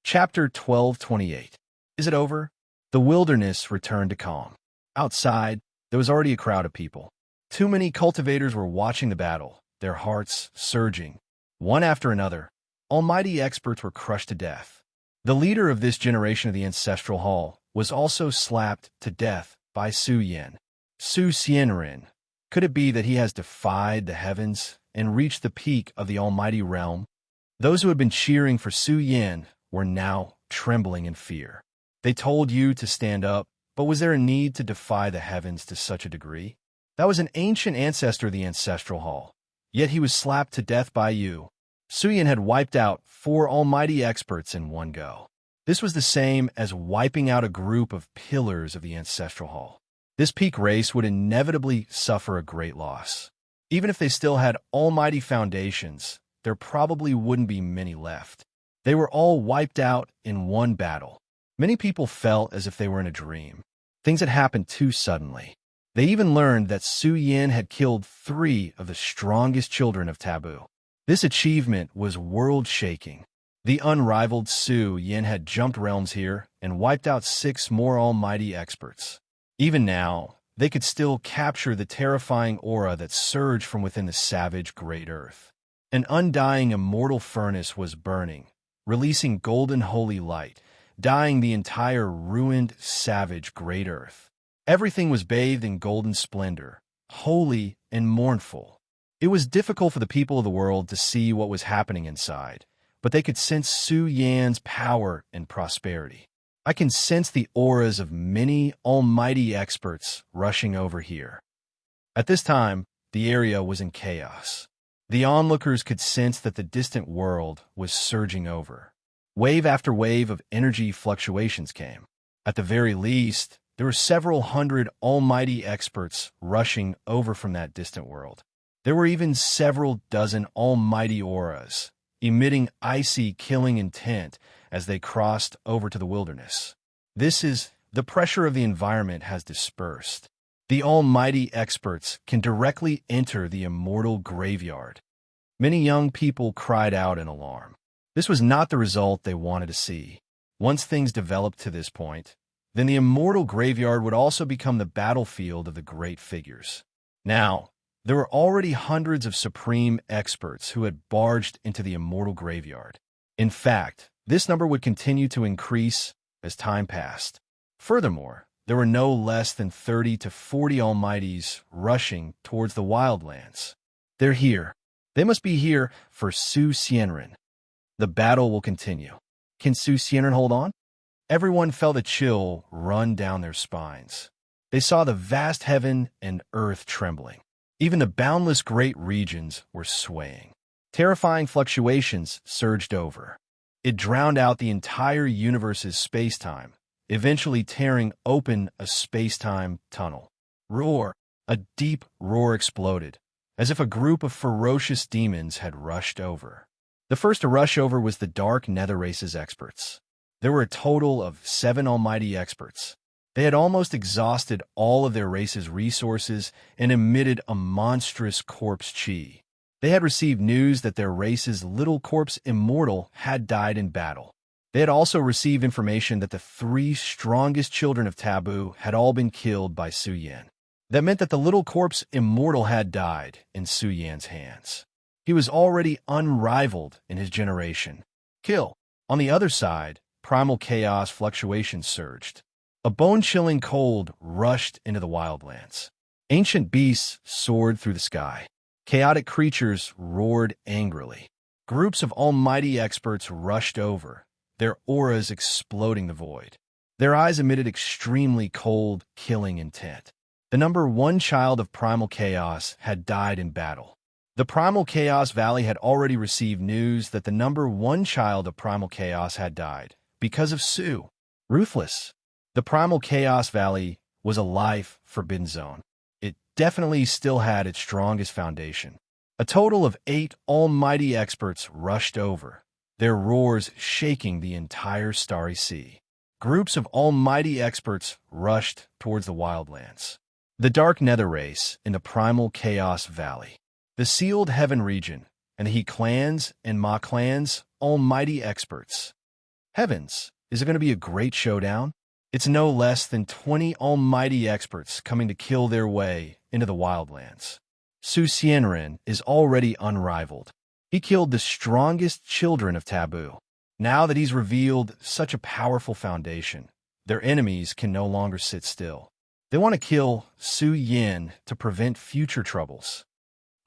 Chapter 1228. Is it over? The wilderness returned to calm. Outside, there was already a crowd of people. Too many cultivators were watching the battle, their hearts surging. One after another, almighty experts were crushed to death. The leader of this generation of the Ancestral Hall was also slapped to death by Su Yin. Su Xianren. Could it be that he has defied the heavens and reached the peak of the almighty realm? Those who had been cheering for Su Yin were now trembling in fear. They told you to stand up, but was there a need to defy the heavens to such a degree? That was an ancient ancestor of the Ancestral Hall, yet he was slapped to death by you. Su Yin had wiped out 4 almighty experts in one go. This was the same as wiping out a group of pillars of the Ancestral Hall. This peak race would inevitably suffer a great loss. Even if they still had almighty foundations, there probably wouldn't be many left. They were all wiped out in one battle. Many people felt as if they were in a dream. Things had happened too suddenly. They even learned that Su Yin had killed 3 of the strongest children of Taboo. This achievement was world-shaking. The unrivaled Su Yin had jumped realms here and wiped out 6 more almighty experts. Even now, they could still capture the terrifying aura that surged from within the savage Great Earth. An undying immortal furnace was burning, releasing golden holy light, dyeing the entire ruined, savage Great Earth. Everything was bathed in golden splendor, holy and mournful. It was difficult for the people of the world to see what was happening inside, but they could sense Su Yan's power and prosperity. I can sense the auras of many almighty experts rushing over here. At this time, the area was in chaos. The onlookers could sense that the distant world was surging over. Wave after wave of energy fluctuations came. At the very least, there were several hundred almighty experts rushing over from that distant world. There were even several dozen almighty auras, emitting icy killing intent as they crossed over to the wilderness. The pressure of the environment has dispersed. The almighty experts can directly enter the immortal graveyard. Many young people cried out in alarm. This was not the result they wanted to see. Once things developed to this point, then the immortal graveyard would also become the battlefield of the great figures. Now, there were already hundreds of supreme experts who had barged into the immortal graveyard. In fact, this number would continue to increase as time passed. Furthermore, there were no less than 30 to 40 almighties rushing towards the wildlands. They're here. They must be here for Su Xianren. The battle will continue. Can Su Xianren hold on? Everyone felt a chill run down their spines. They saw the vast heaven and earth trembling. Even the boundless great regions were swaying. Terrifying fluctuations surged over. It drowned out the entire universe's space-time, eventually tearing open a space-time tunnel. Roar! A deep roar exploded, as if a group of ferocious demons had rushed over. The first to rush over was the Dark Nether Race's experts. There were a total of 7 almighty experts. They had almost exhausted all of their race's resources and emitted a monstrous corpse chi. They had received news that their race's little corpse immortal had died in battle. They had also received information that the 3 strongest children of Taboo had all been killed by Su Yin. That meant that the little corpse immortal had died in Su Yan's hands. He was already unrivaled in his generation. Kill. On the other side, primal chaos fluctuations surged. A bone-chilling cold rushed into the wildlands. Ancient beasts soared through the sky. Chaotic creatures roared angrily. Groups of almighty experts rushed over, their auras exploding the void. Their eyes emitted extremely cold, killing intent. The number 1 child of primal chaos had died in battle. The Primal Chaos Valley had already received news that the number 1 child of primal chaos had died because of Su. Ruthless. The Primal Chaos Valley was a life forbidden zone. It definitely still had its strongest foundation. A total of 8 almighty experts rushed over, their roars shaking the entire starry sea. Groups of almighty experts rushed towards the wildlands. The Dark Nether Race in the Primal Chaos Valley. The Sealed Heaven region and the He clans and Ma clans, almighty experts. Heavens, is it going to be a great showdown? It's no less than 20 almighty experts coming to kill their way into the wildlands. Serene is already unrivaled. He killed the strongest children of Taboo. Now that he's revealed such a powerful foundation, their enemies can no longer sit still. They want to kill Su Yin to prevent future troubles.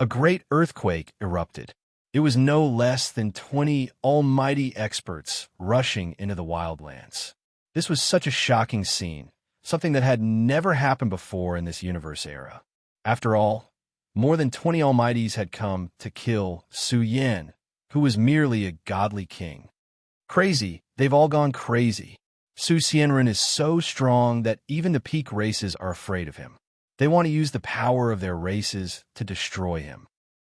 A great earthquake erupted. It was no less than 20 almighty experts rushing into the wildlands. This was such a shocking scene, something that had never happened before in this universe era. After all, more than 20 almighties had come to kill Su Yin, who was merely a godly king. Crazy, they've all gone crazy. Su Xianren is so strong that even the peak races are afraid of him. They want to use the power of their races to destroy him.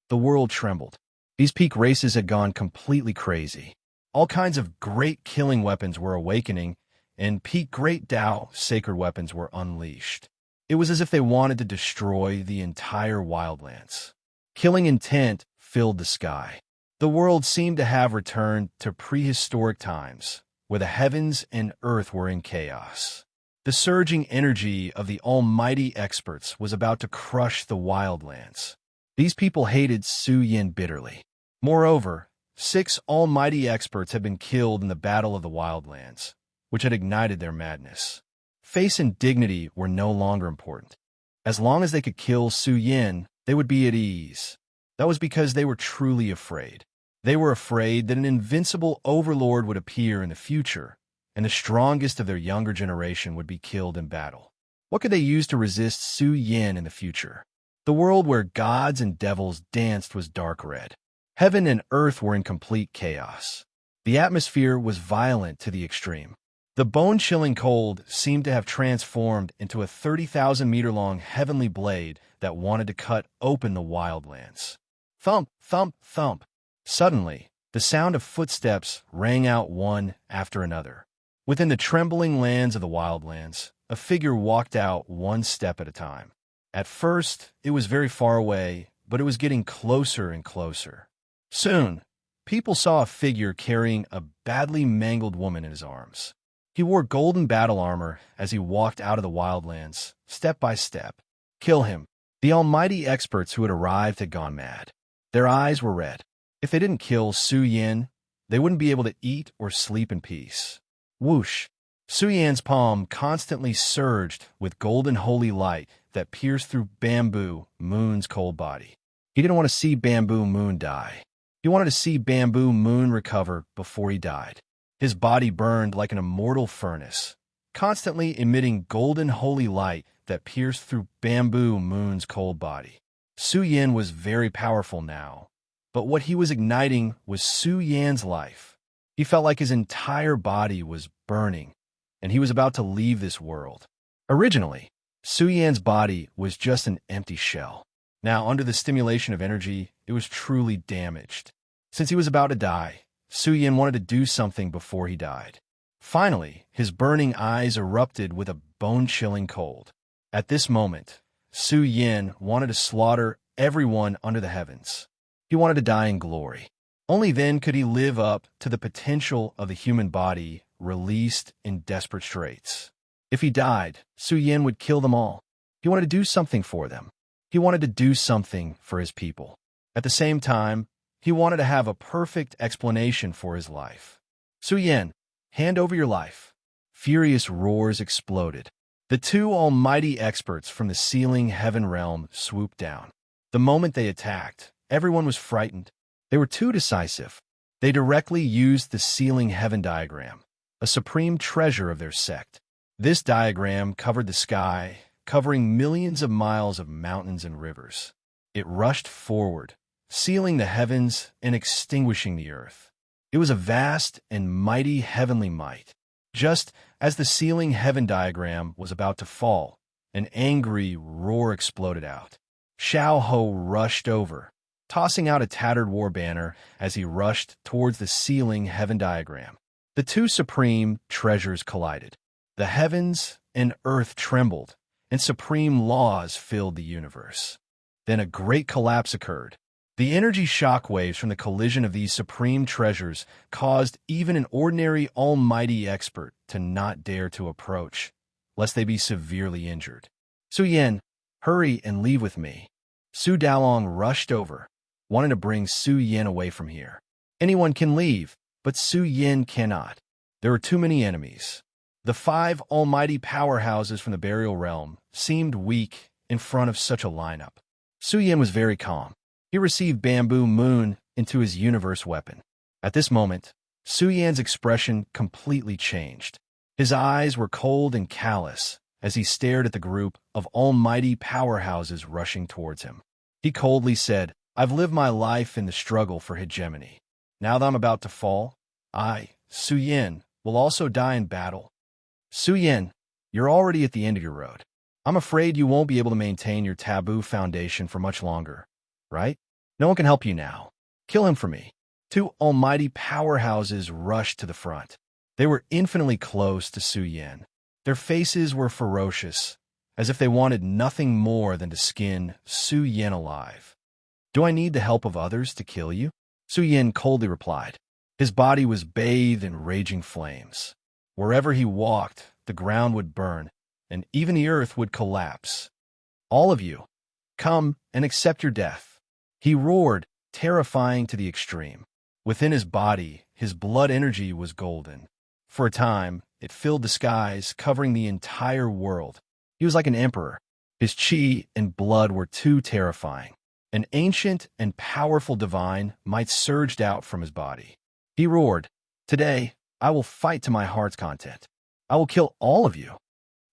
The world trembled. These peak races had gone completely crazy. All kinds of great killing weapons were awakening, and peak great Tao sacred weapons were unleashed. It was as if they wanted to destroy the entire wildlands. Killing intent filled the sky. The world seemed to have returned to prehistoric times, where the heavens and earth were in chaos. The surging energy of the almighty experts was about to crush the wildlands. These people hated Su Yin bitterly. Moreover, 6 almighty experts had been killed in the Battle of the Wildlands, which had ignited their madness. Face and dignity were no longer important. As long as they could kill Su Yin, they would be at ease. That was because they were truly afraid. They were afraid that an invincible overlord would appear in the future, and the strongest of their younger generation would be killed in battle. What could they use to resist Su Yin in the future? The world where gods and devils danced was dark red. Heaven and earth were in complete chaos. The atmosphere was violent to the extreme. The bone-chilling cold seemed to have transformed into a 30,000-meter-long heavenly blade that wanted to cut open the wildlands. Thump, thump, thump. Suddenly, the sound of footsteps rang out one after another. Within the trembling lands of the wildlands, a figure walked out one step at a time. At first, it was very far away, but it was getting closer and closer. Soon, people saw a figure carrying a badly mangled woman in his arms. He wore golden battle armor as he walked out of the wildlands, step by step. Kill him. The almighty experts who had arrived had gone mad. Their eyes were red. If they didn't kill Su Yin, they wouldn't be able to eat or sleep in peace. Whoosh! Su Yin's palm constantly surged with golden holy light that pierced through Bamboo Moon's cold body. He didn't want to see Bamboo Moon die. He wanted to see Bamboo Moon recover before he died. His body burned like an immortal furnace, constantly emitting golden holy light that pierced through Bamboo Moon's cold body. Su Yin was very powerful now, but what he was igniting was Su Yan's life. He felt like his entire body was burning, and he was about to leave this world. Originally, Su Yan's body was just an empty shell. Now, under the stimulation of energy, it was truly damaged. Since he was about to die, Su Yin wanted to do something before he died. Finally, his burning eyes erupted with a bone-chilling cold. At this moment, Su Yin wanted to slaughter everyone under the heavens. He wanted to die in glory. Only then could he live up to the potential of the human body released in desperate straits. If he died, Su Yin would kill them all. He wanted to do something for them. He wanted to do something for his people. At the same time, he wanted to have a perfect explanation for his life. Su Yin, hand over your life. Furious roars exploded. The 2 almighty experts from the sealing heaven realm swooped down. The moment they attacked, everyone was frightened. They were too decisive. They directly used the sealing heaven diagram, a supreme treasure of their sect. This diagram covered the sky, covering millions of miles of mountains and rivers. It rushed forward, sealing the heavens and extinguishing the earth. It was a vast and mighty heavenly might. Just as the sealing heaven diagram was about to fall, an angry roar exploded out. Xiao Ho rushed over, tossing out a tattered war banner as he rushed towards the sealing heaven diagram. The 2 supreme treasures collided. The heavens and earth trembled, and supreme laws filled the universe. Then a great collapse occurred. The energy shockwaves from the collision of these supreme treasures caused even an ordinary almighty expert to not dare to approach, lest they be severely injured. Su Yin, hurry and leave with me. Su Dalong rushed over, wanting to bring Su Yin away from here. Anyone can leave, but Su Yin cannot. There are too many enemies. The 5 almighty powerhouses from the burial realm seemed weak in front of such a lineup. Su Yin was very calm. He received Bamboo Moon into his universe weapon. At this moment, Su Yan's expression completely changed. His eyes were cold and callous as he stared at the group of almighty powerhouses rushing towards him. He coldly said, "I've lived my life in the struggle for hegemony. Now that I'm about to fall, I, Su Yin, will also die in battle. Su Yin, you're already at the end of your road. I'm afraid you won't be able to maintain your taboo foundation for much longer, right? No one can help you now. Kill him for me." 2 almighty powerhouses rushed to the front. They were infinitely close to Su Yin. Their faces were ferocious, as if they wanted nothing more than to skin Su Yin alive. "Do I need the help of others to kill you?" Su Yin coldly replied. His body was bathed in raging flames. Wherever he walked, the ground would burn, and even the earth would collapse. "All of you, come and accept your death." He roared, terrifying to the extreme. Within his body, his blood energy was golden. For a time, it filled the skies, covering the entire world. He was like an emperor. His chi and blood were too terrifying. An ancient and powerful divine might surged out from his body. He roared, "Today, I will fight to my heart's content. I will kill all of you."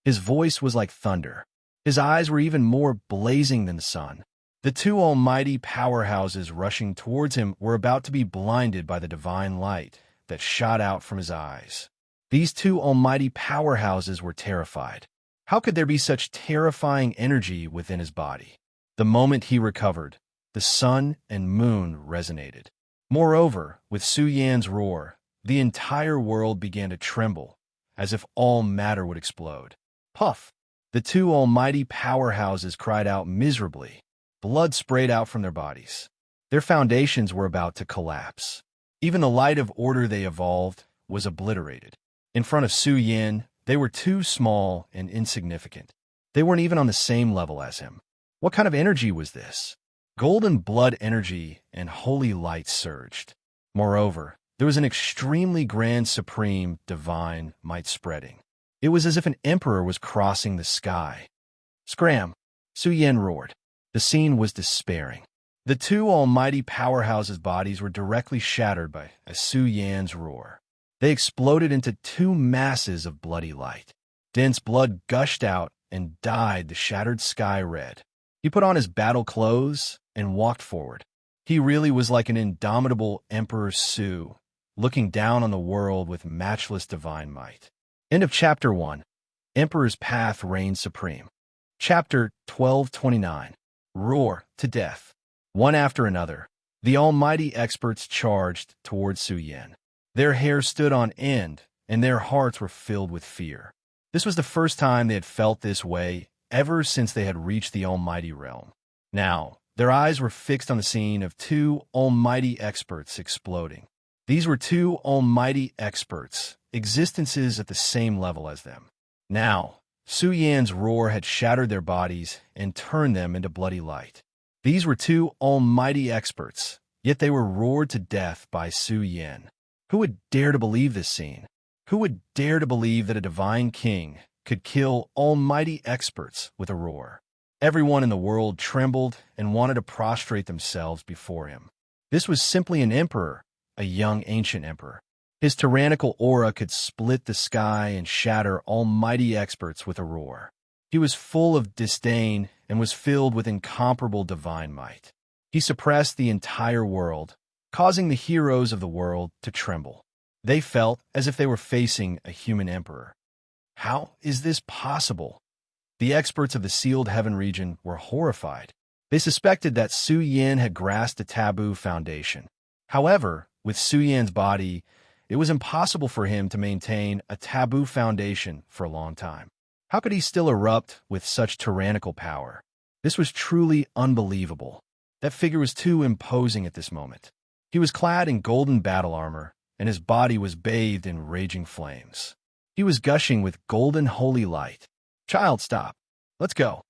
His voice was like thunder. His eyes were even more blazing than the sun. The 2 almighty powerhouses rushing towards him were about to be blinded by the divine light that shot out from his eyes. These 2 almighty powerhouses were terrified. How could there be such terrifying energy within his body? The moment he recovered, the sun and moon resonated. Moreover, with Su Yan's roar, the entire world began to tremble, as if all matter would explode. Puff! The 2 almighty powerhouses cried out miserably. Blood sprayed out from their bodies. Their foundations were about to collapse. Even the light of order they evolved was obliterated. In front of Su Yin, they were too small and insignificant. They weren't even on the same level as him. What kind of energy was this? Golden blood energy and holy light surged. Moreover, there was an extremely grand, supreme, divine might spreading. It was as if an emperor was crossing the sky. "Scram!" Su Yin roared. The scene was despairing. The 2 almighty powerhouses' bodies were directly shattered by Su Yan's roar. They exploded into 2 masses of bloody light. Dense blood gushed out and dyed the shattered sky red. He put on his battle clothes and walked forward. He really was like an indomitable Emperor Su, looking down on the world with matchless divine might. End of Chapter 1. Emperor's Path reigns supreme. Chapter 1229. Roar to death. One after another, the almighty experts charged towards Su Yin. Their hair stood on end, and their hearts were filled with fear. This was the first time they had felt this way ever since they had reached the almighty realm. Now, their eyes were fixed on the scene of 2 almighty experts exploding. These were 2 almighty experts, existences at the same level as them. Now, Su Yan's roar had shattered their bodies and turned them into bloody light. These were 2 almighty experts, yet they were roared to death by Su Yin. Who would dare to believe this scene? Who would dare to believe that a divine king could kill almighty experts with a roar? Everyone in the world trembled and wanted to prostrate themselves before him. This was simply an emperor, a young ancient emperor. His tyrannical aura could split the sky and shatter almighty experts with a roar. He was full of disdain and was filled with incomparable divine might. He suppressed the entire world, causing the heroes of the world to tremble. They felt as if they were facing a human emperor. How is this possible? The experts of the sealed heaven region were horrified. They suspected that Su Yin had grasped a taboo foundation. However, with Su Yin's body, it was impossible for him to maintain a taboo foundation for a long time. How could he still erupt with such tyrannical power? This was truly unbelievable. That figure was too imposing at this moment. He was clad in golden battle armor, and his body was bathed in raging flames. He was gushing with golden holy light. Child, stop. Let's go.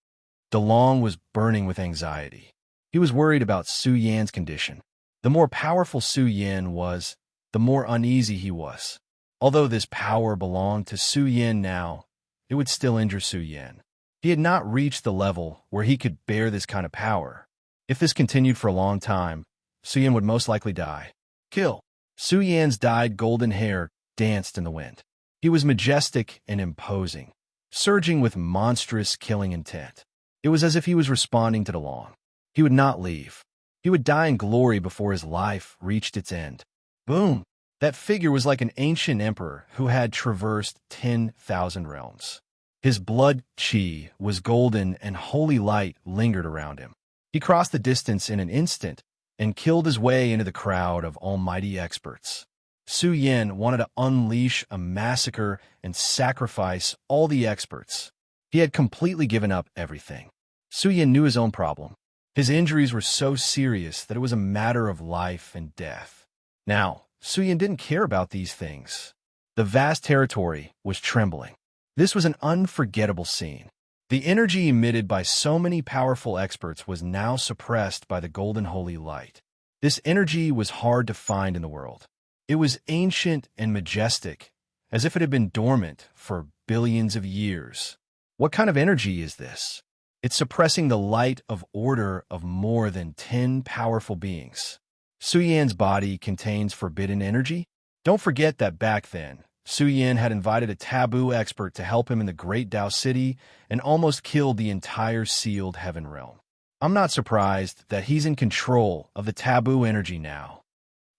DeLong was burning with anxiety. He was worried about Su Yan's condition. The more powerful Su Yan was, the more uneasy he was. Although this power belonged to Su Yan now, it would still injure Su Yan. He had not reached the level where he could bear this kind of power. If this continued for a long time, Su Yan would most likely die. Kill. Su Yan's dyed golden hair danced in the wind. He was majestic and imposing, surging with monstrous killing intent. It was as if he was responding to DeLong. He would not leave. He would die in glory before his life reached its end. Boom! That figure was like an ancient emperor who had traversed 10,000 realms. His blood chi was golden and holy light lingered around him. He crossed the distance in an instant and killed his way into the crowd of almighty experts. Su Yan wanted to unleash a massacre and sacrifice all the experts. He had completely given up everything. Su Yan knew his own problem. His injuries were so serious that it was a matter of life and death. Now, Su Yan didn't care about these things. The vast territory was trembling. This was an unforgettable scene. The energy emitted by so many powerful experts was now suppressed by the golden holy light. This energy was hard to find in the world. It was ancient and majestic, as if it had been dormant for billions of years. What kind of energy is this? It's suppressing the light of order of more than 10 powerful beings. Su Yan's body contains forbidden energy? Don't forget that back then, Su Yan had invited a taboo expert to help him in the Great Tao City and almost killed the entire sealed heaven realm. I'm not surprised that he's in control of the taboo energy now.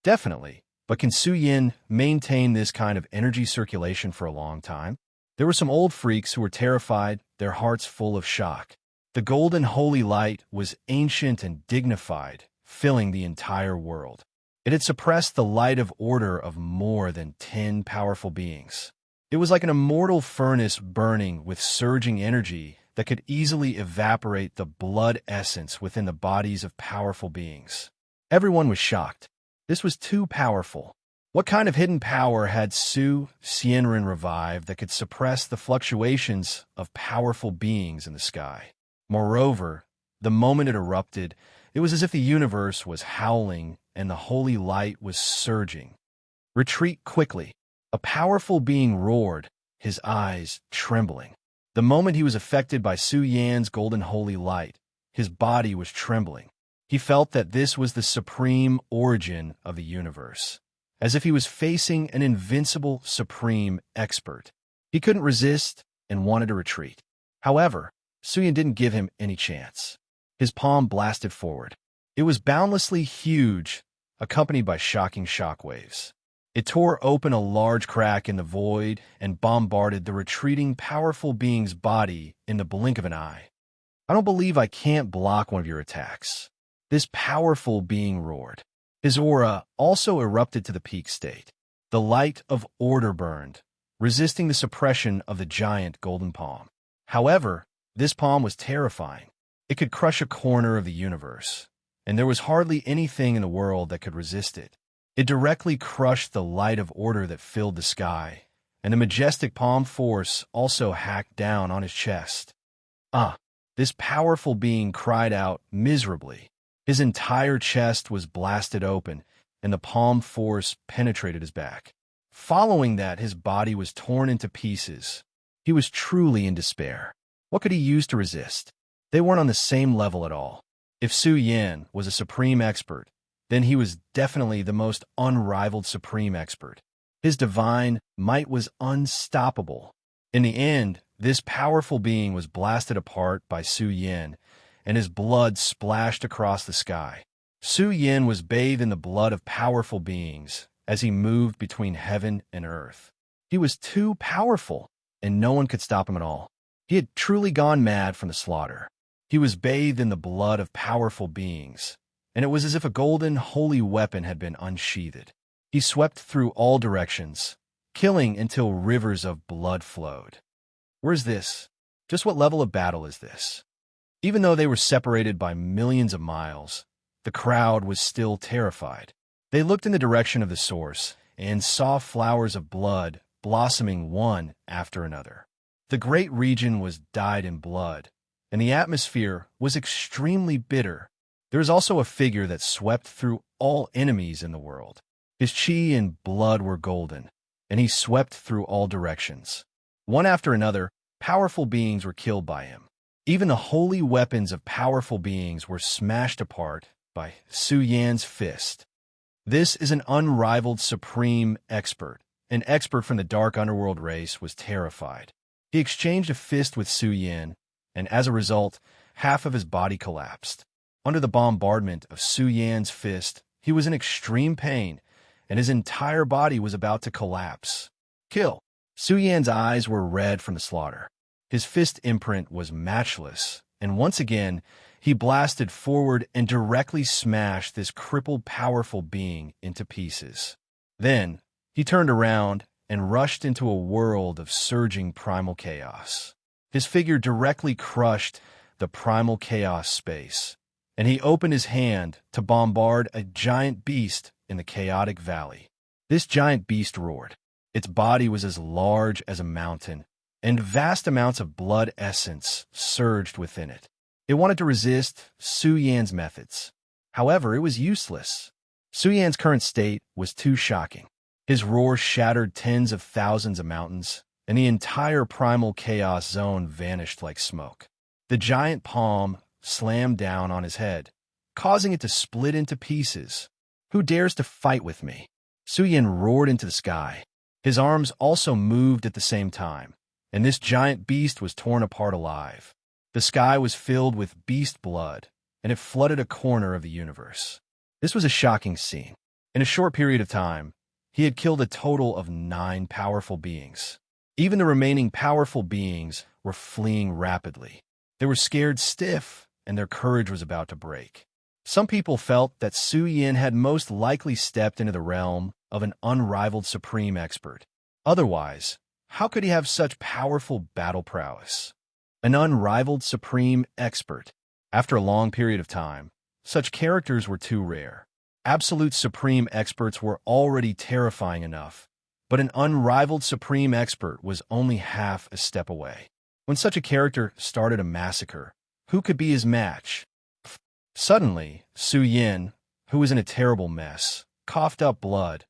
Definitely, but can Su Yan maintain this kind of energy circulation for a long time? There were some old freaks who were terrified, their hearts full of shock. The golden holy light was ancient and dignified, filling the entire world. It had suppressed the light of order of more than 10 powerful beings. It was like an immortal furnace burning with surging energy that could easily evaporate the blood essence within the bodies of powerful beings. Everyone was shocked. This was too powerful. What kind of hidden power had Su Xianren revived that could suppress the fluctuations of powerful beings in the sky? Moreover, the moment it erupted, it was as if the universe was howling and the holy light was surging. Retreat quickly. A powerful being roared, his eyes trembling. The moment he was affected by Su Yan's golden holy light, his body was trembling. He felt that this was the supreme origin of the universe, as if he was facing an invincible supreme expert. He couldn't resist and wanted to retreat. However, Su Yan didn't give him any chance. His palm blasted forward. It was boundlessly huge, accompanied by shocking shockwaves. It tore open a large crack in the void and bombarded the retreating powerful being's body in the blink of an eye. I don't believe I can't block one of your attacks. This powerful being roared. His aura also erupted to the peak state. The light of order burned, resisting the suppression of the giant golden palm. However, this palm was terrifying. It could crush a corner of the universe, and there was hardly anything in the world that could resist it. It directly crushed the light of order that filled the sky, and the majestic palm force also hacked down on his chest. This powerful being cried out miserably. His entire chest was blasted open, and the palm force penetrated his back. Following that, his body was torn into pieces. He was truly in despair. What could he use to resist? They weren't on the same level at all. If Su Yan was a supreme expert, then he was definitely the most unrivaled supreme expert. His divine might was unstoppable. In the end, this powerful being was blasted apart by Su Yan, and his blood splashed across the sky. Su Yan was bathed in the blood of powerful beings as he moved between heaven and earth. He was too powerful, and no one could stop him at all. He had truly gone mad from the slaughter. He was bathed in the blood of powerful beings, and it was as if a golden, holy weapon had been unsheathed. He swept through all directions, killing until rivers of blood flowed. Where's this? Just what level of battle is this? Even though they were separated by millions of miles, The crowd was still terrified. They looked in the direction of the source and saw flowers of blood blossoming one after another. The great region was dyed in blood, and the atmosphere was extremely bitter. There was also a figure that swept through all enemies in the world. His chi and blood were golden, and he swept through all directions. One after another, powerful beings were killed by him. Even the holy weapons of powerful beings were smashed apart by Su Yan's fist. This is an unrivaled supreme expert. An expert from the dark underworld race was terrified. He exchanged a fist with Su Yan, and as a result, half of his body collapsed. Under the bombardment of Su Yan's fist, he was in extreme pain, and his entire body was about to collapse. Kill! Su Yan's eyes were red from the slaughter. His fist imprint was matchless, and once again, he blasted forward and directly smashed this crippled, powerful being into pieces. Then, he turned around and rushed into a world of surging primal chaos. His figure directly crushed the primal chaos space, and he opened his hand to bombard a giant beast in the chaotic valley. This giant beast roared. Its body was as large as a mountain, and vast amounts of blood essence surged within it. It wanted to resist Su Yan's methods. However, it was useless. Su Yan's current state was too shocking. His roar shattered tens of thousands of mountains, and the entire primal chaos zone vanished like smoke. The giant palm slammed down on his head, causing it to split into pieces. Who dares to fight with me? Su Yan roared into the sky. His arms also moved at the same time, and this giant beast was torn apart alive. The sky was filled with beast blood, and it flooded a corner of the universe. This was a shocking scene. In a short period of time, he had killed a total of 9 powerful beings. Even the remaining powerful beings were fleeing rapidly. They were scared stiff, and their courage was about to break. Some people felt that Su Yan had most likely stepped into the realm of an unrivaled supreme expert. Otherwise, how could he have such powerful battle prowess? An unrivaled supreme expert. After a long period of time, such characters were too rare. Absolute supreme experts were already terrifying enough, but an unrivaled supreme expert was only half a step away. When such a character started a massacre, who could be his match? Suddenly, Su Yan, who was in a terrible mess, coughed up blood,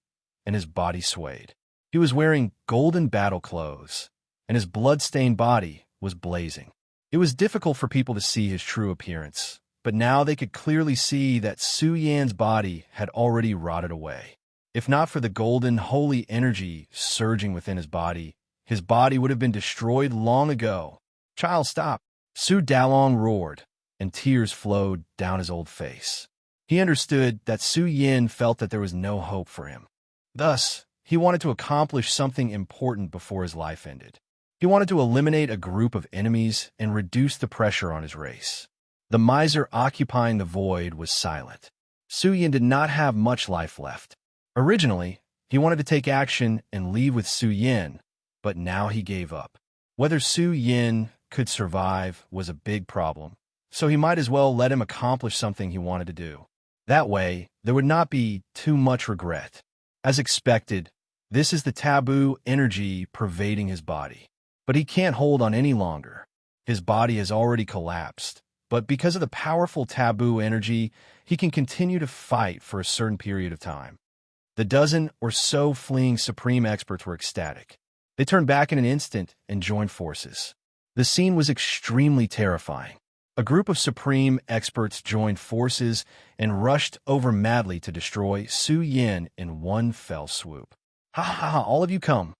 and his body swayed. He was wearing golden battle clothes, and his blood-stained body was blazing. It was difficult for people to see his true appearance, but now they could clearly see that Su Yan's body had already rotted away. If not for the golden, holy energy surging within his body would have been destroyed long ago. Child, stop! Su Dalong roared, and tears flowed down his old face. He understood that Su Yan felt that there was no hope for him. Thus, he wanted to accomplish something important before his life ended. He wanted to eliminate a group of enemies and reduce the pressure on his race. The miser occupying the void was silent. Su Yan did not have much life left. Originally, he wanted to take action and leave with Su Yan, but now he gave up. Whether Su Yan could survive was a big problem, so he might as well let him accomplish something he wanted to do. That way, there would not be too much regret. As expected, this is the taboo energy pervading his body. But he can't hold on any longer. His body has already collapsed, but because of the powerful taboo energy, he can continue to fight for a certain period of time. The dozen or so fleeing supreme experts were ecstatic. They turned back in an instant and joined forces. The scene was extremely terrifying. A group of supreme experts joined forces and rushed over madly to destroy Su Yan in one fell swoop. Ha ha ha, all of you come.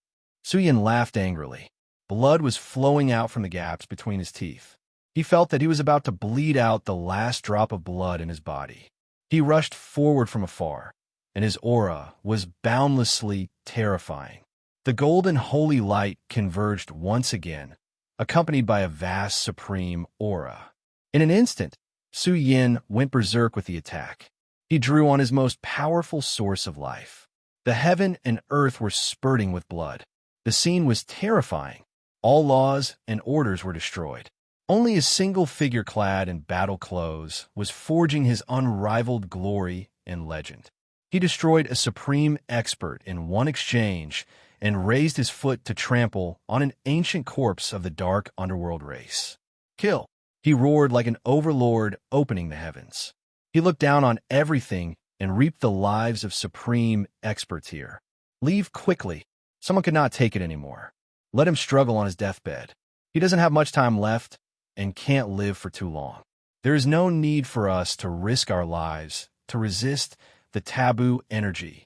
Su Yan laughed angrily. Blood was flowing out from the gaps between his teeth. He felt that he was about to bleed out the last drop of blood in his body. He rushed forward from afar, and his aura was boundlessly terrifying. The golden holy light converged once again, accompanied by a vast supreme aura. In an instant, Su Yan went berserk with the attack. He drew on his most powerful source of life. The heaven and earth were spurting with blood. The scene was terrifying. All laws and orders were destroyed. Only a single figure clad in battle clothes was forging his unrivaled glory and legend. He destroyed a supreme expert in one exchange and raised his foot to trample on an ancient corpse of the dark underworld race. Kill! He roared like an overlord opening the heavens. He looked down on everything and reaped the lives of supreme experts here. Leave quickly. Someone could not take it anymore. Let him struggle on his deathbed. He doesn't have much time left and can't live for too long. There is no need for us to risk our lives to resist the taboo energy.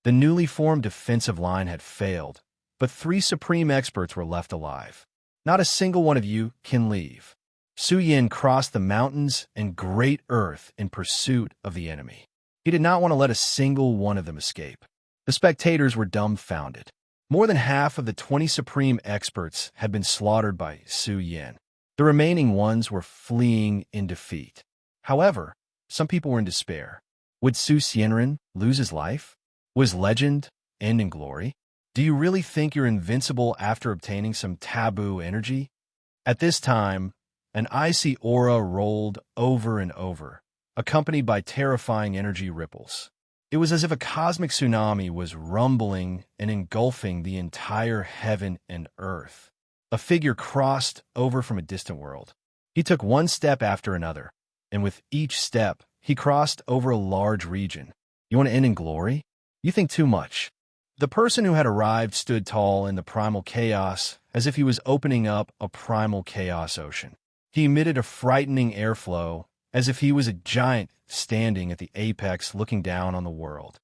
The newly formed defensive line had failed, but 3 supreme experts were left alive. Not a single one of you can leave. Su Yin crossed the mountains and great earth in pursuit of the enemy. He did not want to let a single one of them escape. The spectators were dumbfounded. More than half of the 20 supreme experts had been slaughtered by Su Yin. The remaining ones were fleeing in defeat. However, some people were in despair. Would Su Xianren lose his life? Was legend end in glory? Do you really think you're invincible after obtaining some taboo energy? At this time, an icy aura rolled over and over, accompanied by terrifying energy ripples. It was as if a cosmic tsunami was rumbling and engulfing the entire heaven and earth. A figure crossed over from a distant world. He took one step after another, and with each step, he crossed over a large region. You want to end in glory? You think too much. The person who had arrived stood tall in the primal chaos, as if he was opening up a primal chaos ocean. He emitted a frightening airflow, as if he was a giant standing at the apex looking down on the world.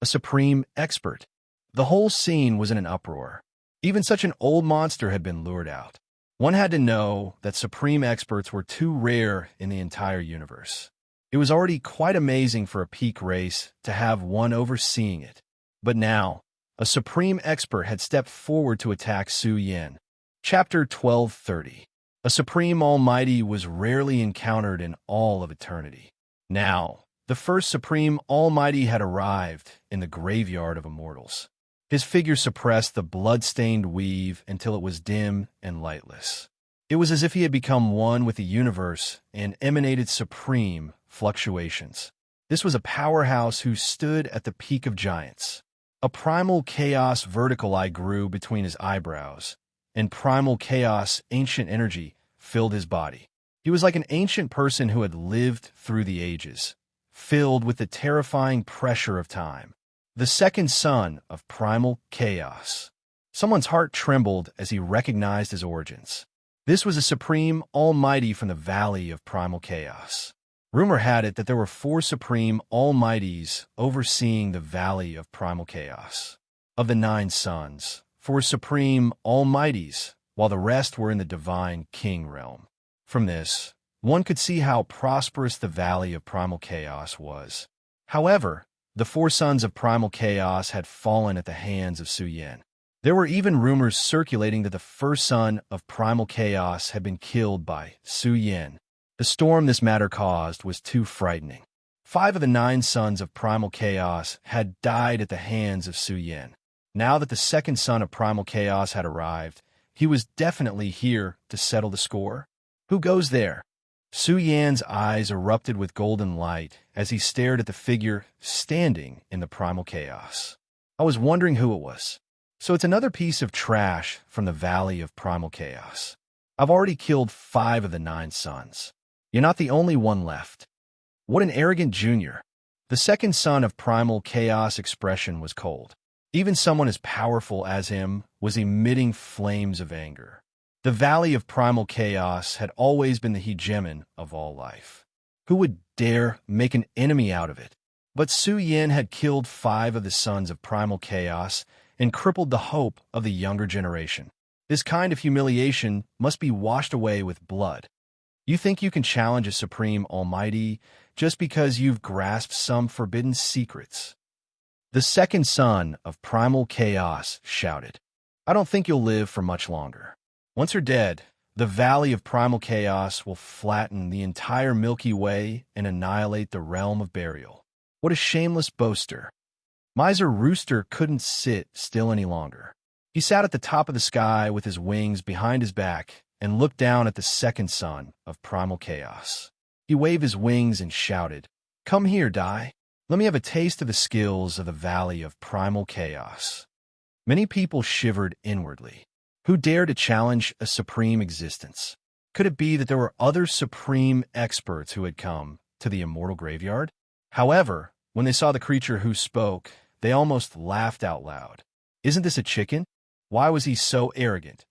A supreme expert. The whole scene was in an uproar. Even such an old monster had been lured out. One had to know that supreme experts were too rare in the entire universe. It was already quite amazing for a peak race to have one overseeing it. But now, a supreme expert had stepped forward to attack Su Yin. Chapter 1230. A supreme almighty was rarely encountered in all of eternity. Now, the first supreme almighty had arrived in the graveyard of immortals. His figure suppressed the blood-stained weave until it was dim and lightless. It was as if he had become one with the universe and emanated supreme fluctuations. This was a powerhouse who stood at the peak of giants. A primal chaos vertical eye grew between his eyebrows, and primal chaos ancient energy filled his body. He was like an ancient person who had lived through the ages, filled with the terrifying pressure of time. The second son of primal chaos. Someone's heart trembled as he recognized his origins. This was a supreme almighty from the valley of primal chaos. Rumor had it that there were 4 supreme almighties overseeing the valley of primal chaos. Of the 9 sons, 4 supreme almighties, while the rest were in the divine king realm. From this, one could see how prosperous the valley of primal chaos was. However, the 4 sons of primal chaos had fallen at the hands of Su Yin. There were even rumors circulating that the first son of primal chaos had been killed by Su Yin. The storm this matter caused was too frightening. 5 of the 9 sons of primal chaos had died at the hands of Su Yin. Now that the second son of primal chaos had arrived, he was definitely here to settle the score. Who goes there? Su Yan's eyes erupted with golden light as he stared at the figure standing in the primal chaos. I was wondering who it was. So it's another piece of trash from the valley of primal chaos. I've already killed 5 of the 9 sons. You're not the only one left. What an arrogant junior. The second son of primal chaos expression was cold. Even someone as powerful as him was emitting flames of anger. The valley of primal chaos had always been the hegemon of all life. Who would dare make an enemy out of it? But Su Yin had killed 5 of the sons of primal chaos and crippled the hope of the younger generation. This kind of humiliation must be washed away with blood. You think you can challenge a supreme almighty just because you've grasped some forbidden secrets? The second son of primal chaos shouted, I don't think you'll live for much longer. Once you're dead, the valley of primal chaos will flatten the entire Milky Way and annihilate the realm of burial. What a shameless boaster. Miser Rooster couldn't sit still any longer. He sat at the top of the sky with his wings behind his back and looked down at the second son of primal chaos. He waved his wings and shouted, "Come here, Dai. Let me have a taste of the skills of the Valley of Primal Chaos." Many people shivered inwardly. Who dared to challenge a supreme existence? Could it be that there were other supreme experts who had come to the immortal graveyard? However, when they saw the creature who spoke, they almost laughed out loud. Isn't this a chicken? Why was he so arrogant?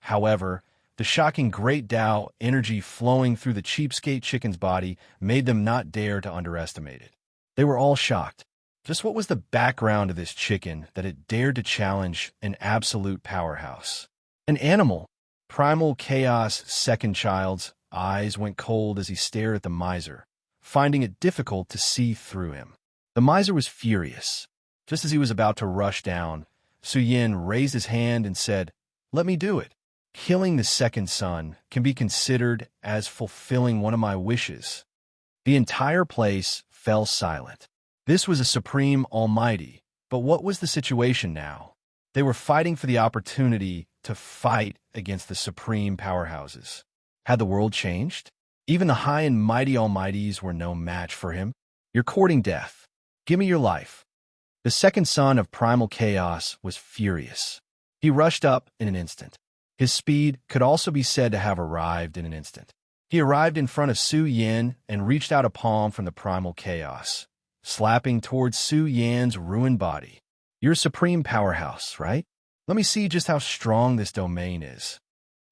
However, the shocking great Tao energy flowing through the cheapskate chicken's body made them not dare to underestimate it. They were all shocked. Just what was the background of this chicken that it dared to challenge an absolute powerhouse? An animal. Primal Chaos' second child's eyes went cold as he stared at the miser, finding it difficult to see through him. The miser was furious. Just as he was about to rush down, Su Yin raised his hand and said, "Let me do it. Killing the second son can be considered as fulfilling one of my wishes." The entire place fell silent. This was a supreme almighty, but what was the situation now? They were fighting for the opportunity to fight against the supreme powerhouses. Had the world changed? Even the high and mighty almighties were no match for him. "You're courting death. Give me your life." The second son of primal chaos was furious. He rushed up in an instant. His speed could also be said to have arrived in an instant. He arrived in front of Su Yin and reached out a palm from the primal chaos, slapping towards Su Yan's ruined body. "You're a supreme powerhouse, right? Let me see just how strong this domain is."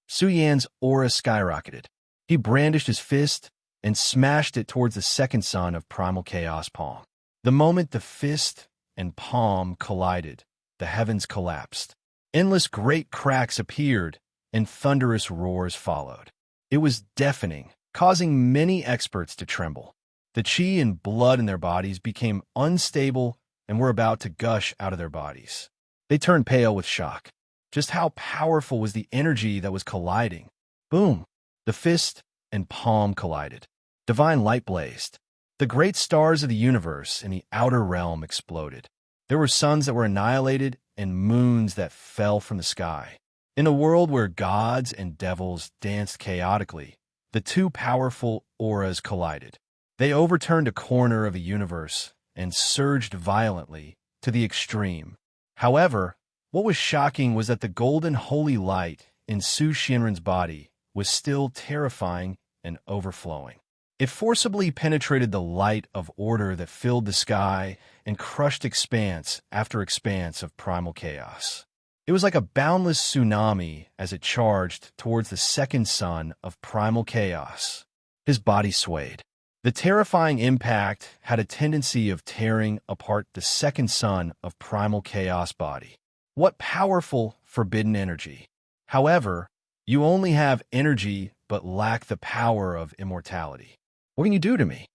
Su Yan's aura skyrocketed. He brandished his fist and smashed it towards the second son of primal chaos palm. The moment the fist and palm collided, the heavens collapsed. Endless great cracks appeared, and thunderous roars followed. It was deafening, causing many experts to tremble. The chi and blood in their bodies became unstable and were about to gush out of their bodies. They turned pale with shock. Just how powerful was the energy that was colliding? Boom! The fist and palm collided. Divine light blazed. The great stars of the universe in the outer realm exploded. There were suns that were annihilated and moons that fell from the sky. In a world where gods and devils danced chaotically, the two powerful auras collided. They overturned a corner of the universe and surged violently to the extreme. However, what was shocking was that the golden holy light in Su Xianren's body was still terrifying and overflowing. It forcibly penetrated the light of order that filled the sky and crushed expanse after expanse of primal chaos. It was like a boundless tsunami as it charged towards the second son of primal chaos. His body swayed. The terrifying impact had a tendency of tearing apart the second son of primal chaos body. What powerful, forbidden energy. However, you only have energy but lack the power of immortality. What can you do to me?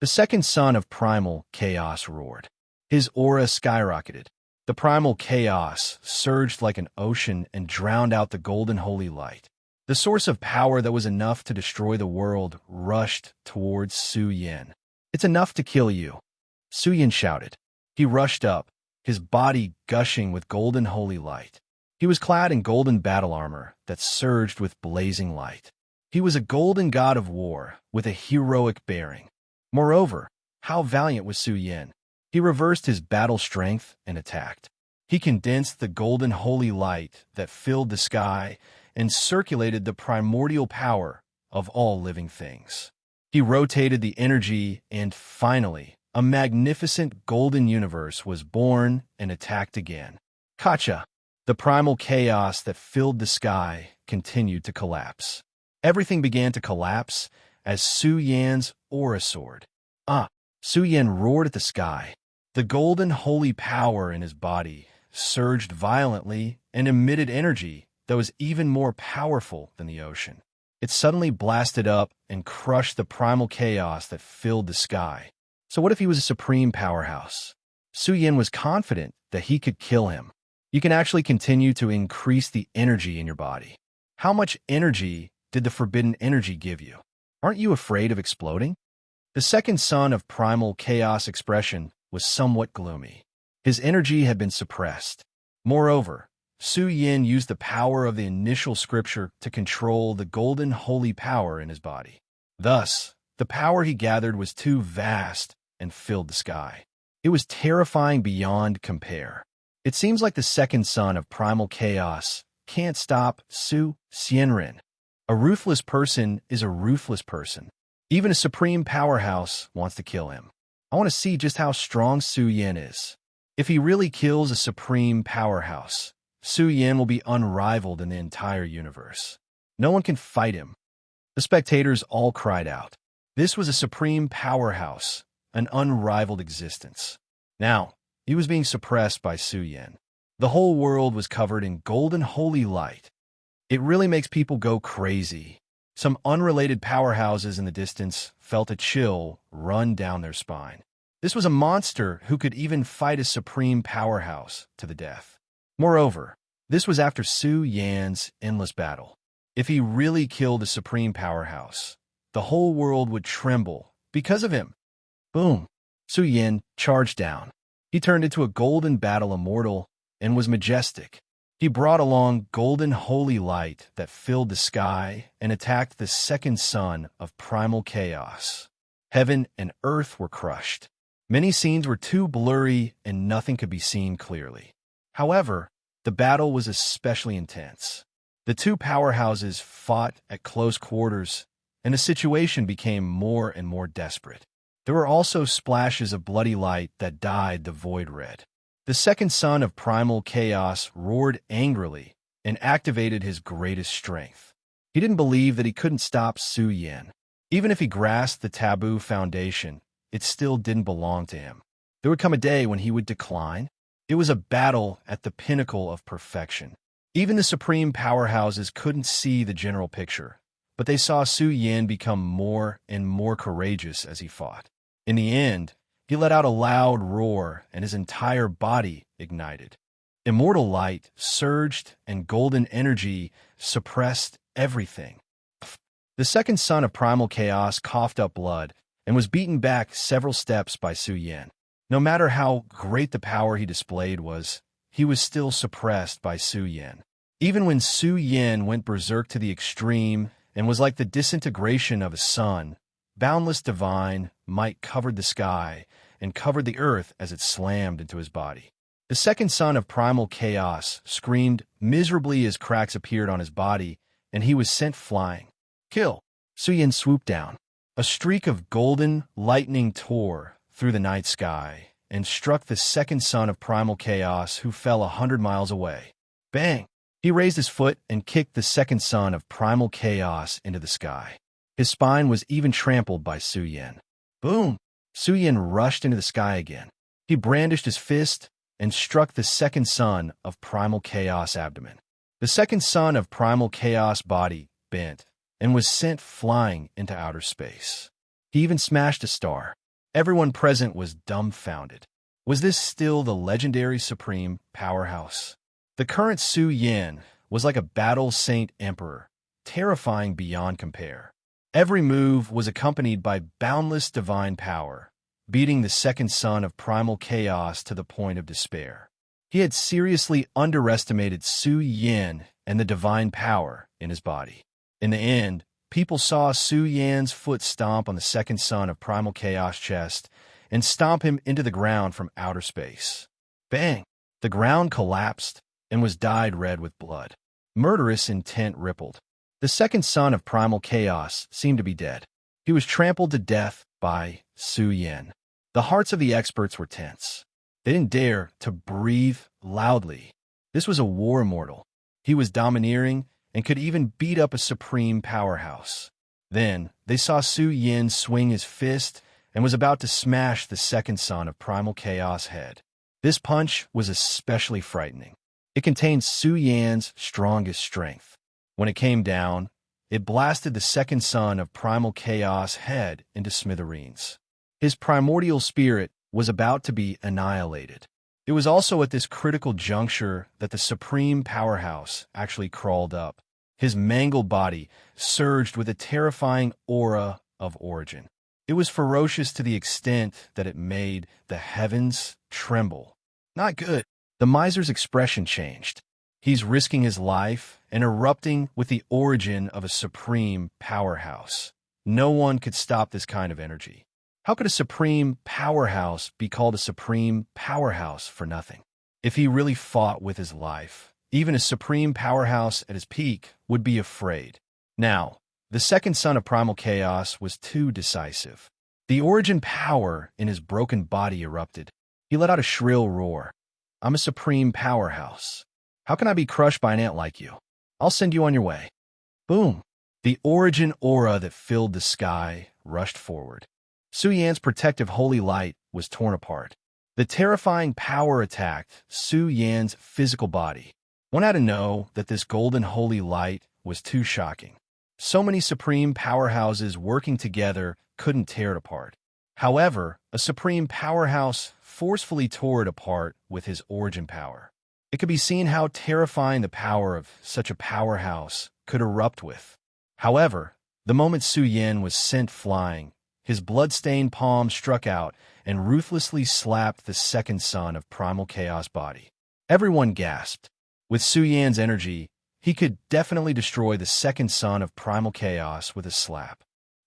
The second son of primal chaos roared. His aura skyrocketed. The primal chaos surged like an ocean and drowned out the golden holy light. The source of power that was enough to destroy the world rushed towards Su Yin. "It's enough to kill you," Su Yin shouted. He rushed up, his body gushing with golden holy light. He was clad in golden battle armor that surged with blazing light. He was a golden god of war with a heroic bearing. Moreover, how valiant was Su Yin. He reversed his battle strength and attacked. He condensed the golden holy light that filled the sky and circulated the primordial power of all living things. He rotated the energy and finally, a magnificent golden universe was born and attacked again. Kacha, the primal chaos that filled the sky, continued to collapse. Everything began to collapse as Su Yan's aura soared. Su Yan roared at the sky. The golden holy power in his body surged violently and emitted energy that was even more powerful than the ocean. It suddenly blasted up and crushed the primal chaos that filled the sky. So what if he was a supreme powerhouse? Su Yin was confident that he could kill him. You can actually continue to increase the energy in your body. How much energy did the forbidden energy give you? Aren't you afraid of exploding? The second son of primal chaos expression was somewhat gloomy. His energy had been suppressed. Moreover, Su Yin used the power of the initial scripture to control the golden holy power in his body. Thus, the power he gathered was too vast and filled the sky. It was terrifying beyond compare. It seems like the second son of primal chaos can't stop Su Xianren. A ruthless person is a ruthless person. Even a supreme powerhouse wants to kill him. I want to see just how strong Su Yin is. If he really kills a supreme powerhouse, Su Yin will be unrivaled in the entire universe. No one can fight him. The spectators all cried out. This was a supreme powerhouse, an unrivaled existence. Now, he was being suppressed by Su Yin. The whole world was covered in golden holy light. It really makes people go crazy. Some unrelated powerhouses in the distance felt a chill run down their spine. This was a monster who could even fight a supreme powerhouse to the death. Moreover, this was after Su Yan's endless battle. If he really killed a supreme powerhouse, the whole world would tremble because of him. Boom! Su Yin charged down. He turned into a golden battle immortal and was majestic. He brought along golden holy light that filled the sky and attacked the second son of primal chaos. Heaven and earth were crushed. Many scenes were too blurry and nothing could be seen clearly. However, the battle was especially intense. The two powerhouses fought at close quarters, and the situation became more and more desperate. There were also splashes of bloody light that dyed the void red. The second son of primal chaos roared angrily and activated his greatest strength. He didn't believe that he couldn't stop Su Yin. Even if he grasped the taboo foundation, it still didn't belong to him. There would come a day when he would decline. It was a battle at the pinnacle of perfection. Even the supreme powerhouses couldn't see the general picture, but they saw Su Yin become more and more courageous as he fought. In the end, he let out a loud roar and his entire body ignited. Immortal light surged and golden energy suppressed everything. The second son of primal chaos coughed up blood and was beaten back several steps by Su Yin. No matter how great the power he displayed was, he was still suppressed by Su Yin. Even when Su Yin went berserk to the extreme and was like the disintegration of a sun, boundless divine might covered the sky and covered the earth as it slammed into his body. The second son of primal chaos screamed miserably as cracks appeared on his body, and he was sent flying. Kill! Su Yin swooped down. A streak of golden lightning tore through the night sky and struck the second son of primal chaos, who fell 100 miles away. Bang! He raised his foot and kicked the second son of primal chaos into the sky. His spine was even trampled by Su Yin. Boom! Su Yin rushed into the sky again. He brandished his fist and struck the second son of primal chaos abdomen. The second son of primal chaos body bent and was sent flying into outer space. He even smashed a star. Everyone present was dumbfounded. Was this still the legendary supreme powerhouse? The current Su Yin was like a battle saint emperor, terrifying beyond compare. Every move was accompanied by boundless divine power, beating the second son of primal chaos to the point of despair. He had seriously underestimated Su Yin and the divine power in his body. In the end, people saw Su Yin's foot stomp on the second son of primal chaos' chest and stomp him into the ground from outer space. Bang! The ground collapsed and was dyed red with blood. Murderous intent rippled. The second son of primal chaos seemed to be dead. He was trampled to death by Su Yin. The hearts of the experts were tense. They didn't dare to breathe loudly. This was a war immortal. He was domineering and could even beat up a supreme powerhouse. Then they saw Su Yin swing his fist and was about to smash the second son of primal chaos' head. This punch was especially frightening. It contained Su Yan's strongest strength. When it came down, it blasted the second son of primal chaos' head into smithereens. His primordial spirit was about to be annihilated. It was also at this critical juncture that the supreme powerhouse actually crawled up. His mangled body surged with a terrifying aura of origin. It was ferocious to the extent that it made the heavens tremble. Not good. The miser's expression changed. He's risking his life and erupting with the origin of a supreme powerhouse. No one could stop this kind of energy. How could a supreme powerhouse be called a supreme powerhouse for nothing? If he really fought with his life, even a supreme powerhouse at his peak would be afraid. Now, the second son of primal chaos was too decisive. The origin power in his broken body erupted. He let out a shrill roar. I'm a supreme powerhouse. How can I be crushed by an ant like you? I'll send you on your way. Boom! The origin aura that filled the sky rushed forward. Su Yan's protective holy light was torn apart. The terrifying power attacked Su Yan's physical body. One had to know that this golden holy light was too shocking. So many supreme powerhouses working together couldn't tear it apart. However, a supreme powerhouse forcefully tore it apart with his origin power. It could be seen how terrifying the power of such a powerhouse could erupt with. However, the moment Su Yan was sent flying, his blood-stained palm struck out and ruthlessly slapped the second son of primal chaos body. Everyone gasped. With Su Yan's energy, he could definitely destroy the second son of primal chaos with a slap.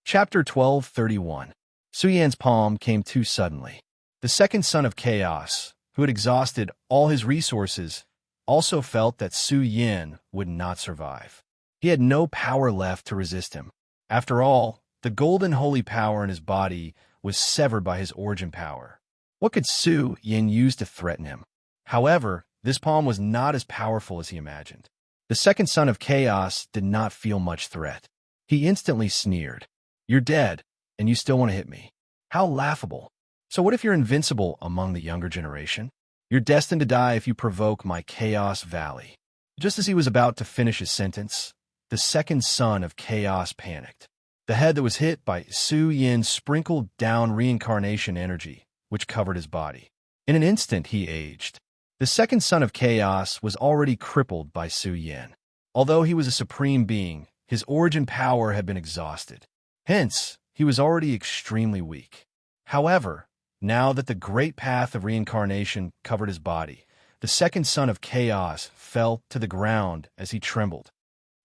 Chapter 12:31. Su Yan's palm came too suddenly. The second son of chaos, who had exhausted all his resources, also felt that Su Yan would not survive. He had no power left to resist him. After all, the golden holy power in his body was severed by his origin power. What could Su Yan use to threaten him? However, this palm was not as powerful as he imagined. The second son of chaos did not feel much threat. He instantly sneered. You're dead, and you still want to hit me. How laughable. So what if you're invincible among the younger generation? You're destined to die if you provoke my Chaos Valley. Just as he was about to finish his sentence, the second son of chaos panicked. The head that was hit by Su Yan sprinkled down reincarnation energy, which covered his body. In an instant, he aged. The second son of chaos was already crippled by Su Yan. Although he was a supreme being, his origin power had been exhausted. Hence, he was already extremely weak. However, now that the great path of reincarnation covered his body, the second son of chaos fell to the ground as he trembled.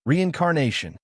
Reincarnation.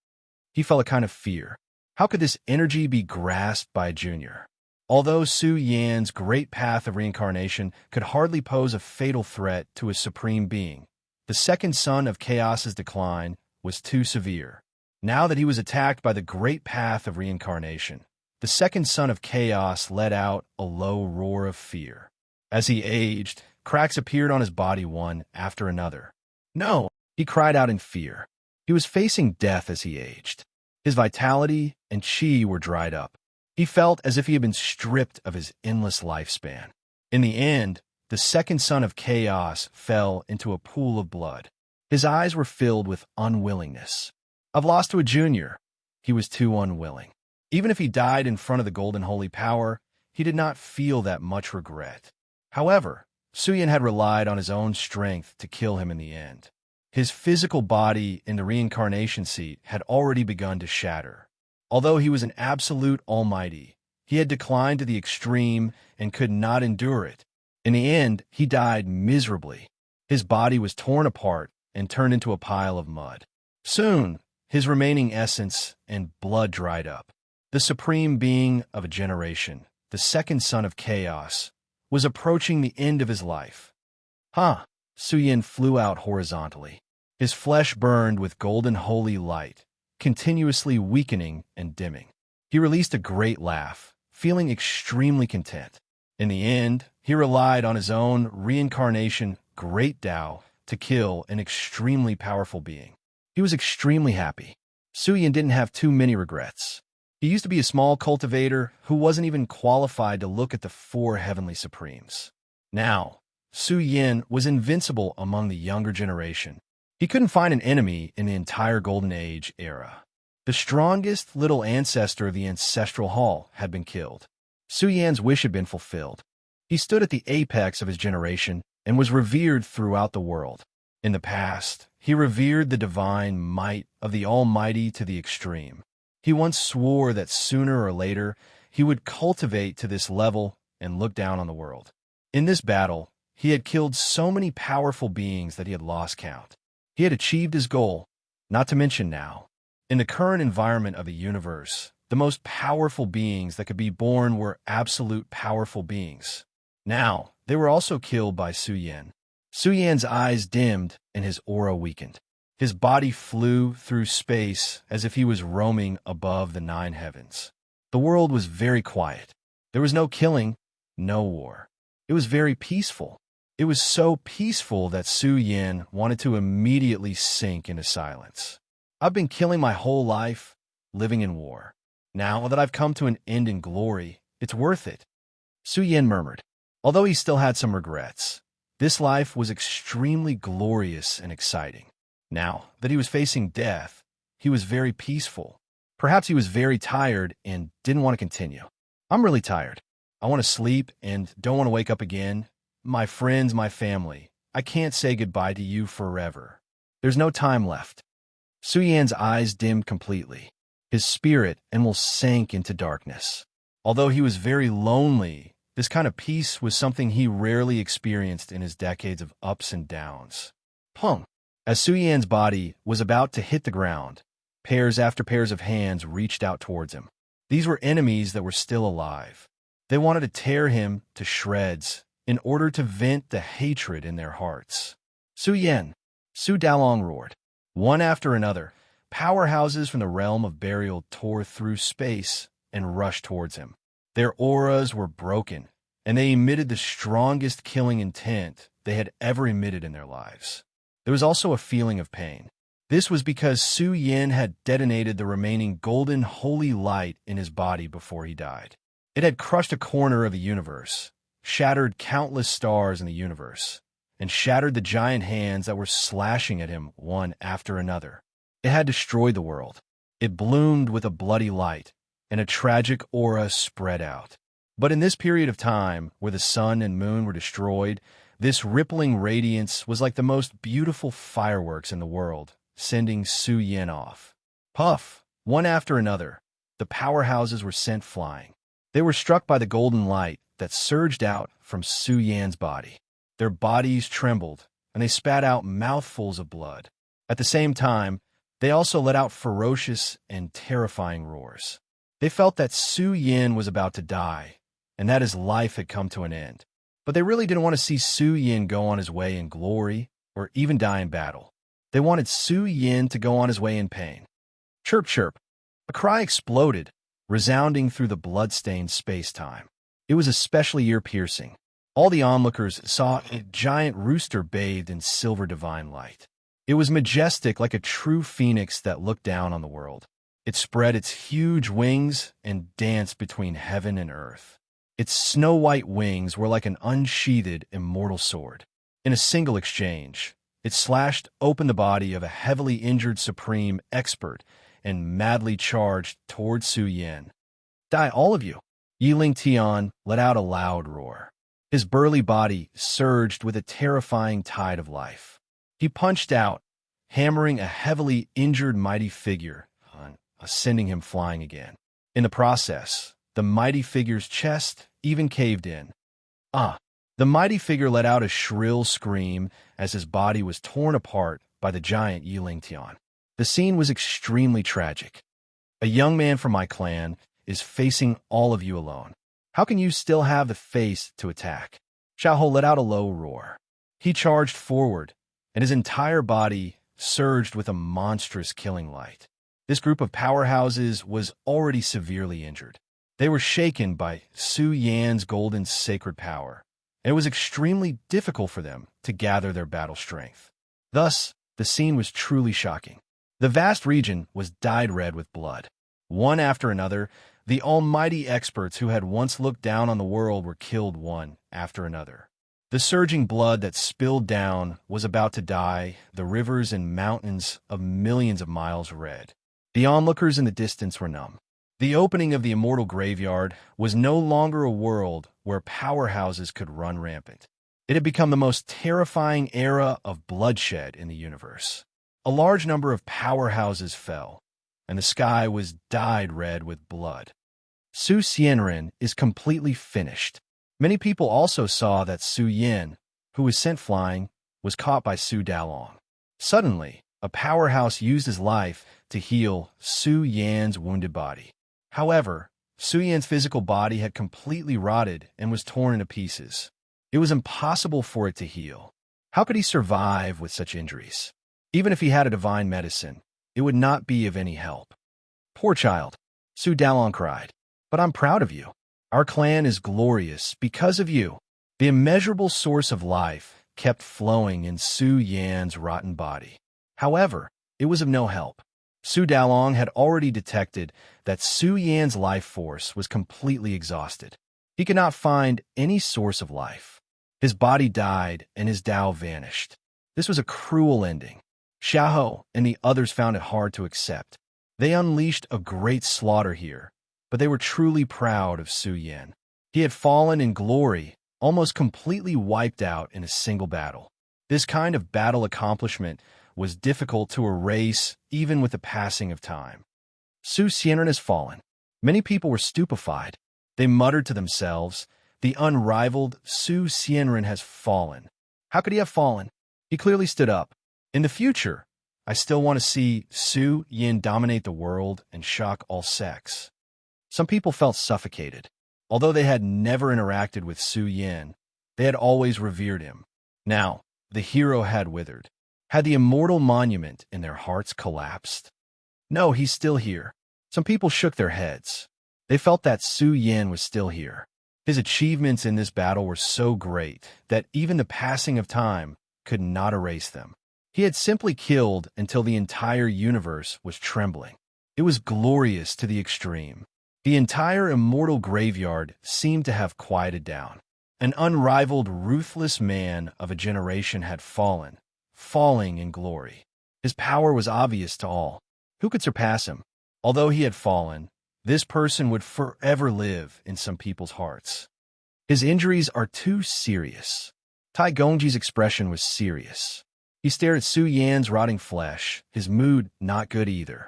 He felt a kind of fear. How could this energy be grasped by a junior? Although Su Yan's great path of reincarnation could hardly pose a fatal threat to a supreme being, the second son of chaos's decline was too severe. Now that he was attacked by the great path of reincarnation, the second son of chaos let out a low roar of fear. As he aged, cracks appeared on his body one after another. No, he cried out in fear. He was facing death as he aged. His vitality and chi were dried up. He felt as if he had been stripped of his endless lifespan. In the end, the second son of chaos fell into a pool of blood. His eyes were filled with unwillingness. I've lost to a junior. He was too unwilling. Even if he died in front of the golden holy power, he did not feel that much regret. However, Su Yan had relied on his own strength to kill him in the end. His physical body in the reincarnation seat had already begun to shatter. Although he was an absolute almighty, he had declined to the extreme and could not endure it. In the end, he died miserably. His body was torn apart and turned into a pile of mud. Soon, his remaining essence and blood dried up. The supreme being of a generation, the second son of chaos, was approaching the end of his life. Su Yan flew out horizontally. His flesh burned with golden holy light, continuously weakening and dimming. He released a great laugh, feeling extremely content. In the end, he relied on his own reincarnation, great Tao, to kill an extremely powerful being. He was extremely happy. Su Yan didn't have too many regrets. He used to be a small cultivator who wasn't even qualified to look at the four heavenly supremes. Now, Su Yan was invincible among the younger generation. He couldn't find an enemy in the entire Golden Age era. The strongest little ancestor of the ancestral hall had been killed. Su Yan's wish had been fulfilled. He stood at the apex of his generation and was revered throughout the world. In the past, he revered the divine might of the Almighty to the extreme. He once swore that sooner or later he would cultivate to this level and look down on the world. In this battle, he had killed so many powerful beings that he had lost count. He had achieved his goal, not to mention now. In the current environment of the universe, the most powerful beings that could be born were absolute powerful beings. Now, they were also killed by Su Yan. Su Yan's eyes dimmed and his aura weakened. His body flew through space as if he was roaming above the nine heavens. The world was very quiet. There was no killing, no war. It was very peaceful. It was so peaceful that Su Yan wanted to immediately sink into silence. I've been killing my whole life, living in war. Now that I've come to an end in glory, it's worth it. Su Yan murmured. Although he still had some regrets, this life was extremely glorious and exciting. Now that he was facing death, he was very peaceful. Perhaps he was very tired and didn't want to continue. I'm really tired. I want to sleep and don't want to wake up again. My friends, my family, I can't say goodbye to you forever. There's no time left. Su Yan's eyes dimmed completely. His spirit almost sank into darkness. Although he was very lonely, this kind of peace was something he rarely experienced in his decades of ups and downs. Pung! As Su Yan's body was about to hit the ground, pairs after pairs of hands reached out towards him. These were enemies that were still alive. They wanted to tear him to shreds in order to vent the hatred in their hearts. Su Yan, Su Dalong roared. One after another, powerhouses from the realm of burial tore through space and rushed towards him. Their auras were broken, and they emitted the strongest killing intent they had ever emitted in their lives. There was also a feeling of pain. This was because Su Yan had detonated the remaining golden holy light in his body before he died. It had crushed a corner of the universe, shattered countless stars in the universe, and shattered the giant hands that were slashing at him one after another. It had destroyed the world. It bloomed with a bloody light, and a tragic aura spread out. But in this period of time, where the sun and moon were destroyed, this rippling radiance was like the most beautiful fireworks in the world, sending Su Yan off. Puff! One after another, the powerhouses were sent flying. They were struck by the golden light that surged out from Su Yan's body. Their bodies trembled, and they spat out mouthfuls of blood. At the same time, they also let out ferocious and terrifying roars. They felt that Su Yan was about to die, and that his life had come to an end. But they really didn't want to see Su Yan go on his way in glory or even die in battle. They wanted Su Yan to go on his way in pain. Chirp, chirp. A cry exploded, resounding through the blood-stained space-time. It was especially ear-piercing. All the onlookers saw a giant rooster bathed in silver divine light. It was majestic like a true phoenix that looked down on the world. It spread its huge wings and danced between heaven and earth. Its snow-white wings were like an unsheathed immortal sword. In a single exchange, it slashed open the body of a heavily injured supreme expert and madly charged toward Su Yan. Die, all of you! Yi Ling Tian let out a loud roar. His burly body surged with a terrifying tide of life. He punched out, hammering a heavily injured mighty figure, sending him flying again. In the process, the mighty figure's chest even caved in. The mighty figure let out a shrill scream as his body was torn apart by the giant Yi Ling Tian. The scene was extremely tragic. A young man from my clan is facing all of you alone. How can you still have the face to attack? Xiaoho let out a low roar. He charged forward, and his entire body surged with a monstrous killing light. This group of powerhouses was already severely injured. They were shaken by Su Yan's golden sacred power, and it was extremely difficult for them to gather their battle strength. Thus, the scene was truly shocking. The vast region was dyed red with blood. One after another, the almighty experts who had once looked down on the world were killed one after another. The surging blood that spilled down was about to dye the rivers and mountains of millions of miles red. The onlookers in the distance were numb. The opening of the immortal graveyard was no longer a world where powerhouses could run rampant. It had become the most terrifying era of bloodshed in the universe. A large number of powerhouses fell, and the sky was dyed red with blood. Su Xianren is completely finished. Many people also saw that Su Yan, who was sent flying, was caught by Su Dalong. Suddenly, a powerhouse used his life to heal Su Yan's wounded body. However, Su Yan's physical body had completely rotted and was torn into pieces. It was impossible for it to heal. How could he survive with such injuries? Even if he had a divine medicine, it would not be of any help. Poor child, Su Dalong cried. But I'm proud of you. Our clan is glorious because of you. The immeasurable source of life kept flowing in Su Yan's rotten body. However, it was of no help. Su Dalong had already detected that Su Yan's life force was completely exhausted. He could not find any source of life. His body died and his Tao vanished. This was a cruel ending. Xiaoho and the others found it hard to accept. They unleashed a great slaughter here, but they were truly proud of Su Yan. He had fallen in glory, almost completely wiped out in a single battle. This kind of battle accomplishment was difficult to erase even with the passing of time. Su Xianren has fallen. Many people were stupefied. They muttered to themselves, the unrivaled Su Xianren has fallen. How could he have fallen? He clearly stood up. In the future, I still want to see Su Yan dominate the world and shock all sects. Some people felt suffocated. Although they had never interacted with Su Yan, they had always revered him. Now, the hero had withered. Had the immortal monument in their hearts collapsed? No, he's still here. Some people shook their heads. They felt that Su Yan was still here. His achievements in this battle were so great that even the passing of time could not erase them. He had simply killed until the entire universe was trembling. It was glorious to the extreme. The entire immortal graveyard seemed to have quieted down. An unrivaled, ruthless man of a generation had fallen, falling in glory. His power was obvious to all. Who could surpass him? Although he had fallen, this person would forever live in some people's hearts. His injuries are too serious. Tai Gongji's expression was serious. He stared at Su Yan's rotting flesh, his mood not good either.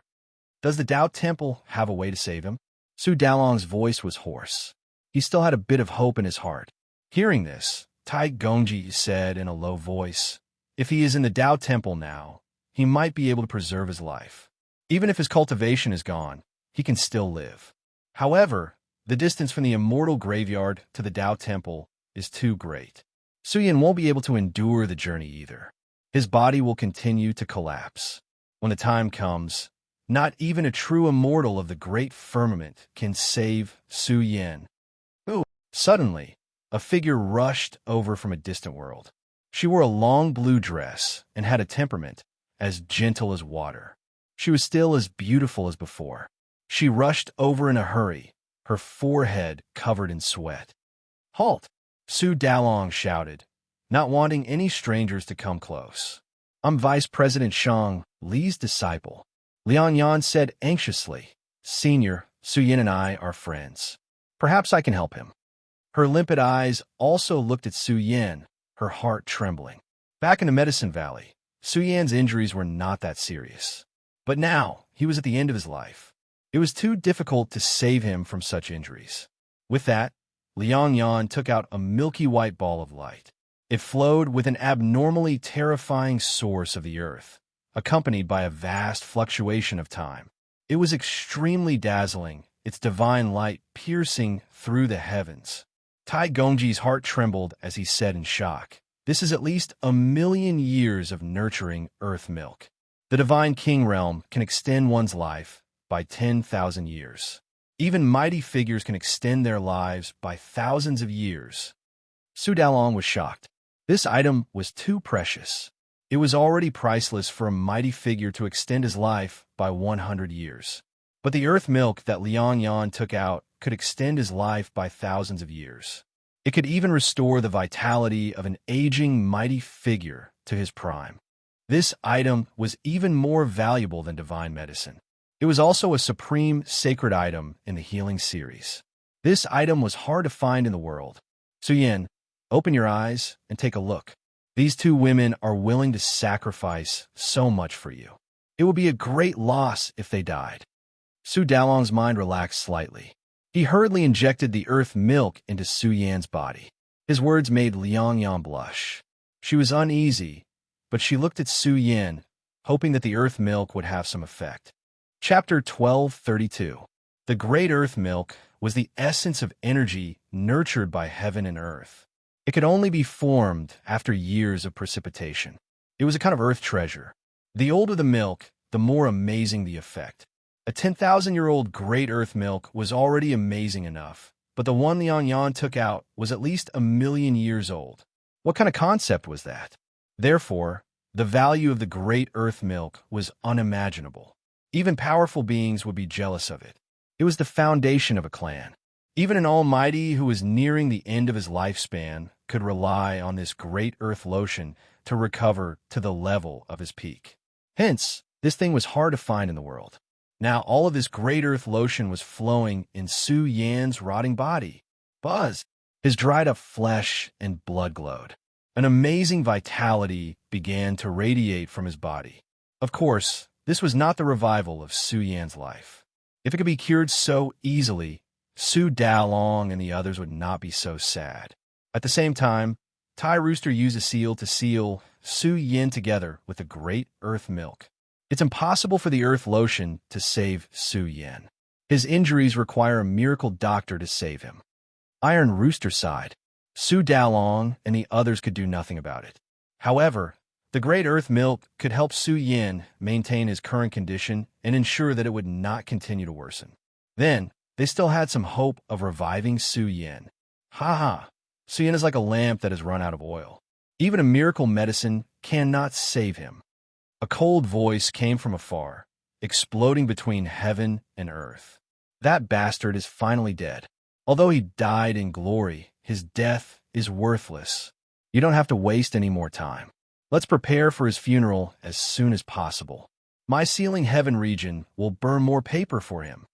Does the Tao Temple have a way to save him? Su Dalong's voice was hoarse. He still had a bit of hope in his heart. Hearing this, Tai Gongji said in a low voice, if he is in the Tao Temple now, he might be able to preserve his life. Even if his cultivation is gone, he can still live. However, the distance from the immortal graveyard to the Tao Temple is too great. Su Yan won't be able to endure the journey either. His body will continue to collapse. When the time comes, not even a true immortal of the great firmament can save Su Yan. Ooh! Suddenly, a figure rushed over from a distant world. She wore a long blue dress and had a temperament as gentle as water. She was still as beautiful as before. She rushed over in a hurry, her forehead covered in sweat. Halt! Su Dalong shouted, not wanting any strangers to come close. I'm Vice President Shang, Li's disciple. Liang Yan said anxiously, Senior, Su Yan and I are friends. Perhaps I can help him. Her limpid eyes also looked at Su Yan, her heart trembling. Back in the Medicine Valley, Su Yan's injuries were not that serious. But now, he was at the end of his life. It was too difficult to save him from such injuries. With that, Liang Yan took out a milky white ball of light. It flowed with an abnormally terrifying source of the earth, accompanied by a vast fluctuation of time. It was extremely dazzling, its divine light piercing through the heavens. Tai Gongji's heart trembled as he said in shock, this is at least 1,000,000 years of nurturing earth milk. The divine king realm can extend one's life by 10,000 years. Even mighty figures can extend their lives by thousands of years. Su Dalong was shocked. This item was too precious. It was already priceless for a mighty figure to extend his life by 100 years. But the earth milk that Liang Yan took out could extend his life by thousands of years. It could even restore the vitality of an aging mighty figure to his prime. This item was even more valuable than divine medicine. It was also a supreme sacred item in the healing series. This item was hard to find in the world. Su Yan, open your eyes and take a look. These two women are willing to sacrifice so much for you. It would be a great loss if they died. Su Dalong's mind relaxed slightly. He hurriedly injected the earth milk into Su Yan's body. His words made Liang Yan blush. She was uneasy, but she looked at Su Yin, hoping that the earth milk would have some effect. Chapter 1232. The great earth milk was the essence of energy nurtured by heaven and earth. It could only be formed after years of precipitation. It was a kind of earth treasure. The older the milk, the more amazing the effect. A 10,000-year-old great earth milk was already amazing enough, but the one Liang Yan took out was at least 1,000,000 years old. What kind of concept was that? Therefore, the value of the great earth milk was unimaginable. Even powerful beings would be jealous of it. It was the foundation of a clan. Even an almighty who was nearing the end of his lifespan could rely on this great earth lotion to recover to the level of his peak. Hence, this thing was hard to find in the world. Now all of this great earth lotion was flowing in Su Yan's rotting body. Buzz! His dried-up flesh and blood glowed. An amazing vitality began to radiate from his body. Of course, this was not the revival of Su Yan's life. If it could be cured so easily, Su Dalong and the others would not be so sad. At the same time, Tai Rooster used a seal to seal Su Yin together with the great earth milk. It's impossible for the earth lotion to save Su Yin. His injuries require a miracle doctor to save him. Iron Rooster sighed. Su Dalong and the others could do nothing about it. However, the great earth milk could help Su Yin maintain his current condition and ensure that it would not continue to worsen. Then, they still had some hope of reviving Su Yin. Ha ha! Su Yin is like a lamp that has run out of oil. Even a miracle medicine cannot save him. A cold voice came from afar, exploding between heaven and earth. That bastard is finally dead. Although he died in glory, his death is worthless. You don't have to waste any more time. Let's prepare for his funeral as soon as possible. My sealing heaven region will burn more paper for him.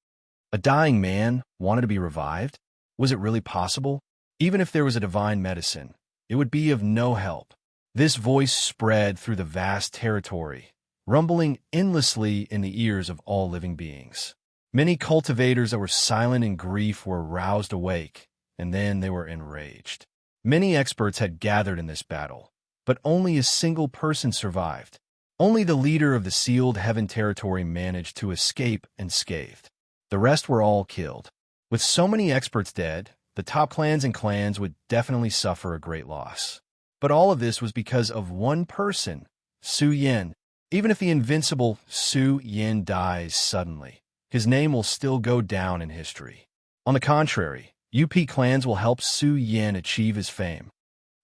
A dying man wanted to be revived? Was it really possible? Even if there was a divine medicine, it would be of no help. This voice spread through the vast territory, rumbling endlessly in the ears of all living beings. Many cultivators that were silent in grief were roused awake, and then they were enraged. Many experts had gathered in this battle, but only a single person survived. Only the leader of the sealed heaven territory managed to escape unscathed. The rest were all killed. With so many experts dead, the top clans and clans would definitely suffer a great loss. But all of this was because of one person, Su Yin. Even if the invincible Su Yin dies suddenly, his name will still go down in history. On the contrary, UP clans will help Su Yin achieve his fame.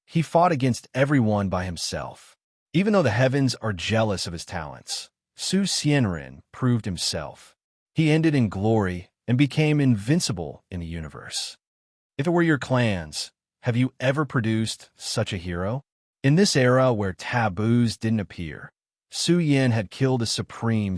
He fought against everyone by himself. Even though the heavens are jealous of his talents, Su Xianren proved himself. He ended in glory and became invincible in the universe. If it were your clans, have you ever produced such a hero? In this era where taboos didn't appear, Su Yin had killed a supreme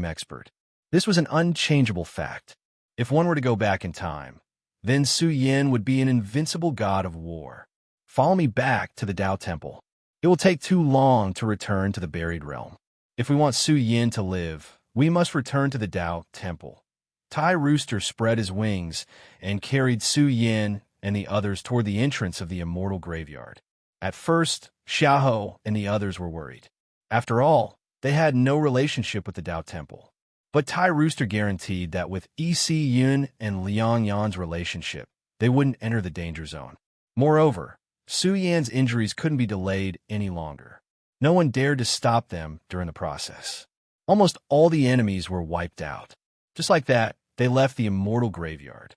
expert. This was an unchangeable fact. If one were to go back in time, then Su Yin would be an invincible god of war. Follow me back to the Dao Temple. It will take too long to return to the buried realm. If we want Su Yin to live, we must return to the Dao Temple. Tai Rooster spread his wings and carried Su Yin and the others toward the entrance of the immortal graveyard. At first, Xiaoho and the others were worried. After all, they had no relationship with the Dao Temple. But Tai Rooster guaranteed that with EC Yun and Liang Yan's relationship, they wouldn't enter the danger zone. Moreover, Su Yan's injuries couldn't be delayed any longer. No one dared to stop them during the process. Almost all the enemies were wiped out. Just like that, they left the immortal graveyard.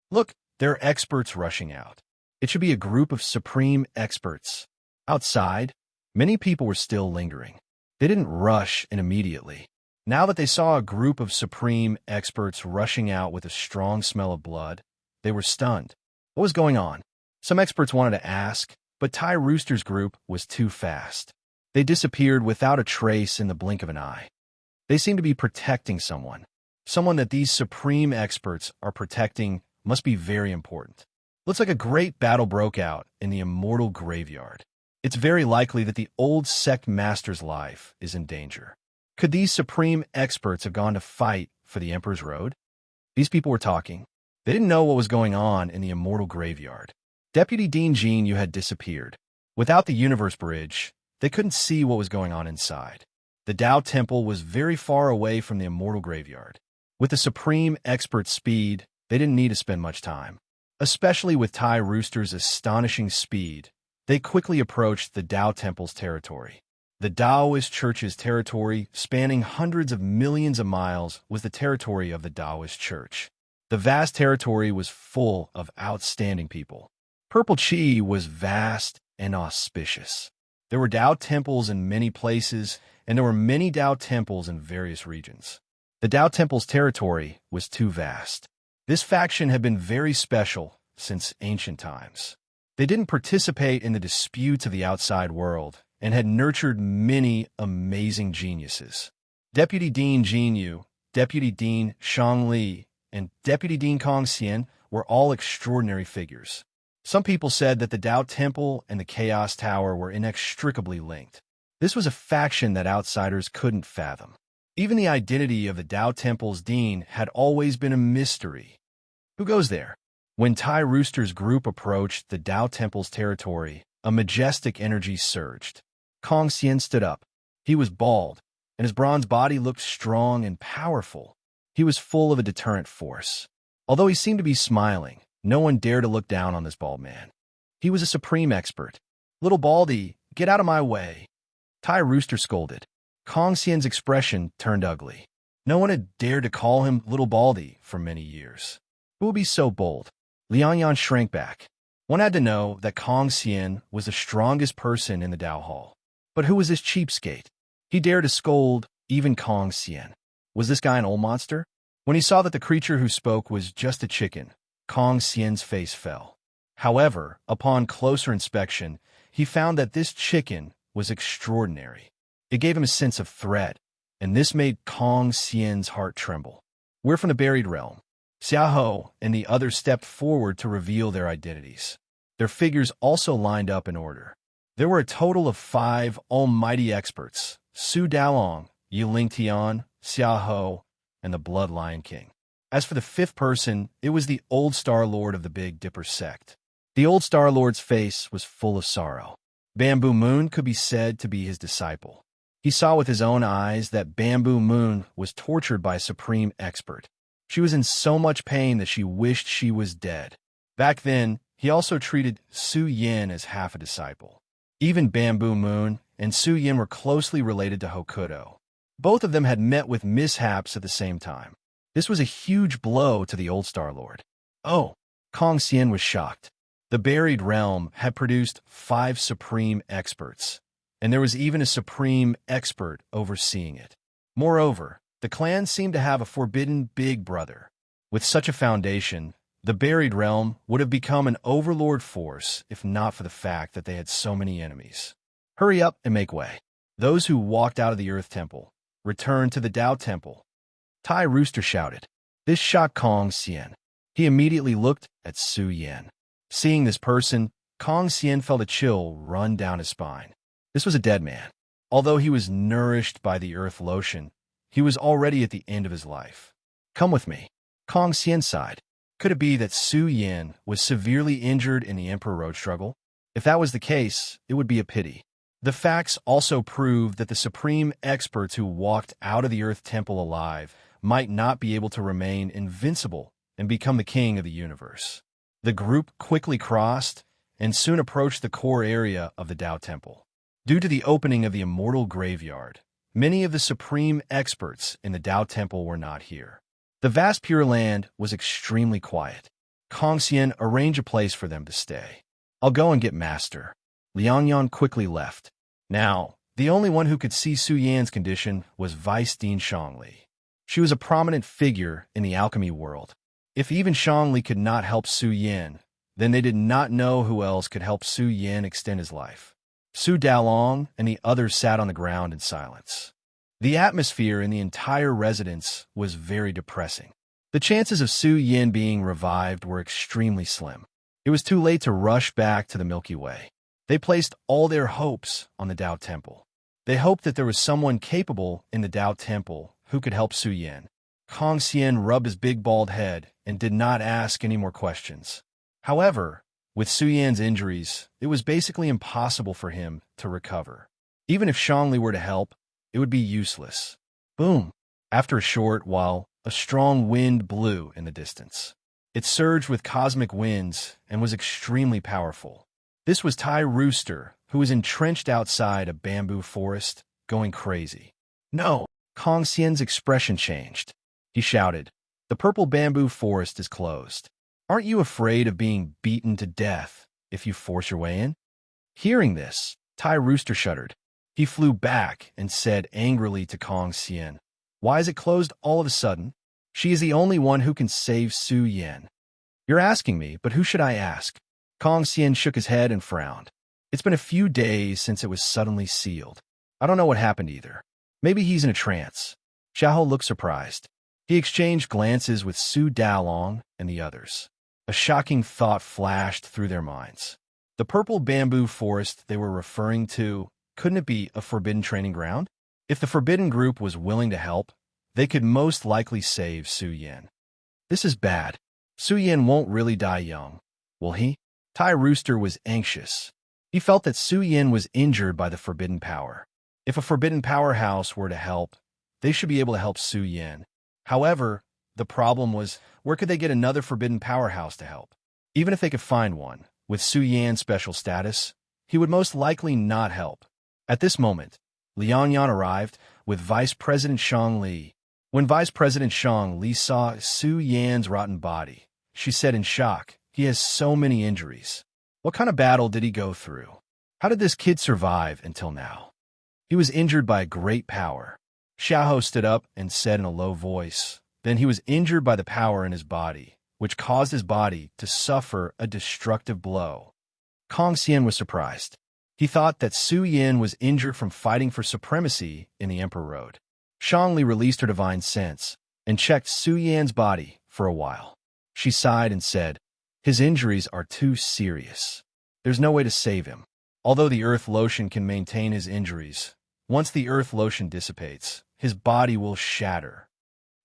Look, there are experts rushing out. It should be a group of supreme experts. Outside, many people were still lingering. They didn't rush in immediately. Now that they saw a group of supreme experts rushing out with a strong smell of blood, they were stunned. What was going on? Some experts wanted to ask, but Tai Rooster's group was too fast. They disappeared without a trace in the blink of an eye. They seemed to be protecting someone. Someone that these supreme experts are protecting must be very important. Looks like a great battle broke out in the immortal graveyard. It's very likely that the old sect master's life is in danger. Could these supreme experts have gone to fight for the Emperor's Road? These people were talking. They didn't know what was going on in the immortal graveyard. Deputy Dean Jean Yu had disappeared. Without the universe bridge, They couldn't see what was going on inside. The Tao Temple was very far away from the immortal graveyard. With the supreme expert speed, they didn't need to spend much time. Especially with Tai Rooster's astonishing speed, they quickly approached the Tao Temple's territory. The Taoist Church's territory, spanning hundreds of millions of miles, was the territory of the Taoist Church. The vast territory was full of outstanding people. Purple Chi was vast and auspicious. There were Tao temples in many places, and there were many Tao temples in various regions. The Tao Temple's territory was too vast. This faction had been very special since ancient times. They didn't participate in the disputes of the outside world and had nurtured many amazing geniuses. Deputy Dean Jin Yu, Deputy Dean Shang Li, and Deputy Dean Kong Xian were all extraordinary figures. Some people said that the Tao Temple and the Chaos Tower were inextricably linked. This was a faction that outsiders couldn't fathom. Even the identity of the Tao Temple's dean had always been a mystery. Who goes there? When Tai Rooster's group approached the Tao Temple's territory, a majestic energy surged. Kong Xian stood up. He was bald, and his bronze body looked strong and powerful. He was full of a deterrent force. Although he seemed to be smiling, no one dared to look down on this bald man. He was a supreme expert. "Little Baldy, get out of my way," Tai Rooster scolded. Kong Xian's expression turned ugly. No one had dared to call him Little Baldy for many years. Who would be so bold? Liang Yan shrank back. One had to know that Kong Xian was the strongest person in the Tao Hall. But who was this cheapskate? He dared to scold even Kong Xian. Was this guy an old monster? When he saw that the creature who spoke was just a chicken, Kong Xian's face fell. However, upon closer inspection, he found that this chicken was extraordinary. It gave him a sense of threat, and this made Kong Xian's heart tremble. "We're from the buried realm." Xiaoho and the others stepped forward to reveal their identities. Their figures also lined up in order. There were a total of 5 almighty experts: Su Daolong, Yiling Tian, Xiaoho, and the Blood Lion King. As for the 5th person, it was the Old Star Lord of the Big Dipper sect. The Old Star Lord's face was full of sorrow. Bamboo Moon could be said to be his disciple. He saw with his own eyes that Bamboo Moon was tortured by a supreme expert. She was in so much pain that she wished she was dead. Back then, he also treated Su Yin as half a disciple. Even Bamboo Moon and Su Yin were closely related to Hokuto. Both of them had met with mishaps at the same time. This was a huge blow to the Old Star Lord. Oh, Kong Xian was shocked. The buried realm had produced 5 supreme experts, and there was even a supreme expert overseeing it. Moreover, the clan seemed to have a forbidden big brother. With such a foundation, the buried realm would have become an overlord force if not for the fact that they had so many enemies. Hurry up and make way. Those who walked out of the Earth Temple returned to the Tao Temple. Tai Rooster shouted. This shocked Kong Xian. He immediately looked at Su Yin. Seeing this person, Kong Xian felt a chill run down his spine. This was a dead man. Although he was nourished by the earth lotion, he was already at the end of his life. "Come with me." Kong Xian sighed. Could it be that Su Yin was severely injured in the Emperor Road struggle? If that was the case, it would be a pity. The facts also proved that the supreme experts who walked out of the Earth Temple alive might not be able to remain invincible and become the king of the universe. The group quickly crossed and soon approached the core area of the Tao Temple. Due to the opening of the immortal graveyard, many of the supreme experts in the Tao Temple were not here. The vast Pure Land was extremely quiet. Kong Xian arranged a place for them to stay. "I'll go and get Master." Liang Yan quickly left. Now, the only one who could see Su Yan's condition was Vice Dean Shangli. She was a prominent figure in the alchemy world. If even Shangli could not help Su Yan, then they did not know who else could help Su Yan extend his life. Su Daolong and the others sat on the ground in silence. The atmosphere in the entire residence was very depressing. The chances of Su Yin being revived were extremely slim. It was too late to rush back to the Milky Way. They placed all their hopes on the Tao Temple. They hoped that there was someone capable in the Tao Temple who could help Su Yin. Kong Xian rubbed his big bald head and did not ask any more questions. However, with Su Yan's injuries, it was basically impossible for him to recover. Even if Shangli were to help, it would be useless. Boom! After a short while, a strong wind blew in the distance. It surged with cosmic winds and was extremely powerful. This was Tai Rooster, who was entrenched outside a bamboo forest, going crazy. No! Kong Xian's expression changed. He shouted, "The purple bamboo forest is closed. Aren't you afraid of being beaten to death if you force your way in?" Hearing this, Tai Rooster shuddered. He flew back and said angrily to Kong Xian, "Why is it closed all of a sudden? She is the only one who can save Su Yan." "You're asking me, but who should I ask?" Kong Xian shook his head and frowned. "It's been a few days since it was suddenly sealed. I don't know what happened either. Maybe he's in a trance." Xiahou looked surprised. He exchanged glances with Su Dalong and the others. A shocking thought flashed through their minds. The purple bamboo forest they were referring to, couldn't it be a forbidden training ground? If the forbidden group was willing to help, they could most likely save Su Yan. This is bad. Su Yan won't really die young, will he? Tai Rooster was anxious. He felt that Su Yan was injured by the forbidden power. If a forbidden powerhouse were to help, they should be able to help Su Yan. However, the problem was, where could they get another forbidden powerhouse to help? Even if they could find one, with Su Yan's special status, he would most likely not help. At this moment, Liang Yan arrived with Vice President Shang Li. When Vice President Shang Li saw Su Yan's rotten body, she said in shock, "He has so many injuries. What kind of battle did he go through? How did this kid survive until now?" "He was injured by a great power." Xiahou stood up and said in a low voice, "Then he was injured by the power in his body, which caused his body to suffer a destructive blow." Kong Xian was surprised. He thought that Su Yan was injured from fighting for supremacy in the Emperor Road. Shangli released her divine sense and checked Su Yan's body for a while. She sighed and said, "His injuries are too serious. There's no way to save him. Although the earth lotion can maintain his injuries, once the earth lotion dissipates, his body will shatter."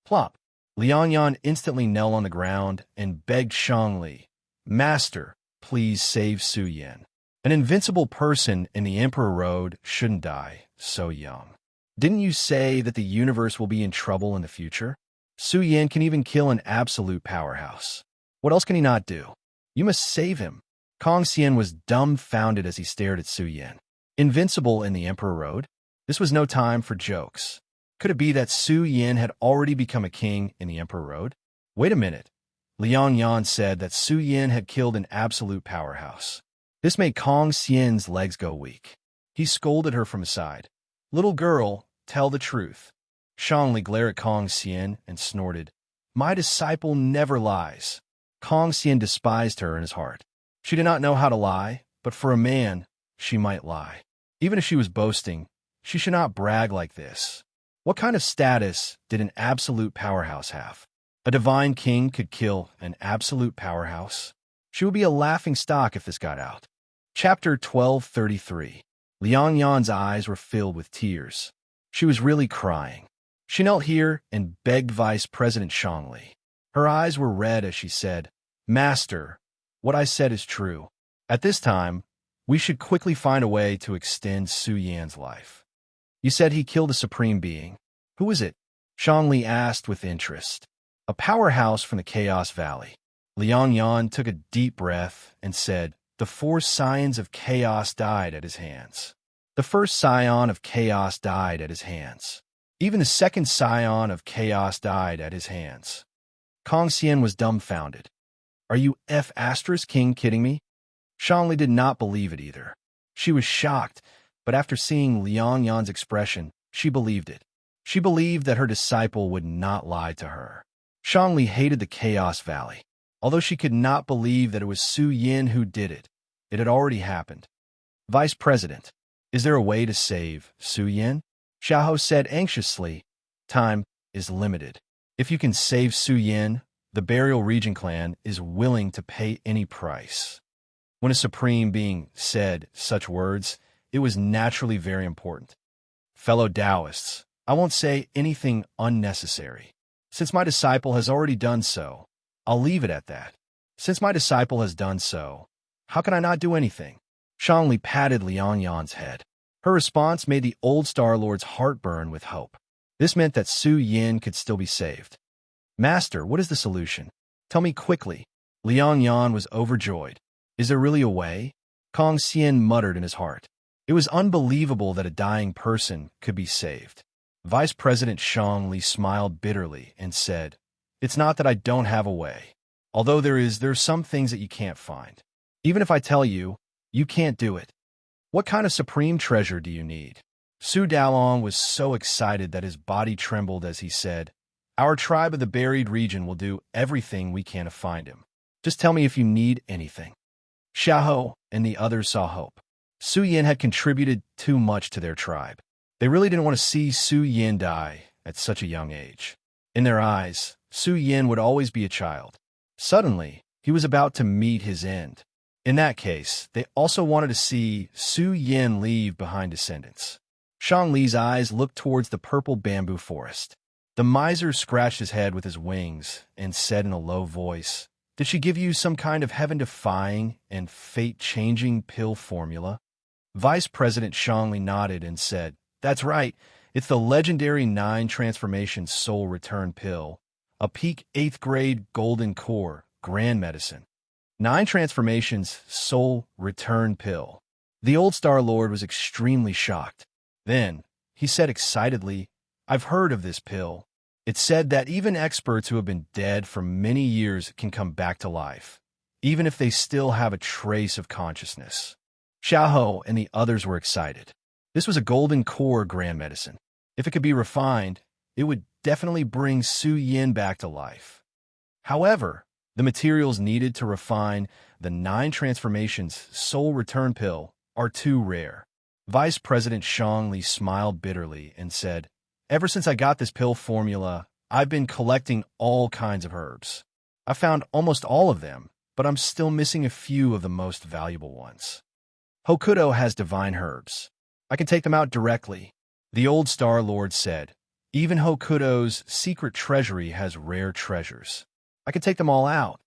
Plop! Liang Yan instantly knelt on the ground and begged Shangli, "Master, please save Su Yan. An invincible person in the Emperor Road shouldn't die so young. Didn't you say that the universe will be in trouble in the future? Su Yan can even kill an absolute powerhouse. What else can he not do? You must save him." Kong Xian was dumbfounded as he stared at Su Yan. Invincible in the Emperor Road? This was no time for jokes. Could it be that Su Yan had already become a king in the Emperor Road? Wait a minute. Liang Yan said that Su Yan had killed an absolute powerhouse. This made Kong Xian's legs go weak. He scolded her from his side. "Little girl, tell the truth." Shangli glared at Kong Xian and snorted, "My disciple never lies." Kong Xian despised her in his heart. She did not know how to lie, but for a man, she might lie. Even if she was boasting, she should not brag like this. What kind of status did an absolute powerhouse have? A divine king could kill an absolute powerhouse? She would be a laughingstock if this got out. Chapter 1233. Liang Yan's eyes were filled with tears. She was really crying. She knelt here and begged Vice President Shangli. Her eyes were red as she said, "Master, what I said is true. At this time, we should quickly find a way to extend Su Yan's life." "You said he killed a supreme being. Who is it?" Shangli asked with interest. "A powerhouse from the Chaos Valley." Liang Yan took a deep breath and said, "The 4 scions of chaos died at his hands. The first scion of chaos died at his hands. Even the second scion of chaos died at his hands." Kong Xian was dumbfounded. "Are you King kidding me?" Shangli did not believe it either. She was shocked, but after seeing Liang Yan's expression, she believed it. She believed that her disciple would not lie to her. Shangli hated the Chaos Valley. Although she could not believe that it was Su Yan who did it, it had already happened. "Vice President, is there a way to save Su Yan?" Xiahou said anxiously. "Time is limited. If you can save Su Yan, the Burial Region clan is willing to pay any price." When a supreme being said such words, it was naturally very important. "Fellow Taoists, I won't say anything unnecessary. Since my disciple has already done so, I'll leave it at that. Since my disciple has done so, how can I not do anything?" Shangli patted Liang Yan's head. Her response made the old Star-Lord's heart burn with hope. This meant that Su Yin could still be saved. Master, what is the solution? Tell me quickly. Liang Yan was overjoyed. Is there really a way? Kong Xian muttered in his heart. It was unbelievable that a dying person could be saved. Vice President Shang Li smiled bitterly and said, It's not that I don't have a way. Although there are some things that you can't find. Even if I tell you, you can't do it. What kind of supreme treasure do you need? Su Dalong was so excited that his body trembled as he said, Our tribe of the buried region will do everything we can to find him. Just tell me if you need anything. Xiaoho and the others saw hope. Su Yin had contributed too much to their tribe. They really didn't want to see Su Yin die at such a young age. In their eyes, Su Yin would always be a child. Suddenly, he was about to meet his end. In that case, they also wanted to see Su Yin leave behind descendants. Shang Li's eyes looked towards the purple bamboo forest. The miser scratched his head with his wings and said in a low voice, Did she give you some kind of heaven-defying and fate-changing pill formula? Vice President Shang Li nodded and said, That's right, it's the legendary 9 transformation soul return pill, a peak 8th grade golden core, grand medicine. 9 transformations soul return pill. The old Star-Lord was extremely shocked. Then, he said excitedly, I've heard of this pill. It's said that even experts who have been dead for many years can come back to life, even if they still have a trace of consciousness. Xiaoho and the others were excited. This was a golden core grand medicine. If it could be refined, it would definitely bring Su Yin back to life. However, the materials needed to refine the 9 transformations soul return pill are too rare. Vice President Shang Li smiled bitterly and said, Ever since I got this pill formula, I've been collecting all kinds of herbs. I found almost all of them, but I'm still missing a few of the most valuable ones. Hokuto has divine herbs. I can take them out directly. The old Star-Lord said, Even Hokuto's secret treasury has rare treasures. I can take them all out.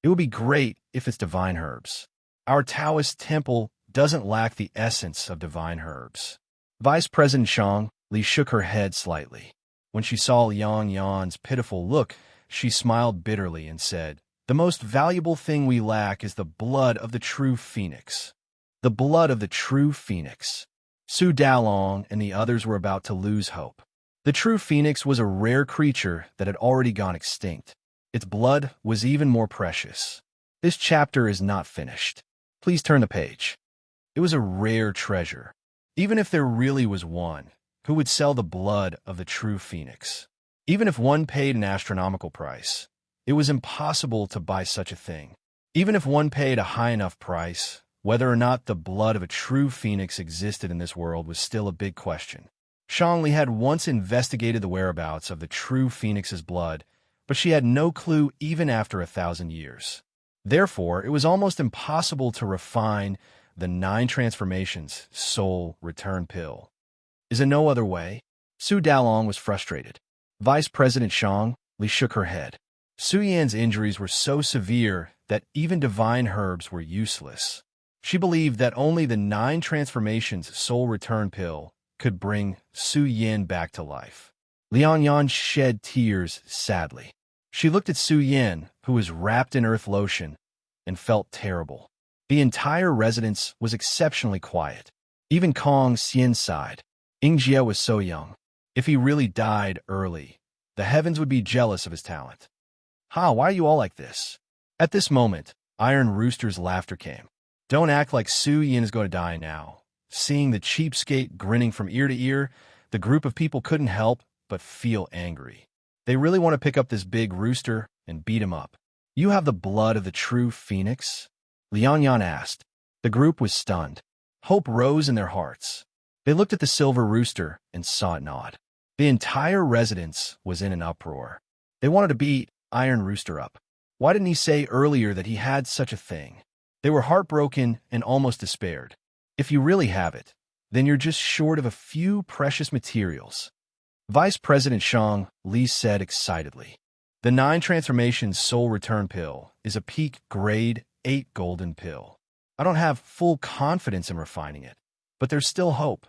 It would be great if it's divine herbs. Our Taoist temple doesn't lack the essence of divine herbs. Vice President Shang Li shook her head slightly. When she saw Liang Yan's pitiful look, she smiled bitterly and said, The most valuable thing we lack is the blood of the true phoenix. The blood of the true phoenix. Su Dalong and the others were about to lose hope. The true phoenix was a rare creature that had already gone extinct. Its blood was even more precious. This chapter is not finished. Please turn the page. It was a rare treasure. Even if there really was one, who would sell the blood of the true phoenix? Even if one paid an astronomical price, it was impossible to buy such a thing. Even if one paid a high enough price, whether or not the blood of a true phoenix existed in this world was still a big question. Shang Li had once investigated the whereabouts of the true phoenix's blood, but she had no clue even after 1,000 years. Therefore, it was almost impossible to refine the 9 transformations soul return pill. Is there no other way? Su Dalong was frustrated. Vice President Shang Li shook her head. Su Yan's injuries were so severe that even divine herbs were useless. She believed that only the 9 transformations soul return pill could bring Su Yin back to life. Liang Yan shed tears sadly. She looked at Su Yin, who was wrapped in earth lotion, and felt terrible. The entire residence was exceptionally quiet. Even Kong Xian sighed. Yingjie was so young. If he really died early, the heavens would be jealous of his talent. Why are you all like this? At this moment, Iron Rooster's laughter came. Don't act like Su Yin is going to die now. Seeing the cheapskate grinning from ear to ear, the group of people couldn't help but feel angry. They really want to pick up this big rooster and beat him up. You have the blood of the true phoenix? Liang Yan asked. The group was stunned. Hope rose in their hearts. They looked at the silver rooster and saw it nod. The entire residence was in an uproar. They wanted to beat Iron Rooster up. Why didn't he say earlier that he had such a thing? They were heartbroken and almost despaired. If you really have it, then you're just short of a few precious materials. Vice President Shang Li said excitedly. The 9 transformations soul return pill is a peak grade 8 golden pill. I don't have full confidence in refining it. But there's still hope.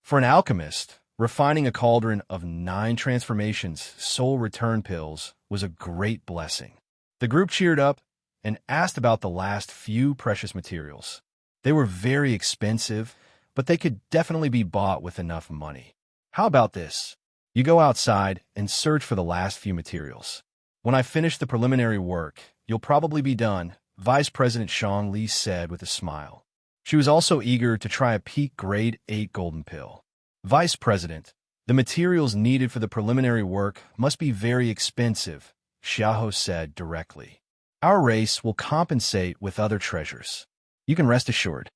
For an alchemist, refining a cauldron of 9 transformations soul return pills was a great blessing. The group cheered up and asked about the last few precious materials. They were very expensive, but they could definitely be bought with enough money. How about this? You go outside and search for the last few materials. When I finish the preliminary work, you'll probably be done, Vice President Shang Li said with a smile. She was also eager to try a peak grade 8 golden pill. Vice President, the materials needed for the preliminary work must be very expensive, Xiaoho said directly. Our race will compensate with other treasures. You can rest assured.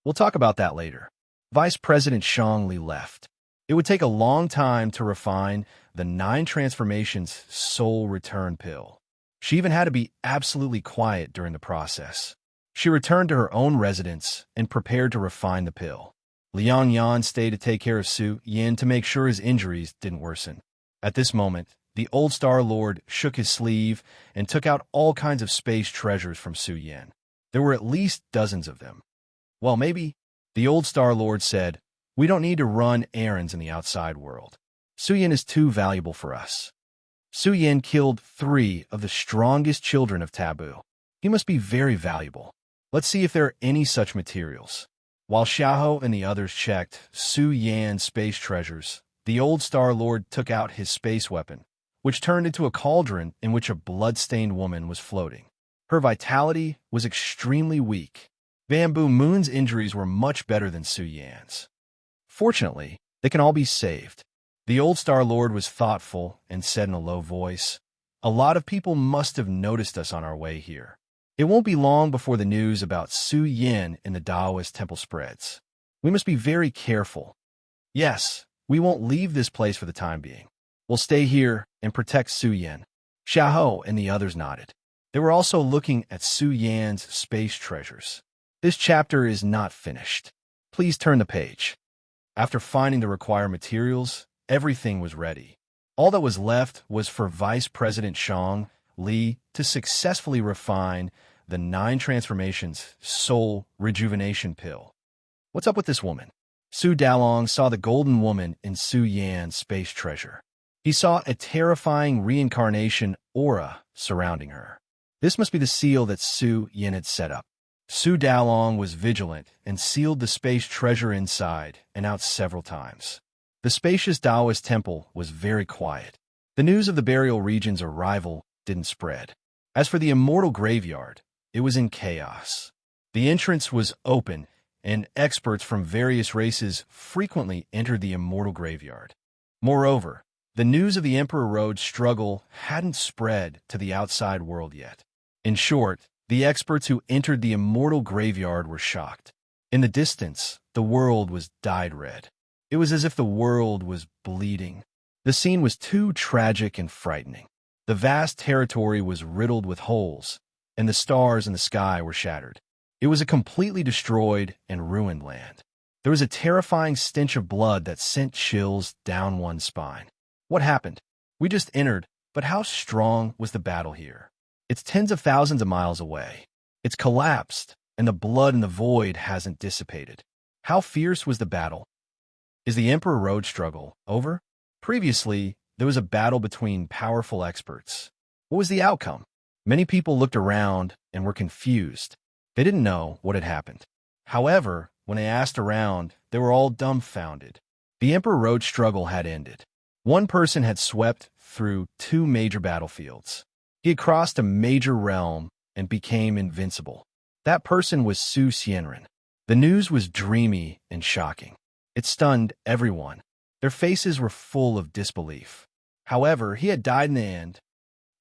We'll talk about that later. Vice President Shang Li left. It would take a long time to refine the 9 transformations soul return pill. She even had to be absolutely quiet during the process. She returned to her own residence and prepared to refine the pill. Liang Yan stayed to take care of Su Yin to make sure his injuries didn't worsen. At this moment, the old Star Lord shook his sleeve and took out all kinds of space treasures from Su Yin. There were at least dozens of them. Well, maybe, the old Star Lord said, we don't need to run errands in the outside world. Su Yin is too valuable for us. Su Yin killed 3 of the strongest children of Taboo. He must be very valuable. Let's see if there are any such materials. While Xiaoho and the others checked Su Yan's space treasures, the old Star Lord took out his space weapon, which turned into a cauldron in which a blood-stained woman was floating. Her vitality was extremely weak. Bamboo Moon's injuries were much better than Su Yan's. Fortunately, they can all be saved. The old Star Lord was thoughtful and said in a low voice, a lot of people must have noticed us on our way here. It won't be long before the news about Su Yin in the Taoist temple spreads. We must be very careful. Yes, we won't leave this place for the time being. We'll stay here and protect Su Yin. Xiaoho and the others nodded. They were also looking at Su Yan's space treasures. This chapter is not finished. Please turn the page. After finding the required materials, everything was ready. All that was left was for Vice President Shang Li to successfully refine the 9 transformations soul rejuvenation pill. What's up with this woman? Su Dalong saw the golden woman in Su Yan's space treasure. He saw a terrifying reincarnation aura surrounding her. This must be the seal that Su Yin had set up. Su Dalong was vigilant and sealed the space treasure inside and out several times. The spacious Taoist temple was very quiet. The news of the burial region's arrival didn't spread. As for the immortal graveyard, it was in chaos. The entrance was open, and experts from various races frequently entered the immortal graveyard. Moreover, the news of the Emperor Road's struggle hadn't spread to the outside world yet. In short, the experts who entered the immortal graveyard were shocked. In the distance, the world was dyed red. It was as if the world was bleeding. The scene was too tragic and frightening. The vast territory was riddled with holes, and the stars in the sky were shattered. It was a completely destroyed and ruined land. There was a terrifying stench of blood that sent chills down one's spine. What happened? We just entered, but how strong was the battle here? It's tens of thousands of miles away. It's collapsed, and the blood in the void hasn't dissipated. How fierce was the battle? Is the Emperor Road struggle over? Previously, there was a battle between powerful experts. What was the outcome? Many people looked around and were confused. They didn't know what had happened. However, when they asked around, they were all dumbfounded. The Emperor Road struggle had ended. One person had swept through 2 major battlefields. He had crossed a major realm and became invincible. That person was Su Xianren. The news was dreamy and shocking. It stunned everyone. Their faces were full of disbelief. However, he had died in the end.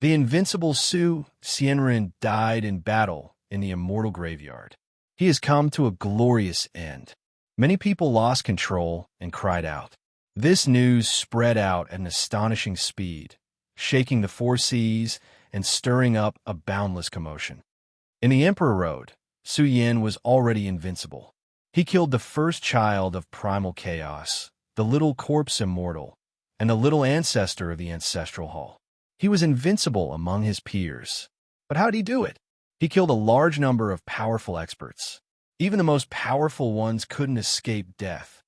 The invincible Su Xianren died in battle in the immortal graveyard. He has come to a glorious end. Many people lost control and cried out. This news spread out at an astonishing speed, shaking the 4 seas and stirring up a boundless commotion. In the Emperor Road, Su Yin was already invincible. He killed the first child of primal chaos, the little corpse immortal, and the little ancestor of the ancestral hall. He was invincible among his peers. But how did he do it? He killed a large number of powerful experts. Even the most powerful ones couldn't escape death.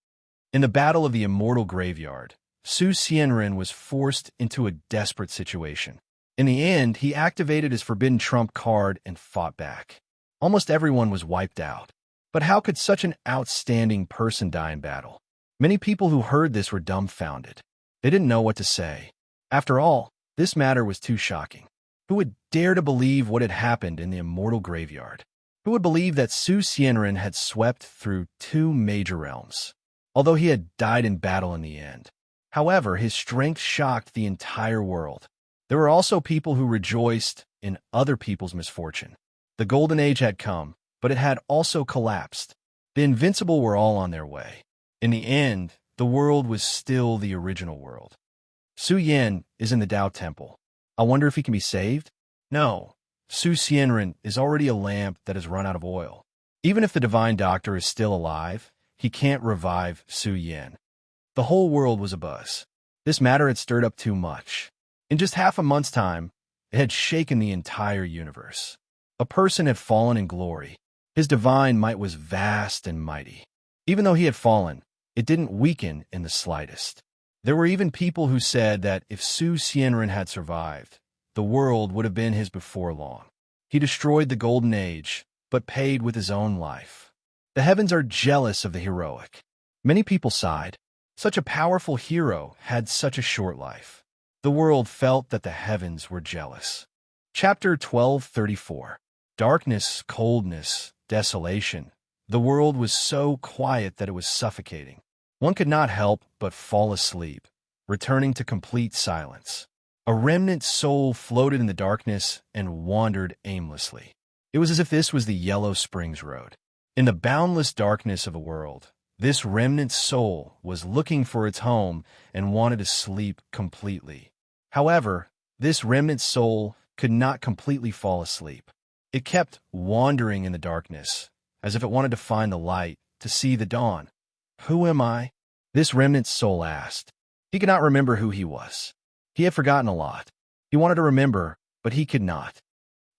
In the Battle of the Immortal Graveyard, Su Xianren was forced into a desperate situation. In the end, he activated his forbidden trump card and fought back. Almost everyone was wiped out. But how could such an outstanding person die in battle? Many people who heard this were dumbfounded. They didn't know what to say. After all, this matter was too shocking. Who would dare to believe what had happened in the Immortal Graveyard? Who would believe that Su Xianren had swept through 2 major realms, although he had died in battle in the end? However, his strength shocked the entire world. There were also people who rejoiced in other people's misfortune. The Golden Age had come, but it had also collapsed. The invincible were all on their way. In the end, the world was still the original world. Su Yan is in the Tao Temple. I wonder if he can be saved? No. Su Xianren is already a lamp that has run out of oil. Even if the Divine Doctor is still alive, he can't revive Su Yan. The whole world was abuzz. This matter had stirred up too much. In just half a month's time, it had shaken the entire universe. A person had fallen in glory. His divine might was vast and mighty. Even though he had fallen, it didn't weaken in the slightest. There were even people who said that if Su Xianren had survived, the world would have been his before long. He destroyed the Golden Age, but paid with his own life. The heavens are jealous of the heroic. Many people sighed. Such a powerful hero had such a short life. The world felt that the heavens were jealous. Chapter 1234. Darkness, coldness, desolation. The world was so quiet that it was suffocating. One could not help but fall asleep, returning to complete silence. A remnant soul floated in the darkness and wandered aimlessly. It was as if this was the Yellow Springs Road. In the boundless darkness of a world, this remnant soul was looking for its home and wanted to sleep completely. However, this remnant soul could not completely fall asleep. It kept wandering in the darkness, as if it wanted to find the light, to see the dawn. Who am I? This remnant soul asked. He could not remember who he was. He had forgotten a lot. He wanted to remember, but he could not.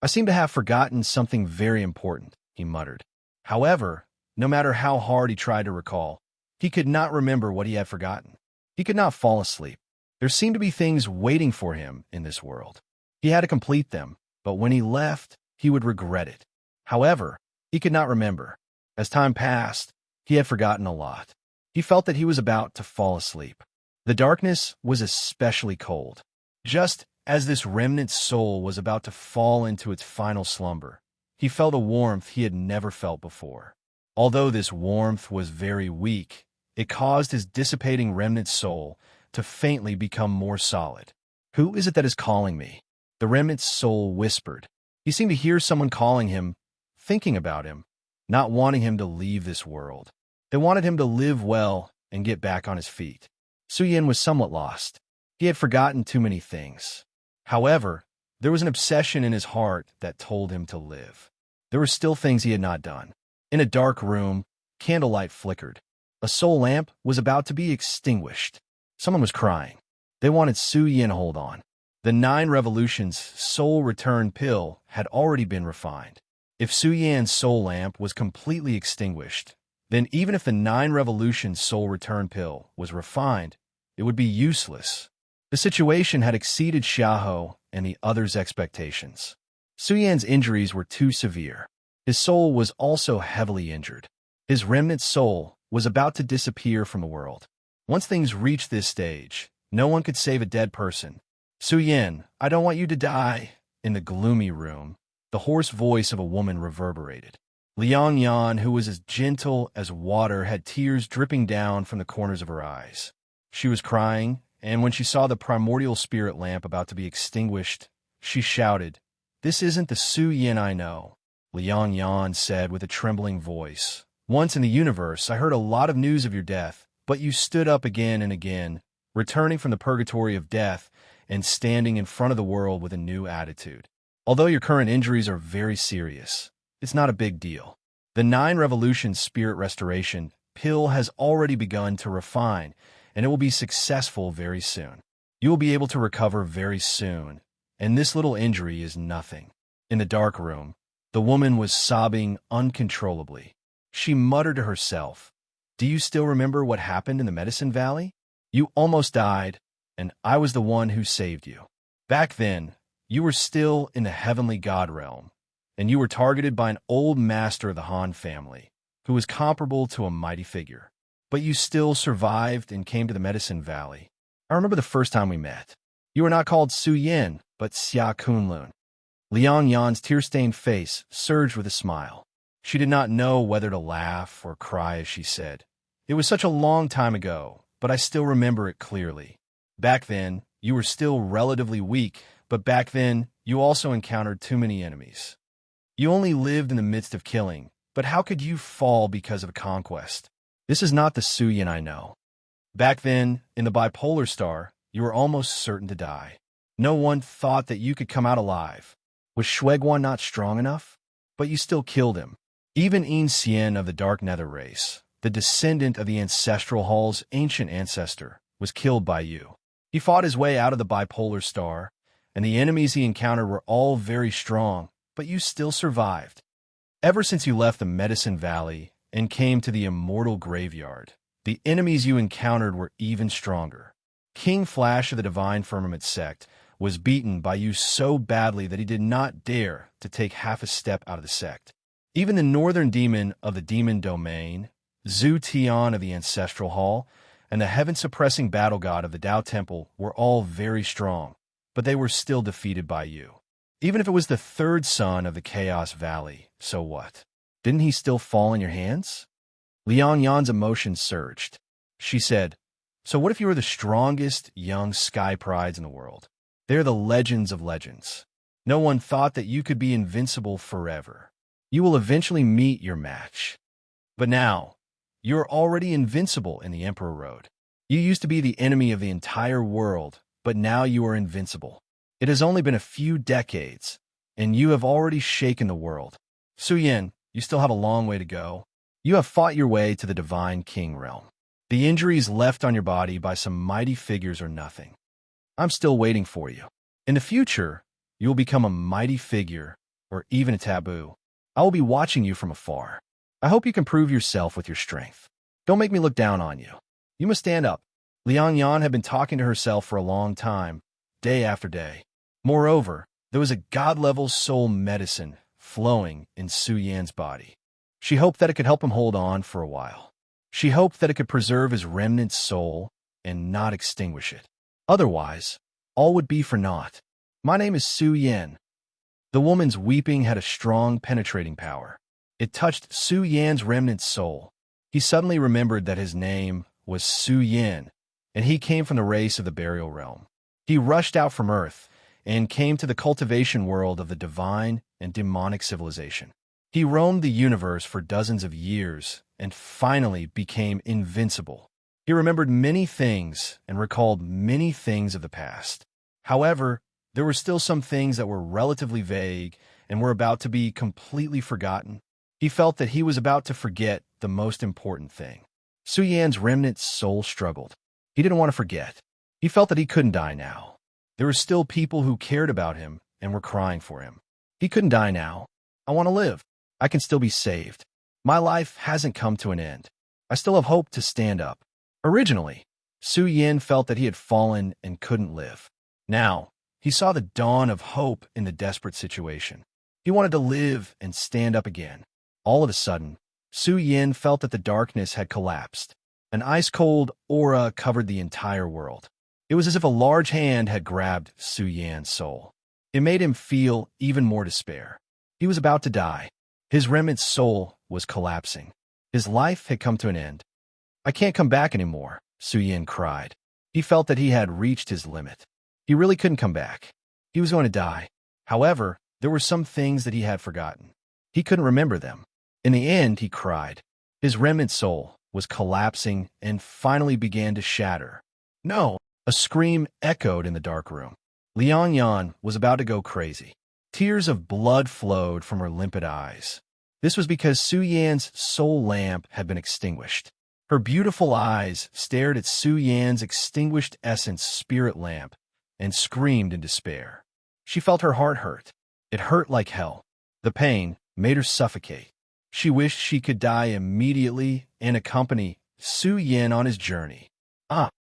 I seem to have forgotten something very important, he muttered. However, no matter how hard he tried to recall, he could not remember what he had forgotten. He could not fall asleep. There seemed to be things waiting for him in this world. He had to complete them, but when he left, he would regret it. However, he could not remember. As time passed, he had forgotten a lot. He felt that he was about to fall asleep. The darkness was especially cold. Just as this remnant soul was about to fall into its final slumber, he felt a warmth he had never felt before. Although this warmth was very weak, it caused his dissipating remnant soul to faintly become more solid. Who is it that is calling me? The remnant soul whispered. He seemed to hear someone calling him, thinking about him, not wanting him to leave this world. They wanted him to live well and get back on his feet. Su Yan was somewhat lost. He had forgotten too many things. However, there was an obsession in his heart that told him to live. There were still things he had not done. In a dark room, candlelight flickered. A soul lamp was about to be extinguished. Someone was crying. They wanted Su Yan to hold on. The 9 Revolutions soul return pill had already been refined. If Su Yan's soul lamp was completely extinguished, then even if the 9 Revolutions soul return pill was refined, it would be useless. The situation had exceeded Xiaoho and the others' expectations. Su Yan's injuries were too severe. His soul was also heavily injured. His remnant soul was about to disappear from the world. Once things reached this stage, no one could save a dead person. Su Yan, I don't want you to die. In the gloomy room, the hoarse voice of a woman reverberated. Liang Yan, who was as gentle as water, had tears dripping down from the corners of her eyes. She was crying, and when she saw the primordial spirit lamp about to be extinguished, she shouted, "This isn't the Su Yan I know." Liang Yan said with a trembling voice, "Once in the universe, I heard a lot of news of your death, but you stood up again and again, returning from the purgatory of death and standing in front of the world with a new attitude. Although your current injuries are very serious, it's not a big deal. The 9 Revolutions Spirit Restoration pill has already begun to refine, and it will be successful very soon. You will be able to recover very soon, and this little injury is nothing." In the dark room, the woman was sobbing uncontrollably. She muttered to herself, "Do you still remember what happened in the Medicine Valley? You almost died, and I was the one who saved you. Back then, you were still in the heavenly god realm, and you were targeted by an old master of the Han family, who was comparable to a mighty figure. But you still survived and came to the Medicine Valley. I remember the first time we met. You were not called Su Yin, but Xia Kunlun." Liang Yan's tear-stained face surged with a smile. She did not know whether to laugh or cry as she said, "It was such a long time ago, but I still remember it clearly. Back then, you were still relatively weak, but back then, you also encountered too many enemies. You only lived in the midst of killing, but how could you fall because of a conquest? This is not the Su Yin I know. Back then, in the bipolar star, you were almost certain to die. No one thought that you could come out alive. Was Shueguan not strong enough? But you still killed him. Even Yin Xian of the Dark Nether race, the descendant of the Ancestral Hall's ancient ancestor, was killed by you. He fought his way out of the bipolar star, and the enemies he encountered were all very strong, but you still survived. Ever since you left the Medicine Valley and came to the Immortal Graveyard, the enemies you encountered were even stronger. King Flash of the Divine Firmament sect was beaten by you so badly that he did not dare to take half a step out of the sect. Even the Northern Demon of the Demon Domain, Zhu Tian of the Ancestral Hall, and the heaven-suppressing battle god of the Tao Temple were all very strong, but they were still defeated by you. Even if it was the third son of the Chaos Valley, so what? Didn't he still fall in your hands?" Liang Yan's emotions surged. She said, "So what if you were the strongest young sky prides in the world? They're the legends of legends. No one thought that you could be invincible forever. You will eventually meet your match. But now, you're already invincible in the Emperor Road. You used to be the enemy of the entire world, but now you are invincible. It has only been a few decades, and you have already shaken the world. Su Yin, you still have a long way to go. You have fought your way to the Divine King realm. The injuries left on your body by some mighty figures are nothing. I'm still waiting for you. In the future, you will become a mighty figure, or even a taboo. I will be watching you from afar. I hope you can prove yourself with your strength. Don't make me look down on you. You must stand up." Liang Yan had been talking to herself for a long time, day after day. Moreover, there was a god-level soul medicine flowing in Su Yan's body. She hoped that it could help him hold on for a while. She hoped that it could preserve his remnant soul and not extinguish it. Otherwise, all would be for naught. "My name is Su Yan." The woman's weeping had a strong, penetrating power. It touched Su Yan's remnant soul. He suddenly remembered that his name was Su Yan, and he came from the race of the burial realm. He rushed out from Earth and came to the cultivation world of the divine and demonic civilization. He roamed the universe for dozens of years and finally became invincible. He remembered many things and recalled many things of the past. However, there were still some things that were relatively vague and were about to be completely forgotten. He felt that he was about to forget the most important thing. Su Yan's remnant soul struggled. He didn't want to forget. He felt that he couldn't die now. There were still people who cared about him and were crying for him. He couldn't die now. "I want to live. I can still be saved. My life hasn't come to an end. I still have hope to stand up." Originally, Su Yan felt that he had fallen and couldn't live. Now, he saw the dawn of hope in the desperate situation. He wanted to live and stand up again. All of a sudden, Su Yan felt that the darkness had collapsed. An ice-cold aura covered the entire world. It was as if a large hand had grabbed Su Yan's soul. It made him feel even more despair. He was about to die. His remnant soul was collapsing. His life had come to an end. "I can't come back anymore," Su Yan cried. He felt that he had reached his limit. He really couldn't come back. He was going to die. However, there were some things that he had forgotten. He couldn't remember them. In the end, he cried. His remnant soul was collapsing and finally began to shatter. "No!" A scream echoed in the dark room. Liang Yan was about to go crazy. Tears of blood flowed from her limpid eyes. This was because Su Yan's soul lamp had been extinguished. Her beautiful eyes stared at Su Yan's extinguished essence spirit lamp and screamed in despair. She felt her heart hurt. It hurt like hell. The pain made her suffocate. She wished she could die immediately and accompany Su Yin on his journey.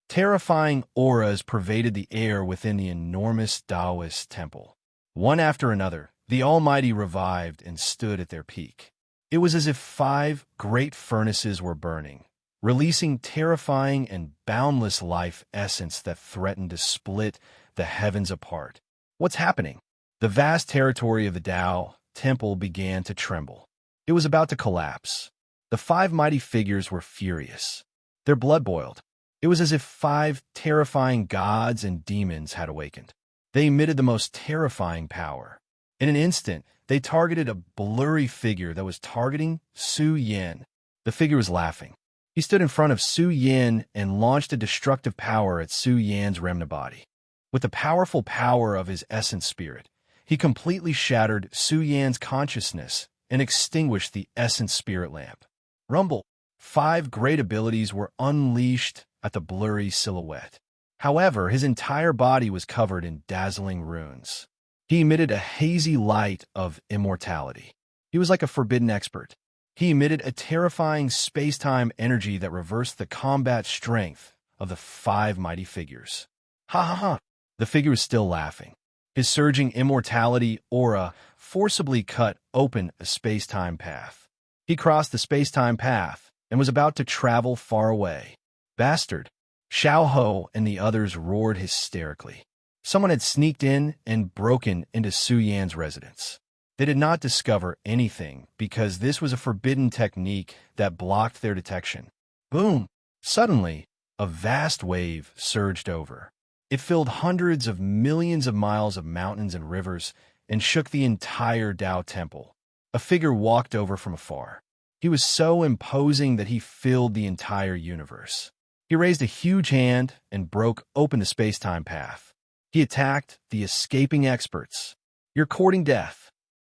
Terrifying auras pervaded the air within the enormous Taoist temple. One after another, the Almighty revived and stood at their peak. It was as if 5 great furnaces were burning, releasing terrifying and boundless life essence that threatened to split the heavens apart. What's happening? The vast territory of the Tao temple began to tremble. It was about to collapse. The 5 mighty figures were furious. Their blood boiled. It was as if 5 terrifying gods and demons had awakened. They emitted the most terrifying power. In an instant, they targeted a blurry figure that was targeting Su Yin. The figure was laughing. He stood in front of Su Yin and launched a destructive power at Su Yan's remnant body. With the powerful power of his essence spirit, he completely shattered Su Yan's consciousness and extinguished the essence spirit lamp. Rumble. 5 great abilities were unleashed at the blurry silhouette. However, his entire body was covered in dazzling runes. He emitted a hazy light of immortality. He was like a forbidden expert. He emitted a terrifying space-time energy that reversed the combat strength of the 5 mighty figures. Ha ha ha! The figure was still laughing. His surging immortality aura forcibly cut open a space-time path. He crossed the space-time path and was about to travel far away. Bastard! Xiao Ho and the others roared hysterically. Someone had sneaked in and broken into Su Yan's residence. They did not discover anything because this was a forbidden technique that blocked their detection. Boom! Suddenly, a vast wave surged over. It filled hundreds of millions of miles of mountains and rivers and shook the entire Tao temple. A figure walked over from afar. He was so imposing that he filled the entire universe. He raised a huge hand and broke open the space-time path. He attacked the escaping experts. You're courting death.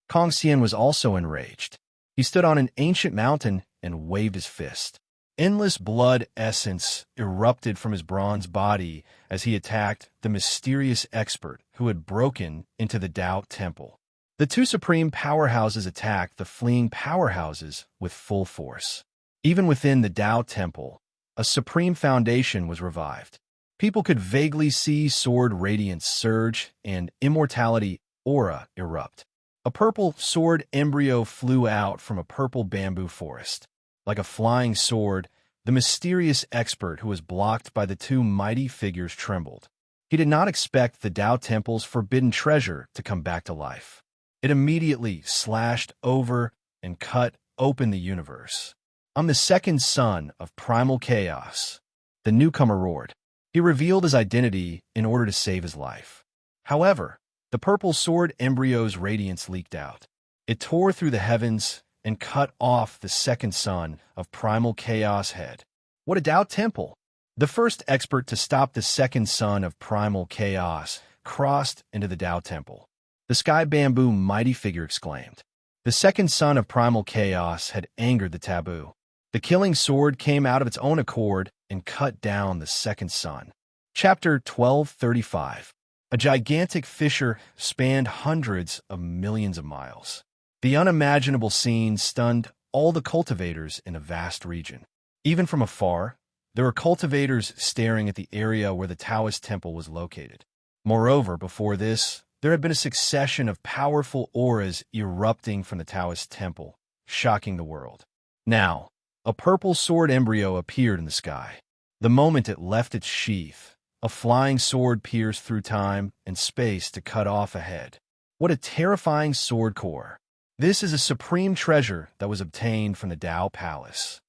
Kong Xian was also enraged. He stood on an ancient mountain and waved his fist. Endless blood essence erupted from his bronze body as he attacked the mysterious expert who had broken into the Tao temple. The 2 supreme powerhouses attacked the fleeing powerhouses with full force. Even within the Tao temple, a supreme foundation was revived. People could vaguely see sword radiance surge and immortality aura erupt. A purple sword embryo flew out from a purple bamboo forest. Like a flying sword, the mysterious expert who was blocked by the 2 mighty figures trembled. He did not expect the Tao temple's forbidden treasure to come back to life. It immediately slashed over and cut open the universe. I'm the second son of primal chaos. The newcomer roared. He revealed his identity in order to save his life. However, the purple sword embryo's radiance leaked out. It tore through the heavens and cut off the second son of primal chaos head. What a Tao temple! The first expert to stop the second son of primal chaos crossed into the Tao temple. The sky bamboo mighty figure exclaimed. The second son of primal chaos had angered the taboo. The killing sword came out of its own accord and cut down the second son. Chapter 1235. A gigantic fissure spanned hundreds of millions of miles. The unimaginable scene stunned all the cultivators in a vast region. Even from afar, there were cultivators staring at the area where the Taoist temple was located. Moreover, before this, there had been a succession of powerful auras erupting from the Taoist temple, shocking the world. Now, a purple sword embryo appeared in the sky. The moment it left its sheath, a flying sword pierced through time and space to cut off a head. What a terrifying sword core! This is a supreme treasure that was obtained from the Tao Palace.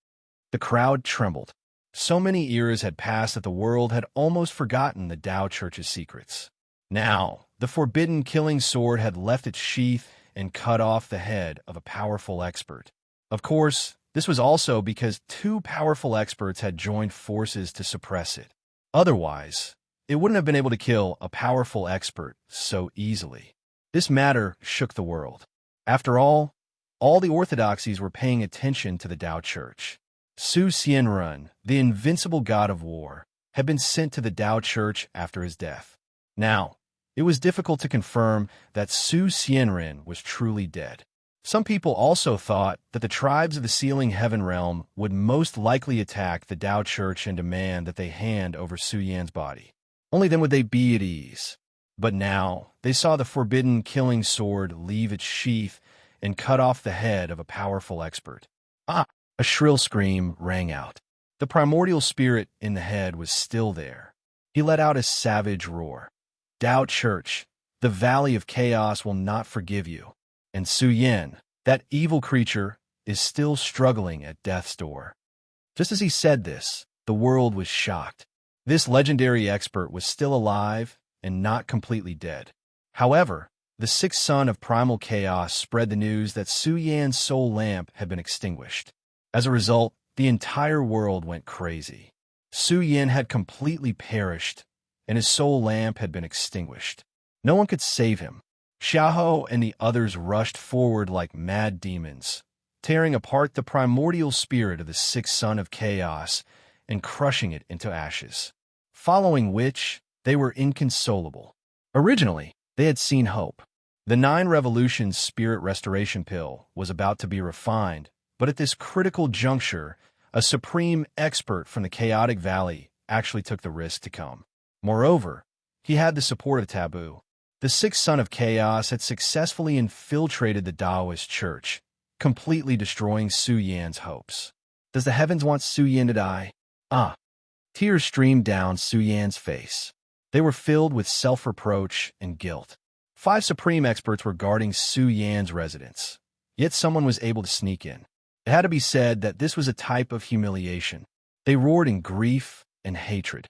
The crowd trembled. So many eras had passed that the world had almost forgotten the Tao Church's secrets. Now, the forbidden killing sword had left its sheath and cut off the head of a powerful expert. Of course, this was also because 2 powerful experts had joined forces to suppress it. Otherwise, it wouldn't have been able to kill a powerful expert so easily. This matter shook the world. After all the orthodoxies were paying attention to the Tao Church. Su Xianren, the invincible god of war, had been sent to the Tao Church after his death. Now, it was difficult to confirm that Su Xianren was truly dead. Some people also thought that the tribes of the sealing heaven realm would most likely attack the Tao Church and demand that they hand over Su Yan's body. Only then would they be at ease. But now, they saw the forbidden killing sword leave its sheath and cut off the head of a powerful expert. Ah! A shrill scream rang out. The primordial spirit in the head was still there. He let out a savage roar. Tao Church, the Valley of Chaos will not forgive you. And Su Yan, that evil creature, is still struggling at death's door. Just as he said this, the world was shocked. This legendary expert was still alive and not completely dead. However, the sixth son of primal chaos spread the news that Su Yan's soul lamp had been extinguished. As a result, the entire world went crazy. Su Yan had completely perished, and his soul lamp had been extinguished. No one could save him. Xiaohou and the others rushed forward like mad demons, tearing apart the primordial spirit of the sixth son of chaos and crushing it into ashes. Following which, they were inconsolable. Originally, they had seen hope. The 9 Revolutions Spirit Restoration Pill was about to be refined, but at this critical juncture, a supreme expert from the Chaotic Valley actually took the risk to come. Moreover, he had the support of Taboo. The sixth son of chaos had successfully infiltrated the Taoist church, completely destroying Su Yan's hopes. Does the heavens want Su Yan to die? Ah! Tears streamed down Su Yan's face. They were filled with self-reproach and guilt. 5 supreme experts were guarding Su Yan's residence, yet someone was able to sneak in. It had to be said that this was a type of humiliation. They roared in grief and hatred.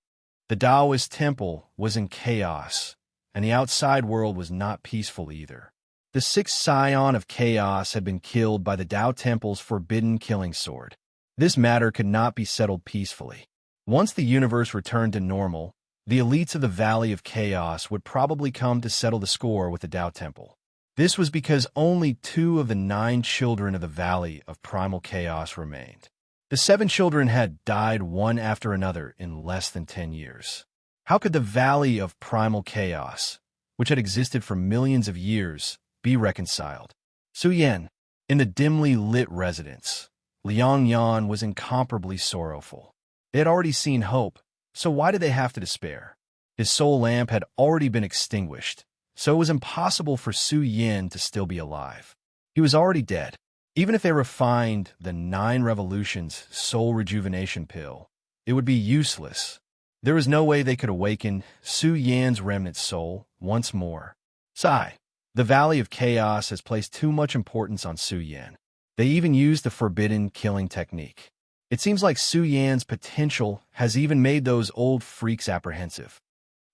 The Taoist temple was in chaos, and the outside world was not peaceful either. The 6th scion of chaos had been killed by the Tao Temple's forbidden killing sword. This matter could not be settled peacefully. Once the universe returned to normal, the elites of the Valley of Chaos would probably come to settle the score with the Tao Temple. This was because only 2 of the 9 children of the Valley of Primal Chaos remained. The 7 children had died one after another in less than 10 years. How could the Valley of Primal Chaos, which had existed for millions of years, be reconciled? Su Yan, in the dimly lit residence, Liang Yan was incomparably sorrowful. They had already seen hope, so why did they have to despair? His soul lamp had already been extinguished, so it was impossible for Su Yan to still be alive. He was already dead. Even if they refined the 9 Revolutions soul rejuvenation pill, it would be useless. There was no way they could awaken Su Yan's remnant soul once more. Sigh. The Valley of Chaos has placed too much importance on Su Yan. They even used the forbidden killing technique. It seems like Su Yan's potential has even made those old freaks apprehensive.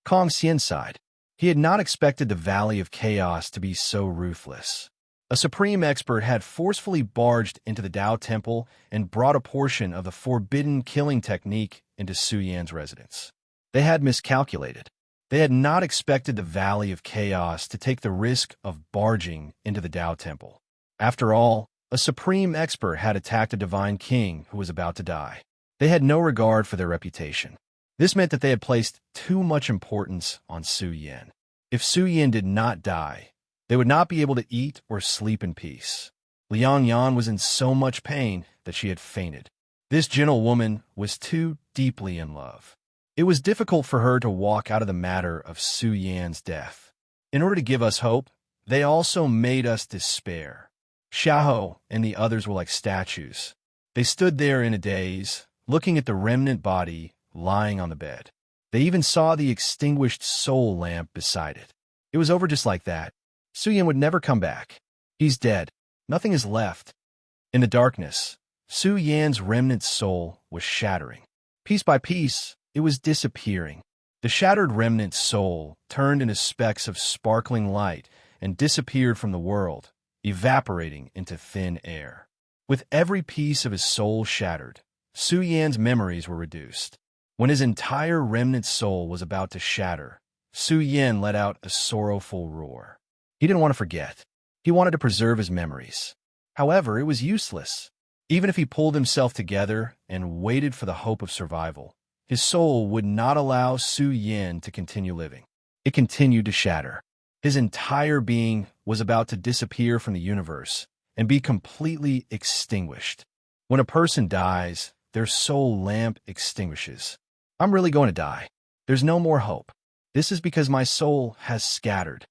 Kong Xian sighed. He had not expected the Valley of Chaos to be so ruthless. A supreme expert had forcefully barged into the Tao Temple and brought a portion of the forbidden killing technique into Su Yan's residence. They had miscalculated. They had not expected the Valley of Chaos to take the risk of barging into the Tao Temple. After all, a supreme expert had attacked a divine king who was about to die. They had no regard for their reputation. This meant that they had placed too much importance on Su Yan. If Su Yan did not die, they would not be able to eat or sleep in peace. Liang Yan was in so much pain that she had fainted. This gentlewoman was too deeply in love. It was difficult for her to walk out of the matter of Su Yan's death. In order to give us hope, they also made us despair. Xiaohou and the others were like statues. They stood there in a daze, looking at the remnant body lying on the bed. They even saw the extinguished soul lamp beside it. It was over just like that. Su Yan would never come back. He's dead. Nothing is left. In the darkness, Su Yan's remnant soul was shattering. Piece by piece, it was disappearing. The shattered remnant soul turned into specks of sparkling light and disappeared from the world, evaporating into thin air. With every piece of his soul shattered, Su Yan's memories were reduced. When his entire remnant soul was about to shatter, Su Yan let out a sorrowful roar. He didn't want to forget. He wanted to preserve his memories. However, it was useless. Even if he pulled himself together and waited for the hope of survival, his soul would not allow Su Yan to continue living. It continued to shatter. His entire being was about to disappear from the universe, and be completely extinguished. When a person dies, their soul lamp extinguishes. I'm really going to die. There's no more hope. This is because my soul has scattered.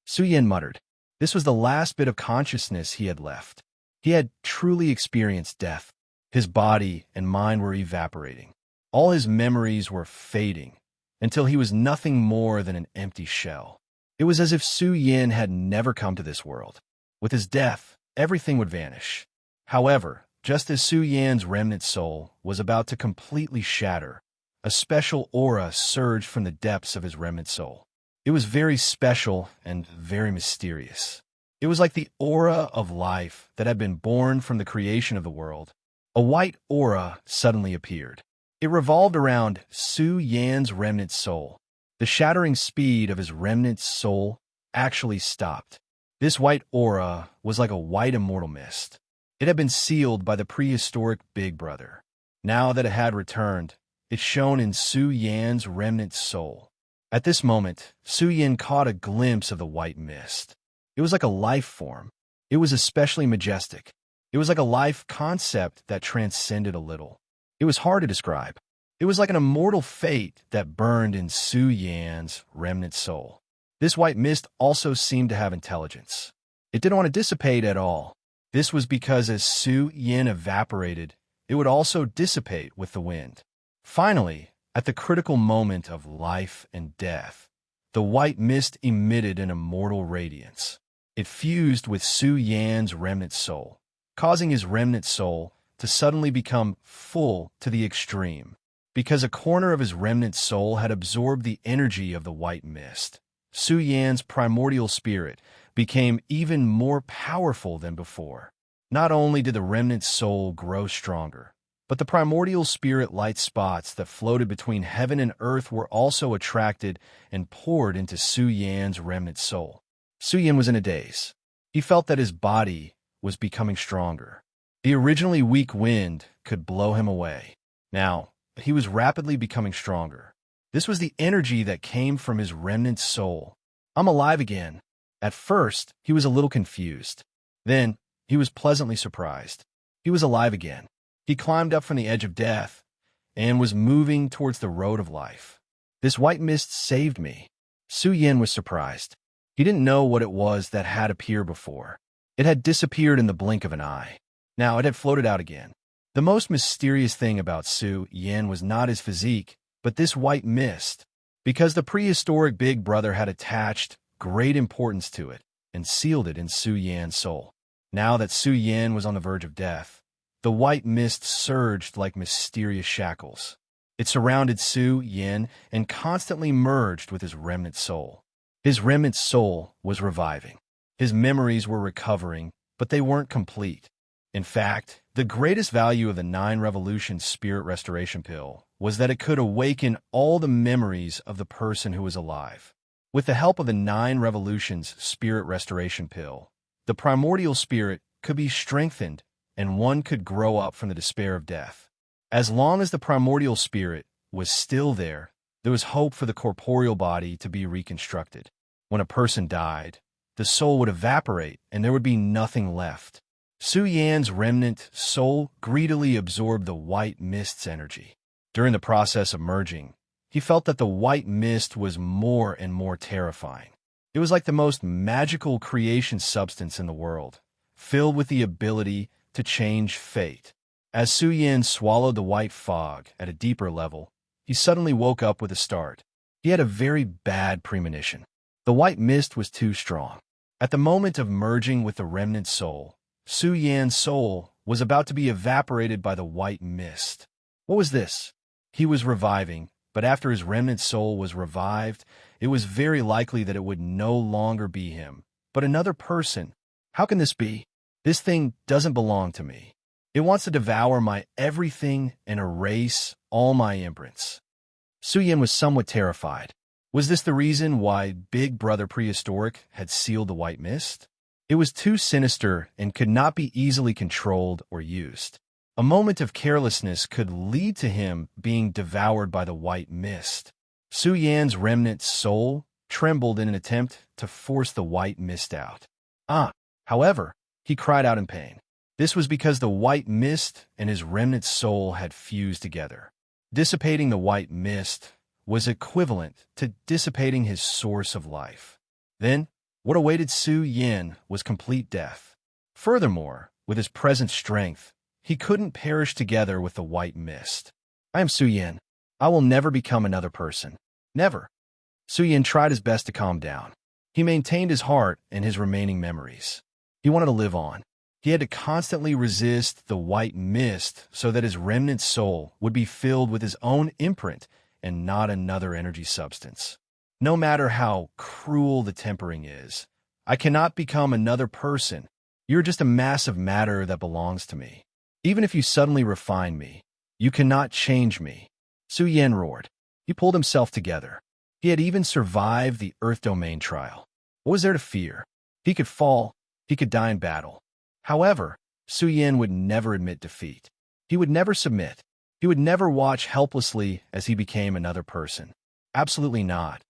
Su Yin muttered. This was the last bit of consciousness he had left. He had truly experienced death. His body and mind were evaporating. All his memories were fading until he was nothing more than an empty shell. It was as if Su Yin had never come to this world. With his death, everything would vanish. However, just as Su Yan's remnant soul was about to completely shatter, a special aura surged from the depths of his remnant soul. It was very special and very mysterious. It was like the aura of life that had been born from the creation of the world. A white aura suddenly appeared. It revolved around Su Yan's remnant soul. The shattering speed of his remnant soul actually stopped. This white aura was like a white immortal mist. It had been sealed by the prehistoric Big Brother. Now that it had returned, it shone in Su Yan's remnant soul. At this moment, Su Yan caught a glimpse of the white mist. It was like a life form. It was especially majestic. It was like a life concept that transcended a little. It was hard to describe. It was like an immortal fate that burned in Su Yan's remnant soul. This white mist also seemed to have intelligence. It didn't want to dissipate at all. This was because as Su Yan evaporated, it would also dissipate with the wind. Finally, at the critical moment of life and death, the white mist emitted an immortal radiance. It fused with Su Yan's remnant soul, causing his remnant soul to suddenly become full to the extreme. Because a corner of his remnant soul had absorbed the energy of the white mist, Su Yan's primordial spirit became even more powerful than before. Not only did the remnant soul grow stronger, but the primordial spirit light spots that floated between heaven and earth were also attracted and poured into Su Yan's remnant soul. Su Yan was in a daze. He felt that his body was becoming stronger. The originally weak wind could blow him away. Now, he was rapidly becoming stronger. This was the energy that came from his remnant soul. I'm alive again. At first, he was a little confused. Then, he was pleasantly surprised. He was alive again. He climbed up from the edge of death and was moving towards the road of life. This white mist saved me. Su Yan was surprised. He didn't know what it was that had appeared before. It had disappeared in the blink of an eye. Now it had floated out again. The most mysterious thing about Su Yan was not his physique, but this white mist, because the prehistoric Big Brother had attached great importance to it and sealed it in Su Yan's soul. Now that Su Yan was on the verge of death, the white mist surged like mysterious shackles. It surrounded Su Yan and constantly merged with his remnant soul. His remnant soul was reviving. His memories were recovering, but they weren't complete. In fact, the greatest value of the 9 Revolution Spirit Restoration Pill was that it could awaken all the memories of the person who was alive. With the help of the 9 Revolutions Spirit Restoration Pill, the primordial spirit could be strengthened and one could grow up from the despair of death. As long as the primordial spirit was still there, there was hope for the corporeal body to be reconstructed. When a person died, the soul would evaporate and there would be nothing left. Su Yan's remnant soul greedily absorbed the white mist's energy. During the process of merging, he felt that the white mist was more and more terrifying. It was like the most magical creation substance in the world, filled with the ability to change fate. As Su Yan swallowed the white fog at a deeper level, he suddenly woke up with a start. He had a very bad premonition. The white mist was too strong. At the moment of merging with the remnant soul, Su Yan's soul was about to be evaporated by the white mist. What was this? He was reviving, but after his remnant soul was revived, it was very likely that it would no longer be him, but another person. How can this be? This thing doesn't belong to me. It wants to devour my everything and erase all my imprints. Su Yan was somewhat terrified. Was this the reason why Big Brother Prehistoric had sealed the white mist? It was too sinister and could not be easily controlled or used. A moment of carelessness could lead to him being devoured by the white mist. Su Yan's remnant soul trembled in an attempt to force the white mist out. However, He cried out in pain. This was because the white mist and his remnant soul had fused together. Dissipating the white mist was equivalent to dissipating his source of life. Then, what awaited Su Yin was complete death. Furthermore, with his present strength, he couldn't perish together with the white mist. I am Su Yin. I will never become another person. Never. Su Yin tried his best to calm down. He maintained his heart and his remaining memories. He wanted to live on. He had to constantly resist the white mist so that his remnant soul would be filled with his own imprint and not another energy substance. No matter how cruel the tempering is, I cannot become another person. You're just a mass of matter that belongs to me. Even if you suddenly refine me, you cannot change me. Su Yin roared. He pulled himself together. He had even survived the Earth Domain trial. What was there to fear? He could fall. He could die in battle. However, Su Yin would never admit defeat. He would never submit. He would never watch helplessly as he became another person. Absolutely not.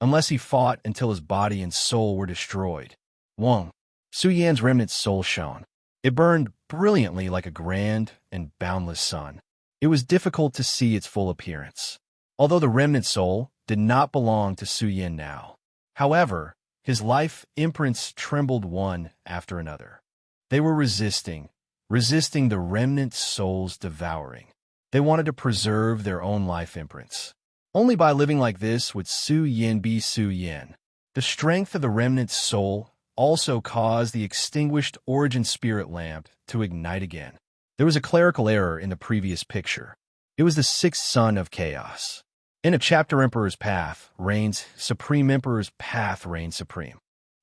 Unless he fought until his body and soul were destroyed. Wong. Su Yan's remnant soul shone. It burned brilliantly like a grand and boundless sun. It was difficult to see its full appearance. Although the remnant soul did not belong to Su Yin now. However, his life imprints trembled one after another. They were resisting the remnant soul's devouring. They wanted to preserve their own life imprints. Only by living like this would Su Yin be Su Yin. The strength of the remnant soul also caused the extinguished origin spirit lamp to ignite again. There was a clerical error in the previous picture. It was the sixth son of chaos. In a chapter Emperor's Path reigns Supreme Emperor's Path reigns supreme.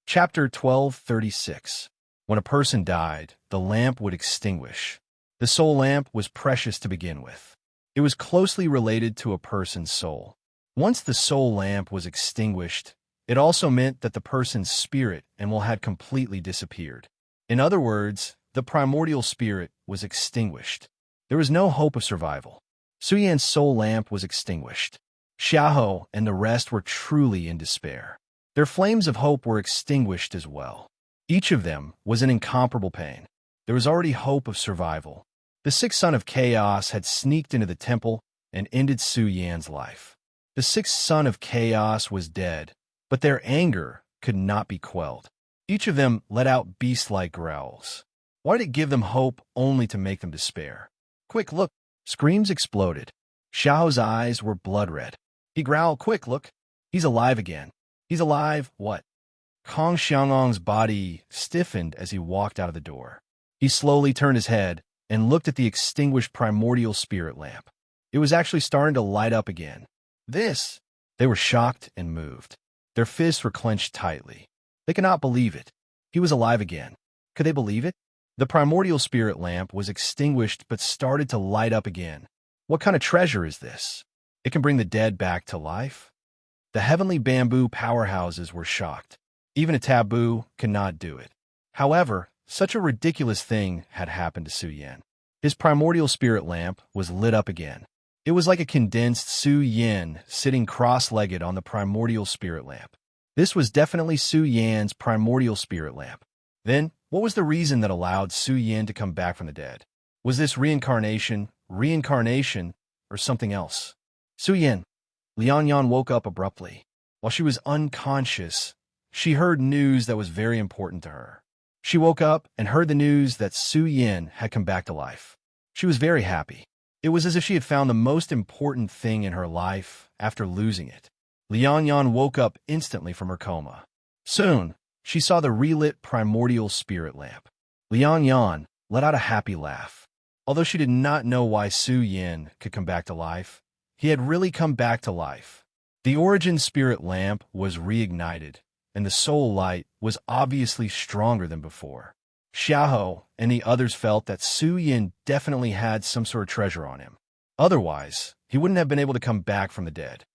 Chapter 1236. When a person died, the lamp would extinguish. The soul lamp was precious to begin with. It was closely related to a person's soul. Once the soul lamp was extinguished, it also meant that the person's spirit and will had completely disappeared. In other words, the primordial spirit was extinguished. There was no hope of survival. Su Yan's soul lamp was extinguished. Xiahou and the rest were truly in despair. Their flames of hope were extinguished as well. Each of them was in incomparable pain. There was already hope of survival. The sixth son of chaos had sneaked into the temple and ended Su Yan's life. The sixth son of chaos was dead, but their anger could not be quelled. Each of them let out beast-like growls. Why did it give them hope only to make them despair? Quick, look! Screams exploded. Xiao's eyes were blood-red. He growled, quick, look! He's alive again. He's alive, what? Kong Xiangong's body stiffened as he walked out of the door. He slowly turned his head and looked at the extinguished primordial spirit lamp. It was actually starting to light up again. This! They were shocked and moved. Their fists were clenched tightly. They could not believe it. He was alive again. Could they believe it? The primordial spirit lamp was extinguished but started to light up again. What kind of treasure is this? It can bring the dead back to life? The heavenly bamboo powerhouses were shocked. Even a taboo could not do it. However, such a ridiculous thing had happened to Su Yin. His primordial spirit lamp was lit up again. It was like a condensed Su Yin sitting cross-legged on the primordial spirit lamp. This was definitely Su Yan's primordial spirit lamp. Then, what was the reason that allowed Su Yin to come back from the dead? Was this reincarnation, or something else? Su Yin. Lian Yan woke up abruptly. While she was unconscious, she heard news that was very important to her. She woke up and heard the news that Su Yin had come back to life. She was very happy. It was as if she had found the most important thing in her life after losing it. Lian Yan woke up instantly from her coma. Soon, she saw the relit primordial spirit lamp. Lian Yan let out a happy laugh. Although she did not know why Su Yin could come back to life, he had really come back to life. The origin spirit lamp was reignited, and the soul light was obviously stronger than before. Xiahou and the others felt that Su Yin definitely had some sort of treasure on him. Otherwise, he wouldn't have been able to come back from the dead.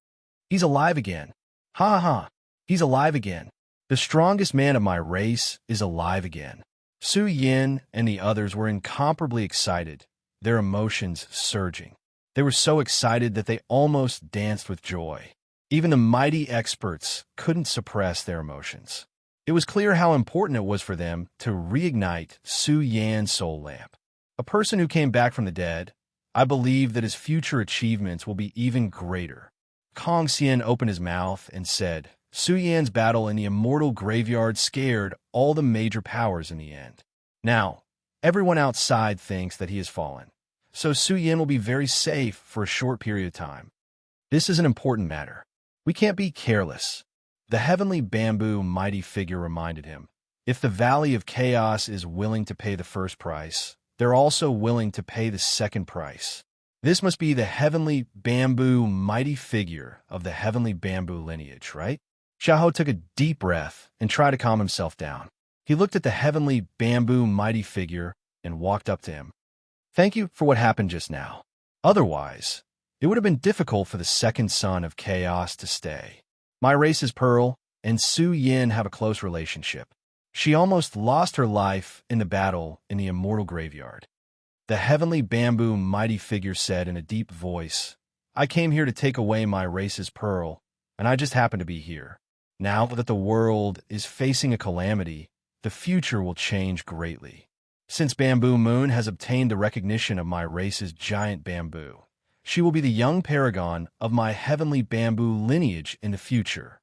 He's alive again. Ha ha! He's alive again. The strongest man of my race is alive again. Su Yin and the others were incomparably excited, their emotions surging. They were so excited that they almost danced with joy. Even the mighty experts couldn't suppress their emotions. It was clear how important it was for them to reignite Su Yan's soul lamp. A person who came back from the dead, I believe that his future achievements will be even greater. Kong Xian opened his mouth and said, Su Yan's battle in the immortal graveyard scared all the major powers in the end. Now, everyone outside thinks that he has fallen, so Su Yan will be very safe for a short period of time. This is an important matter. We can't be careless. The heavenly bamboo mighty figure reminded him, if the Valley of Chaos is willing to pay the first price, they're also willing to pay the second price. This must be the heavenly bamboo mighty figure of the heavenly bamboo lineage, right? Xiahou took a deep breath and tried to calm himself down. He looked at the heavenly bamboo mighty figure and walked up to him. Thank you for what happened just now. Otherwise, it would have been difficult for the second son of chaos to stay. My race is Pearl, and Su Yin have a close relationship. She almost lost her life in the battle in the immortal graveyard. The heavenly bamboo mighty figure said in a deep voice, I came here to take away my race's Pearl, and I just happen to be here. Now that the world is facing a calamity, the future will change greatly. Since Bamboo Moon has obtained the recognition of my race's giant bamboo, she will be the young paragon of my heavenly bamboo lineage in the future.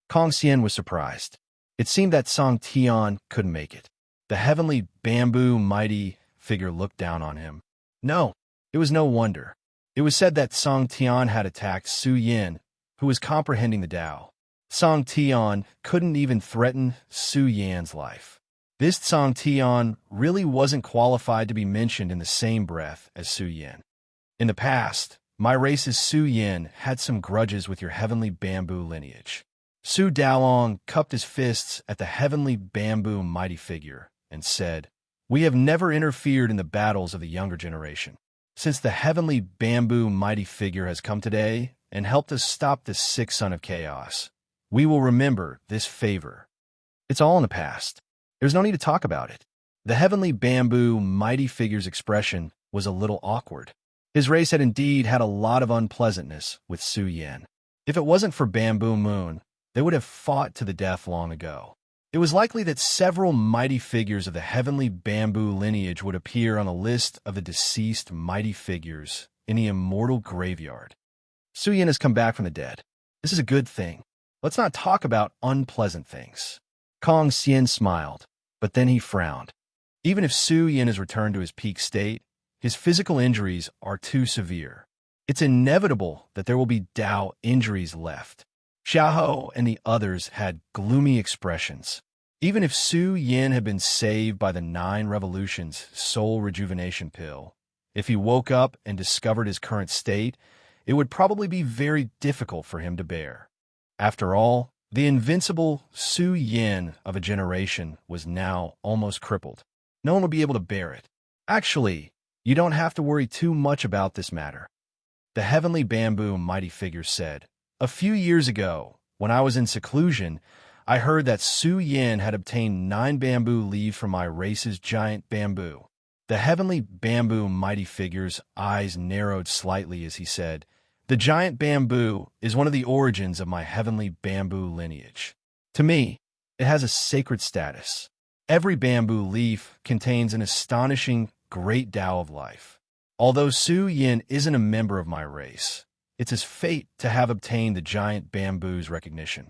Kong Xian was surprised. It seemed that Song Tian couldn't make it. The heavenly bamboo mighty figure looked down on him. No, it was no wonder. It was said that Song Tian had attacked Su Yin, who was comprehending the Tao. Song Tian couldn't even threaten Su Yan's life. This Song Tian really wasn't qualified to be mentioned in the same breath as Su Yin. In the past, my race's Su Yin had some grudges with your heavenly bamboo lineage. Su Daolong cupped his fists at the heavenly bamboo mighty figure and said, We have never interfered in the battles of the younger generation. Since the heavenly bamboo mighty figure has come today and helped us stop the sixth son of chaos, we will remember this favor. It's all in the past. There's no need to talk about it. The heavenly bamboo mighty figure's expression was a little awkward. His race had indeed had a lot of unpleasantness with Su Yin. If it wasn't for Bamboo Moon, they would have fought to the death long ago. It was likely that several mighty figures of the heavenly bamboo lineage would appear on a list of the deceased mighty figures in the immortal graveyard. Su Yin has come back from the dead. This is a good thing. Let's not talk about unpleasant things. Kong Xian smiled, but then he frowned. Even if Su Yin has returned to his peak state, his physical injuries are too severe. It's inevitable that there will be Dao injuries left. Xiahou and the others had gloomy expressions. Even if Su Yin had been saved by the 9 Revolutions soul rejuvenation pill, if he woke up and discovered his current state, it would probably be very difficult for him to bear. After all, the invincible Su Yin of a generation was now almost crippled. No one would be able to bear it. Actually, you don't have to worry too much about this matter. The heavenly bamboo mighty figure said, A few years ago, when I was in seclusion, I heard that Su Yin had obtained 9 bamboo leaves from my race's giant bamboo. The heavenly bamboo mighty figure's eyes narrowed slightly as he said, The giant bamboo is one of the origins of my heavenly bamboo lineage. To me, it has a sacred status. Every bamboo leaf contains an astonishing great Tao of life. Although Su Yin isn't a member of my race, it's his fate to have obtained the giant bamboo's recognition.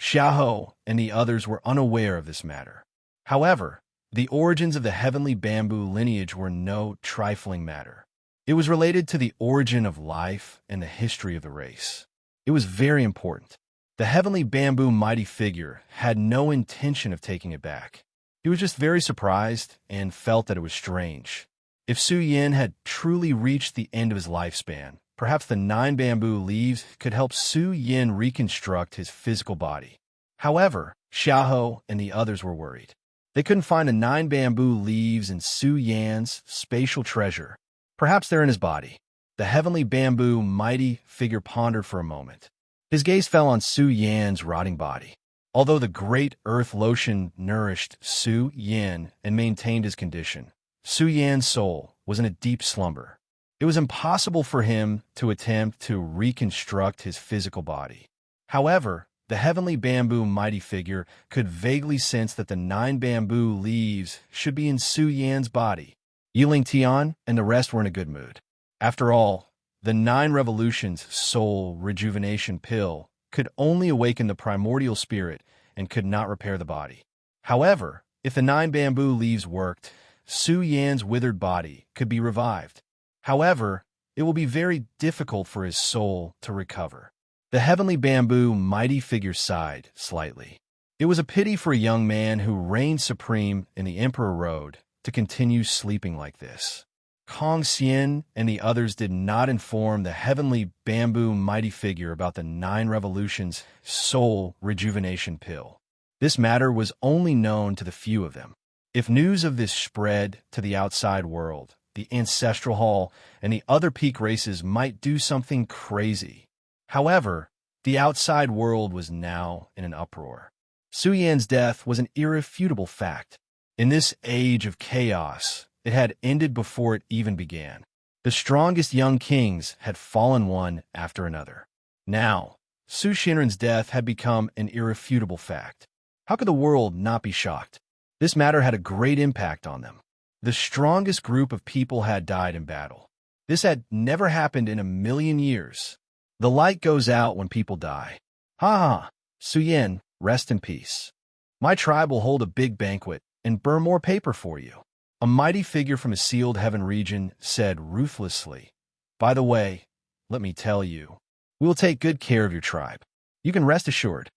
Xiahou and the others were unaware of this matter. However, the origins of the heavenly bamboo lineage were no trifling matter. It was related to the origin of life and the history of the race. It was very important. The heavenly bamboo mighty figure had no intention of taking it back. He was just very surprised and felt that it was strange. If Su Yin had truly reached the end of his lifespan, perhaps the 9 bamboo leaves could help Su Yin reconstruct his physical body. However, Xiahou and the others were worried. They couldn't find the 9 bamboo leaves in Su Yan's spatial treasure. Perhaps they're in his body. The heavenly bamboo mighty figure pondered for a moment. His gaze fell on Su Yan's rotting body. Although the great earth lotion nourished Su Yin and maintained his condition, Su Yan's soul was in a deep slumber. It was impossible for him to attempt to reconstruct his physical body. However, the heavenly bamboo mighty figure could vaguely sense that the 9 bamboo leaves should be in Su Yan's body. Yiling Tian and the rest were in a good mood. After all, the 9 revolutions soul rejuvenation pill could only awaken the primordial spirit and could not repair the body. However, if the 9 bamboo leaves worked, Su Yan's withered body could be revived. However, it will be very difficult for his soul to recover. The heavenly bamboo mighty figure sighed slightly. It was a pity for a young man who reigned supreme in the Emperor Road to continue sleeping like this. Kong Xian and the others did not inform the heavenly bamboo mighty figure about the 9 revolutions soul rejuvenation pill. This matter was only known to the few of them. If news of this spread to the outside world, the ancestral hall and the other peak races might do something crazy. However, the outside world was now in an uproar. Su Yan's death was an irrefutable fact. In this age of chaos, it had ended before it even began. The strongest young kings had fallen one after another. Now, Su Shinran's death had become an irrefutable fact. How could the world not be shocked? This matter had a great impact on them. The strongest group of people had died in battle. This had never happened in a million years. The light goes out when people die. Ha ha, Su Yan, rest in peace. My tribe will hold a big banquet and burn more paper for you. A mighty figure from a sealed heaven region said ruthlessly, "By the way, let me tell you, we will take good care of your tribe. You can rest assured."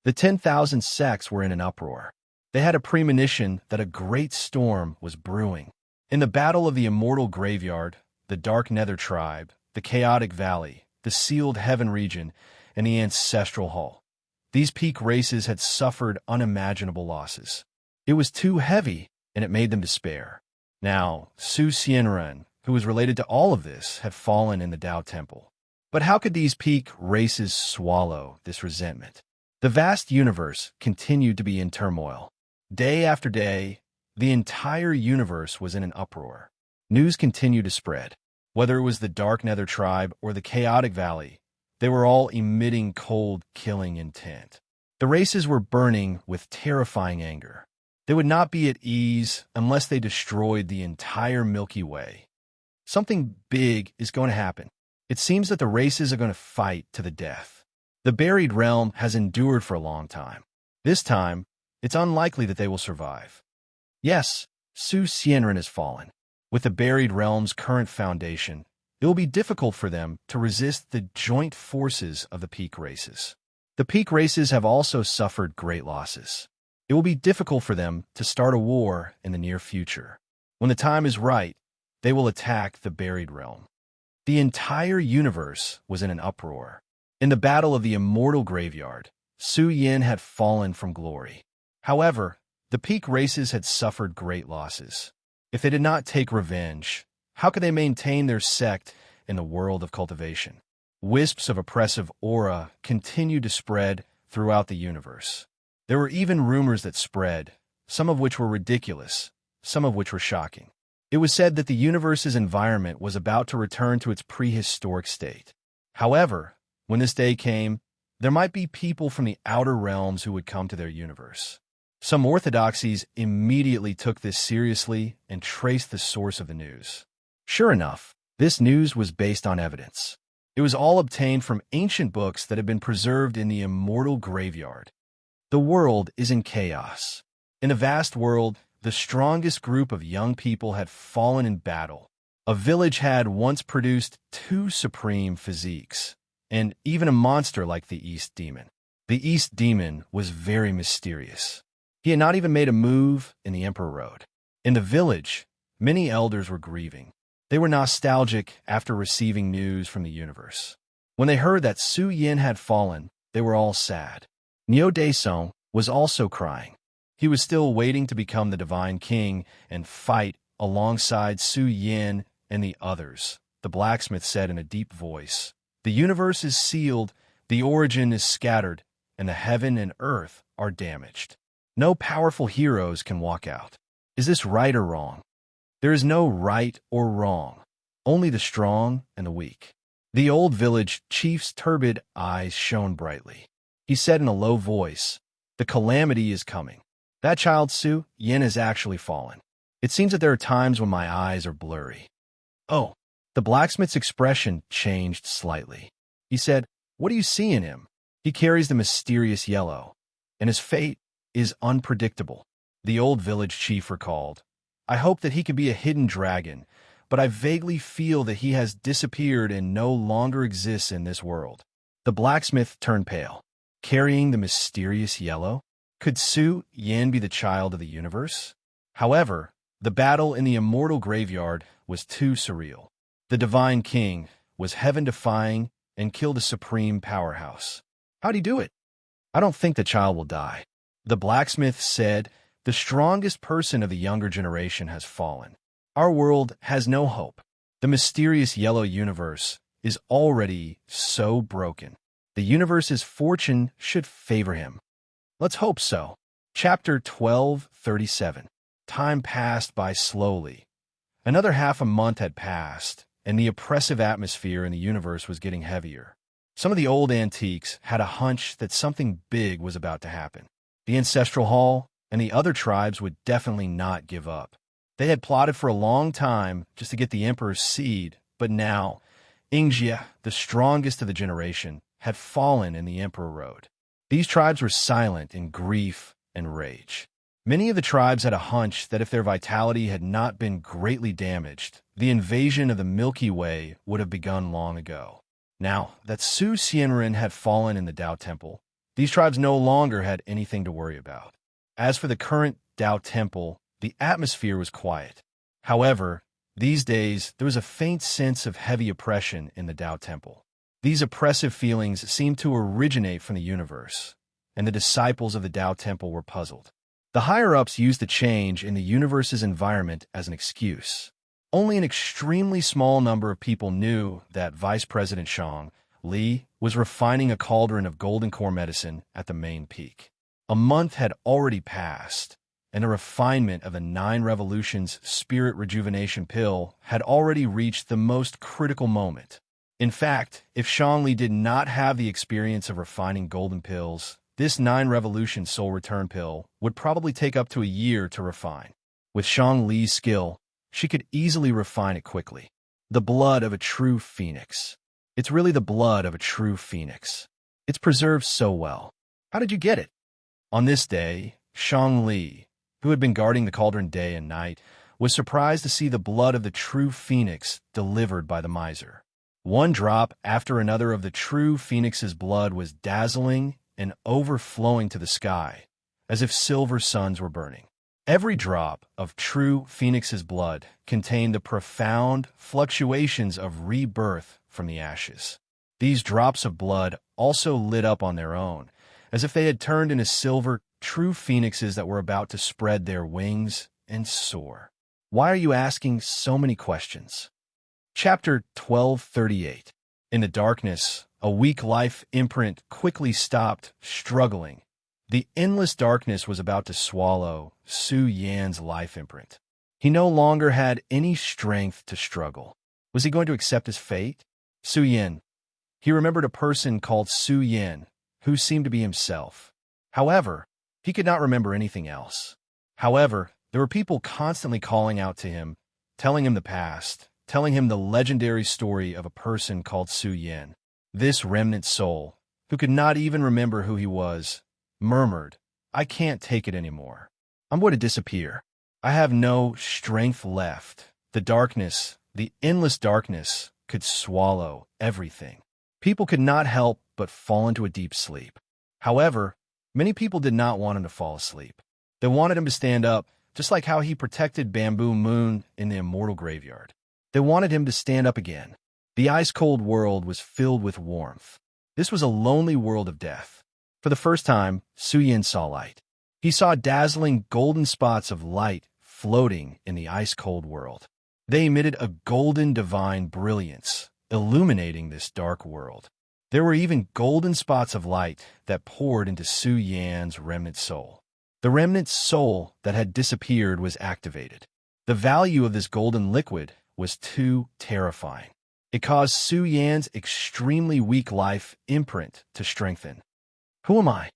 The 10,000 sects were in an uproar. They had a premonition that a great storm was brewing. In the battle of the immortal graveyard, the dark nether tribe, the chaotic valley, the sealed heaven region, and the ancestral hall, these peak races had suffered unimaginable losses. It was too heavy, and it made them despair. Now, Su Xianren, who was related to all of this, had fallen in the Tao Temple. But how could these peak races swallow this resentment? The vast universe continued to be in turmoil. Day after day, the entire universe was in an uproar. News continued to spread. Whether it was the Dark Nether tribe or the Chaotic Valley, they were all emitting cold, killing intent. The races were burning with terrifying anger. They would not be at ease unless they destroyed the entire Milky Way. Something big is going to happen. It seems that the races are going to fight to the death. The buried realm has endured for a long time. This time, it's unlikely that they will survive. Yes, Su Xianren has fallen. With the buried realm's current foundation, it will be difficult for them to resist the joint forces of the peak races. The peak races have also suffered great losses. It will be difficult for them to start a war in the near future. When the time is right, they will attack the buried realm. The entire universe was in an uproar. In the battle of the immortal graveyard, Su Yan had fallen from glory. However, the peak races had suffered great losses. If they did not take revenge, how could they maintain their sect in the world of cultivation? Wisps of oppressive aura continued to spread throughout the universe. There were even rumors that spread, some of which were ridiculous, some of which were shocking. It was said that the universe's environment was about to return to its prehistoric state. However, when this day came, there might be people from the outer realms who would come to their universe. Some orthodoxies immediately took this seriously and traced the source of the news. Sure enough, this news was based on evidence. It was all obtained from ancient books that had been preserved in the immortal graveyard. The world is in chaos. In the vast world, the strongest group of young people had fallen in battle. A village had once produced 2 supreme physiques, and even a monster like the East Demon. The East Demon was very mysterious. He had not even made a move in the Emperor Road. In the village, many elders were grieving. They were nostalgic after receiving news from the universe. When they heard that Su Yan had fallen, they were all sad. Niu Daesong was also crying. He was still waiting to become the divine king and fight alongside Su Yan and the others. The blacksmith said in a deep voice, "The universe is sealed, the origin is scattered, and the heaven and earth are damaged. No powerful heroes can walk out. Is this right or wrong?" There is no right or wrong, only the strong and the weak. The old village chief's turbid eyes shone brightly. He said in a low voice, "The calamity is coming. That child Su Yin has actually fallen. It seems that there are times when my eyes are blurry." Oh, the blacksmith's expression changed slightly. He said, "What do you see in him? He carries the mysterious yellow, and his fate is unpredictable." The old village chief recalled, "I hope that he can be a hidden dragon, but I vaguely feel that he has disappeared and no longer exists in this world." The blacksmith turned pale. Carrying the mysterious yellow? Could Su Yin be the child of the universe? However, the battle in the immortal graveyard was too surreal. The divine king was heaven-defying and killed a supreme powerhouse. How'd he do it? "I don't think the child will die." The blacksmith said, "The strongest person of the younger generation has fallen. Our world has no hope. The mysterious yellow universe is already so broken. The universe's fortune should favor him. Let's hope so." Chapter 12:37. Time passed by slowly. Another half a month had passed, and the oppressive atmosphere in the universe was getting heavier. Some of the old antiques had a hunch that something big was about to happen. The ancestral hall and the other tribes would definitely not give up. They had plotted for a long time just to get the emperor's seed, but now, Ingjia, the strongest of the generation, had fallen in the emperor road. These tribes were silent in grief and rage. Many of the tribes had a hunch that if their vitality had not been greatly damaged, the invasion of the Milky Way would have begun long ago. Now that Su Xianren had fallen in the Tao Temple, these tribes no longer had anything to worry about. As for the current Tao Temple, the atmosphere was quiet. However, these days there was a faint sense of heavy oppression in the Tao Temple. These oppressive feelings seemed to originate from the universe, and the disciples of the Tao Temple were puzzled. The higher-ups used the change in the universe's environment as an excuse. Only an extremely small number of people knew that Vice President Shang Li was refining a cauldron of golden core medicine at the main peak. A month had already passed, and the refinement of the 9 Revolutions Spirit Rejuvenation Pill had already reached the most critical moment. In fact, if Shang Li did not have the experience of refining golden pills, this 9 Revolution Soul Return Pill would probably take up to a year to refine. With Shang Li's skill, she could easily refine it quickly. The blood of a true phoenix. It's really the blood of a true phoenix. It's preserved so well. How did you get it? On this day, Shang Li, who had been guarding the cauldron day and night, was surprised to see the blood of the true phoenix delivered by the miser. One drop after another of the true phoenix's blood was dazzling and overflowing to the sky, as if silver suns were burning. Every drop of true phoenix's blood contained the profound fluctuations of rebirth from the ashes. These drops of blood also lit up on their own, as if they had turned into silver true phoenixes that were about to spread their wings and soar. Why are you asking so many questions? Chapter 12:38. In the darkness, a weak life imprint quickly stopped struggling. The endless darkness was about to swallow Su Yan's life imprint. He no longer had any strength to struggle. Was he going to accept his fate? Su Yan. He remembered a person called Su Yan, who seemed to be himself. However, he could not remember anything else. However, there were people constantly calling out to him, telling him the past, telling him the legendary story of a person called Su Yan. This remnant soul, who could not even remember who he was, murmured, "I can't take it anymore. I'm going to disappear. I have no strength left." The darkness, the endless darkness, could swallow everything. People could not help but fall into a deep sleep. However, many people did not want him to fall asleep. They wanted him to stand up, just like how he protected Bamboo Moon in the immortal graveyard. They wanted him to stand up again. The ice-cold world was filled with warmth. This was a lonely world of death. For the first time, Su Yan saw light. He saw dazzling golden spots of light floating in the ice-cold world. They emitted a golden divine brilliance, illuminating this dark world. There were even golden spots of light that poured into Su Yan's remnant soul. The remnant soul that had disappeared was activated. The value of this golden liquid was too terrifying. It caused Su Yan's extremely weak life imprint to strengthen. Who am I?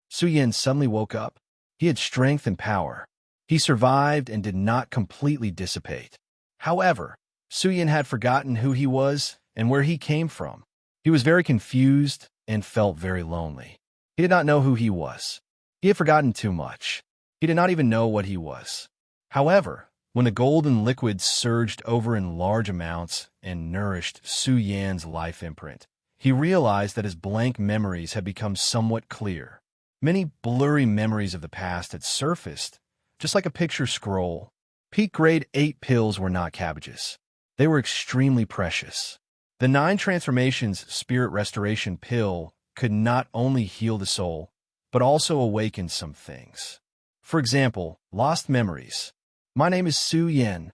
Su Yan suddenly woke up. He had strength and power. He survived and did not completely dissipate. However, Su Yan had forgotten who he was and where he came from. He was very confused and felt very lonely. He did not know who he was. He had forgotten too much. He did not even know what he was. However, when the golden liquid surged over in large amounts and nourished Su Yan's life imprint, he realized that his blank memories had become somewhat clear. Many blurry memories of the past had surfaced, just like a picture scroll. Peak grade 8 pills were not cabbages. They were extremely precious. The 9 transformations spirit restoration pill could not only heal the soul, but also awaken some things. For example, lost memories. My name is Su Yan.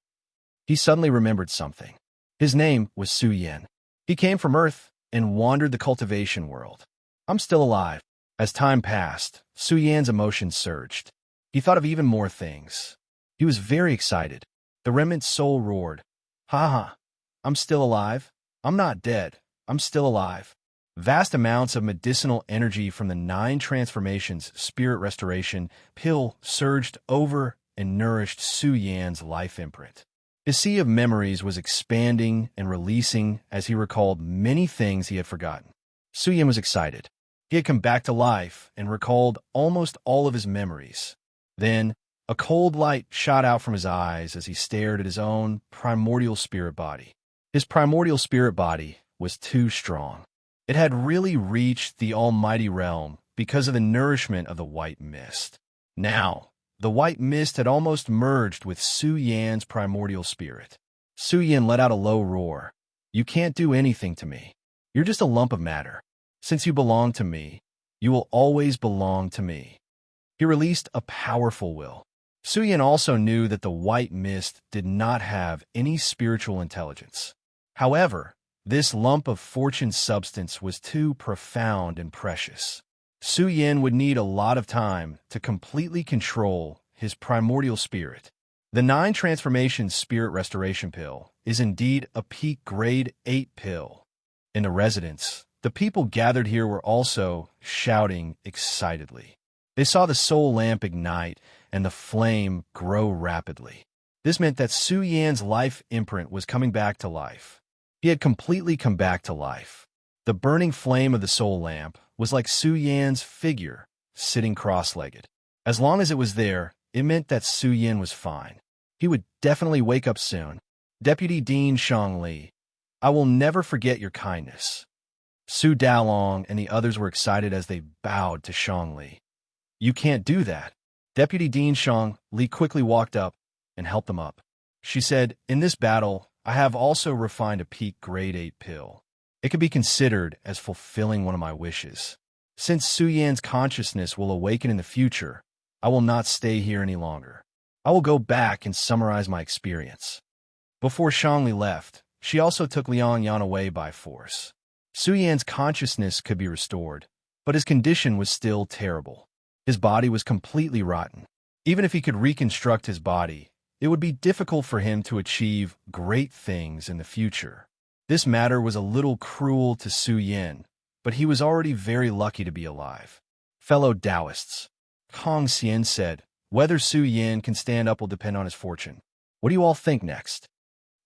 He suddenly remembered something. His name was Su Yan. He came from Earth and wandered the cultivation world. I'm still alive. As time passed, Su Yan's emotions surged. He thought of even more things. He was very excited. The remnant soul roared, "Ha ha! I'm still alive. I'm not dead. I'm still alive." Vast amounts of medicinal energy from the 9 transformations spirit restoration pill surged over and nourished Su Yan's life imprint. His sea of memories was expanding and releasing as he recalled many things he had forgotten. Su Yan was excited. He had come back to life and recalled almost all of his memories. Then, a cold light shot out from his eyes as he stared at his own primordial spirit body. His primordial spirit body was too strong. It had really reached the almighty realm because of the nourishment of the white mist. Now, the white mist had almost merged with Su Yan's primordial spirit. Su Yan let out a low roar. "You can't do anything to me. You're just a lump of matter. Since you belong to me, you will always belong to me." He released a powerful will. Su Yan also knew that the white mist did not have any spiritual intelligence. However, this lump of fortune substance was too profound and precious. Su Yan would need a lot of time to completely control his primordial spirit. The 9 transformations spirit restoration pill is indeed a peak grade 8 pill. In the residence, the people gathered here were also shouting excitedly. They saw the soul lamp ignite and the flame grow rapidly. This meant that Su Yan's life imprint was coming back to life. He had completely come back to life. The burning flame of the soul lamp was like Su Yan's figure, sitting cross-legged. As long as it was there, it meant that Su Yan was fine. He would definitely wake up soon. Deputy Dean Shangli, I will never forget your kindness. Su Dalong and the others were excited as they bowed to Shangli. You can't do that. Deputy Dean Shangli quickly walked up and helped them up. She said, in this battle, I have also refined a peak grade 8 pill. It could be considered as fulfilling one of my wishes. Since Su Yan's consciousness will awaken in the future, I will not stay here any longer. I will go back and summarize my experience. Before Shangli left, she also took Liang Yan away by force. Su Yan's consciousness could be restored, but his condition was still terrible. His body was completely rotten. Even if he could reconstruct his body, it would be difficult for him to achieve great things in the future. This matter was a little cruel to Su Yan, but he was already very lucky to be alive. Fellow Taoists, Kong Xian said, whether Su Yan can stand up will depend on his fortune. What do you all think next?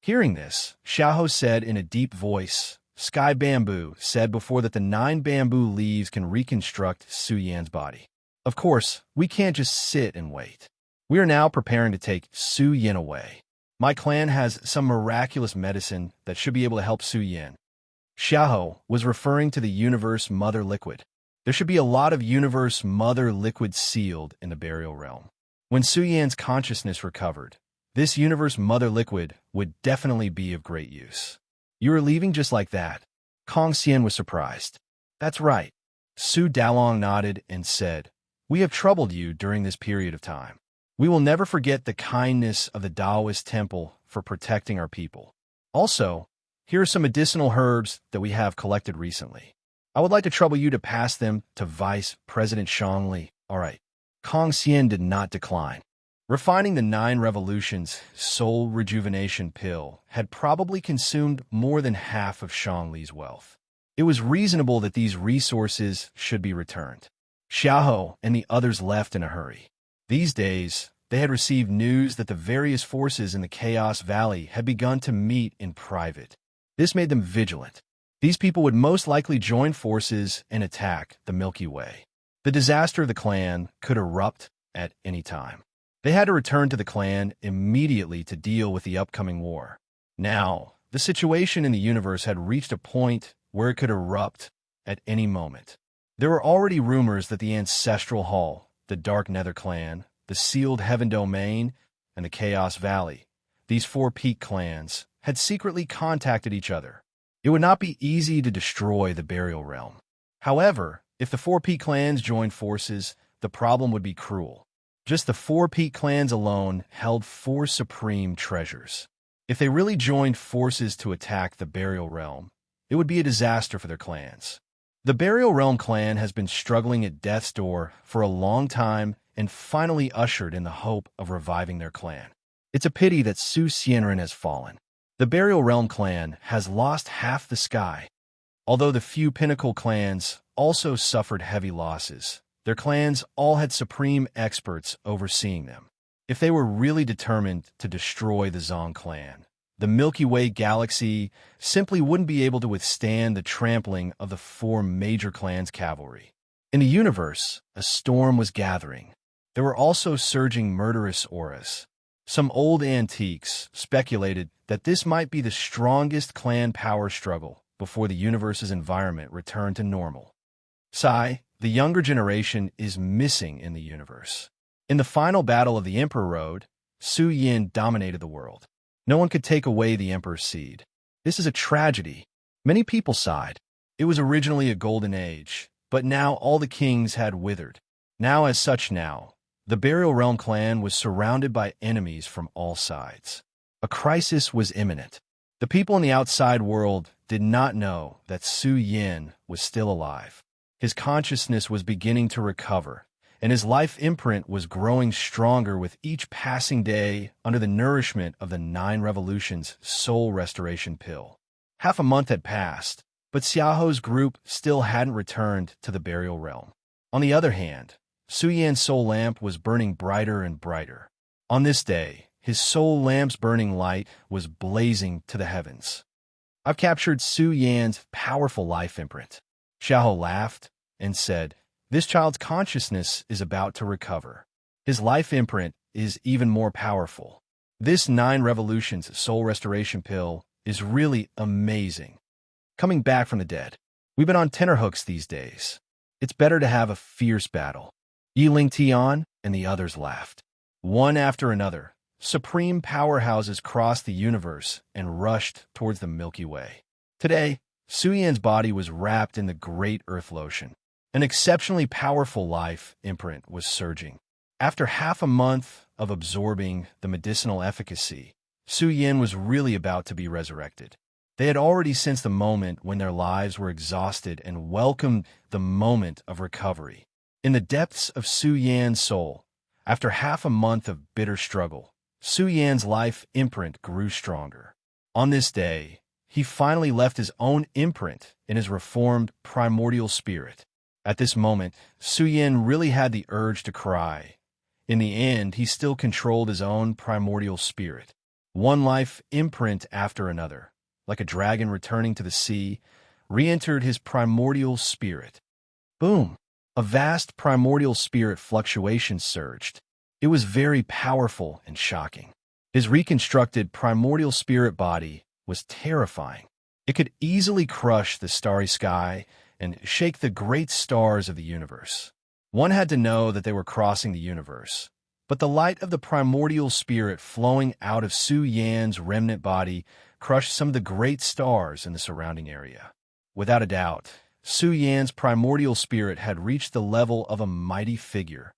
Hearing this, Xiaoho said in a deep voice, Sky Bamboo said before that the 9 bamboo leaves can reconstruct Su Yan's body. Of course, we can't just sit and wait. We are now preparing to take Su Yan away. My clan has some miraculous medicine that should be able to help Su Yan. Xiaoho was referring to the Universe Mother Liquid. There should be a lot of Universe Mother Liquid sealed in the burial realm. When Su Yan's consciousness recovered, this Universe Mother Liquid would definitely be of great use. You are leaving just like that? Kong Xian was surprised. That's right. Su Dalong nodded and said, we have troubled you during this period of time. We will never forget the kindness of the Taoist temple for protecting our people. Also, here are some medicinal herbs that we have collected recently. I would like to trouble you to pass them to Vice President Shangli. All right. Kong Xian did not decline. Refining the 9 revolutions soul rejuvenation pill had probably consumed more than half of Shangli's wealth. It was reasonable that these resources should be returned. Xiaoho and the others left in a hurry. These days, they had received news that the various forces in the Chaos Valley had begun to meet in private. This made them vigilant. These people would most likely join forces and attack the Milky Way. The disaster of the clan could erupt at any time. They had to return to the clan immediately to deal with the upcoming war. Now, the situation in the universe had reached a point where it could erupt at any moment. There were already rumors that the Ancestral Hall, the Dark Nether clan, the Sealed Heaven Domain, and the Chaos Valley, these four peak clans, had secretly contacted each other. It would not be easy to destroy the Burial Realm. However, if the four peak clans joined forces, the problem would be cruel. Just the four peak clans alone held four supreme treasures. If they really joined forces to attack the Burial Realm, it would be a disaster for their clans. The Burial Realm clan has been struggling at death's door for a long time and finally ushered in the hope of reviving their clan. It's a pity that Su Xianren has fallen. The Burial Realm clan has lost half the sky. Although the few pinnacle clans also suffered heavy losses, their clans all had supreme experts overseeing them. If they were really determined to destroy the Zong clan, the Milky Way galaxy simply wouldn't be able to withstand the trampling of the four major clans' cavalry. In the universe, a storm was gathering. There were also surging murderous auras. Some old antiques speculated that this might be the strongest clan power struggle before the universe's environment returned to normal. Sai, the younger generation, is missing in the universe. In the final battle of the Emperor Road, Su Yin dominated the world. No one could take away the Emperor's seed. This is a tragedy. Many people sighed. It was originally a golden age, but now all the kings had withered. The Burial Realm clan was surrounded by enemies from all sides. A crisis was imminent. The people in the outside world did not know that Su Yin was still alive. His consciousness was beginning to recover, and his life imprint was growing stronger with each passing day under the nourishment of the 9 Revolutions soul restoration pill. Half a month had passed, but Xiaoho's group still hadn't returned to the Burial Realm. On the other hand, Su Yan's soul lamp was burning brighter and brighter. On this day, his soul lamp's burning light was blazing to the heavens. I've captured Su Yan's powerful life imprint. Xiaoho laughed and said, "This child's consciousness is about to recover. His life imprint is even more powerful. This 9 Revolutions soul restoration pill is really amazing. Coming back from the dead. We've been on tenterhooks these days. It's better to have a fierce battle." Yiling Tian and the others laughed. One after another, supreme powerhouses crossed the universe and rushed towards the Milky Way. Today, Su Yan's body was wrapped in the great Earth Lotion. An exceptionally powerful life imprint was surging. After half a month of absorbing the medicinal efficacy, Su Yan was really about to be resurrected. They had already sensed the moment when their lives were exhausted and welcomed the moment of recovery. In the depths of Su Yan's soul, after half a month of bitter struggle, Su Yan's life imprint grew stronger. On this day, he finally left his own imprint in his reformed primordial spirit. At this moment, Su Yan really had the urge to cry. In the end, he still controlled his own primordial spirit. One life imprint after another, like a dragon returning to the sea, re-entered his primordial spirit. Boom! A vast primordial spirit fluctuation surged. It was very powerful and shocking. His reconstructed primordial spirit body was terrifying. It could easily crush the starry sky and shake the great stars of the universe. One had to know that they were crossing the universe, but the light of the primordial spirit flowing out of Su Yan's remnant body crushed some of the great stars in the surrounding area. Without a doubt, Su Yan's primordial spirit had reached the level of a mighty figure.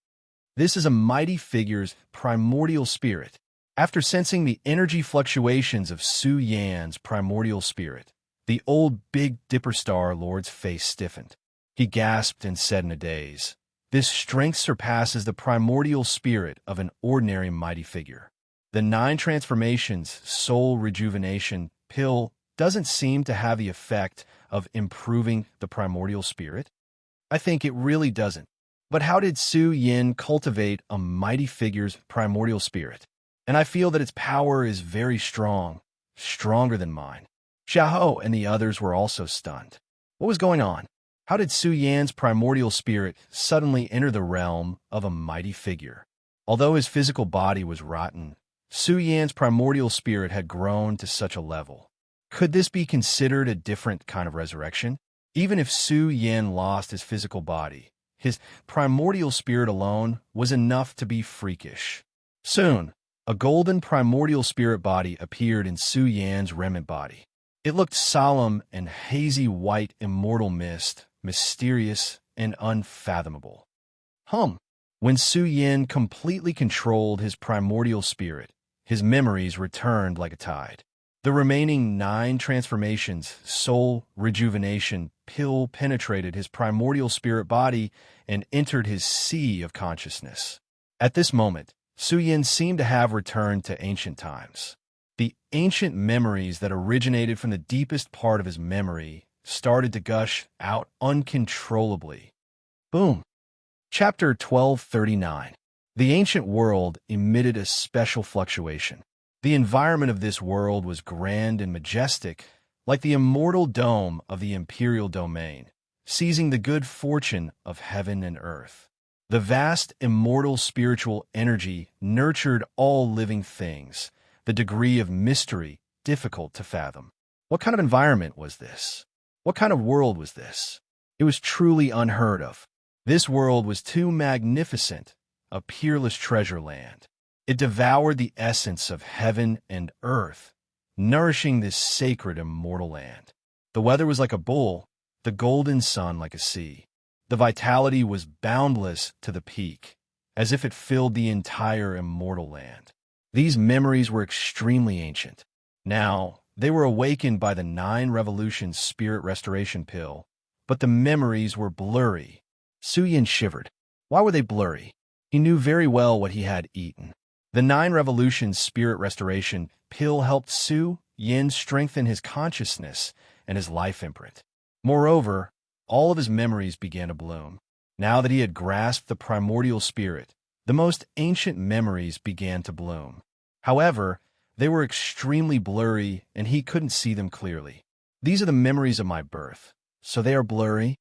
This is a mighty figure's primordial spirit. After sensing the energy fluctuations of Su Yan's primordial spirit, the old Big Dipper Star Lord's face stiffened. He gasped and said in a daze, "This strength surpasses the primordial spirit of an ordinary mighty figure. The 9 transformations soul rejuvenation pill doesn't seem to have the effect of improving the primordial spirit. I think it really doesn't. But how did Su Yin cultivate a mighty figure's primordial spirit? And I feel that its power is very strong, stronger than mine. Xiaohou and the others were also stunned. What was going on? How did Su Yan's primordial spirit suddenly enter the realm of a mighty figure? Although his physical body was rotten, Su Yan's primordial spirit had grown to such a level. Could this be considered a different kind of resurrection? Even if Su Yan lost his physical body, his primordial spirit alone was enough to be freakish. Soon, a golden primordial spirit body appeared in Su Yan's remnant body. It looked solemn and hazy white immortal mist, mysterious and unfathomable. When Su Yin completely controlled his primordial spirit, his memories returned like a tide. The remaining 9 transformations, soul, rejuvenation, pill penetrated his primordial spirit body and entered his sea of consciousness. At this moment, Su Yin seemed to have returned to ancient times. The ancient memories that originated from the deepest part of his memory started to gush out uncontrollably. Boom! Chapter 1239. The ancient world emitted a special fluctuation. The environment of this world was grand and majestic, like the immortal dome of the imperial domain, seizing the good fortune of heaven and earth. The vast immortal spiritual energy nurtured all living things, the degree of mystery difficult to fathom. What kind of environment was this? What kind of world was this? It was truly unheard of. This world was too magnificent, a peerless treasure land. It devoured the essence of heaven and earth, nourishing this sacred immortal land. The weather was like a bowl, the golden sun like a sea. The vitality was boundless to the peak, as if it filled the entire immortal land. These memories were extremely ancient. Now, they were awakened by the 9 revolutions spirit restoration pill, but the memories were blurry. Su Yin shivered. Why were they blurry? He knew very well what he had eaten. The 9 revolutions spirit restoration pill helped Su Yin strengthen his consciousness and his life imprint. Moreover, all of his memories began to bloom. Now that he had grasped the primordial spirit, the most ancient memories began to bloom. However, they were extremely blurry and he couldn't see them clearly. These are the memories of my birth, so they are blurry?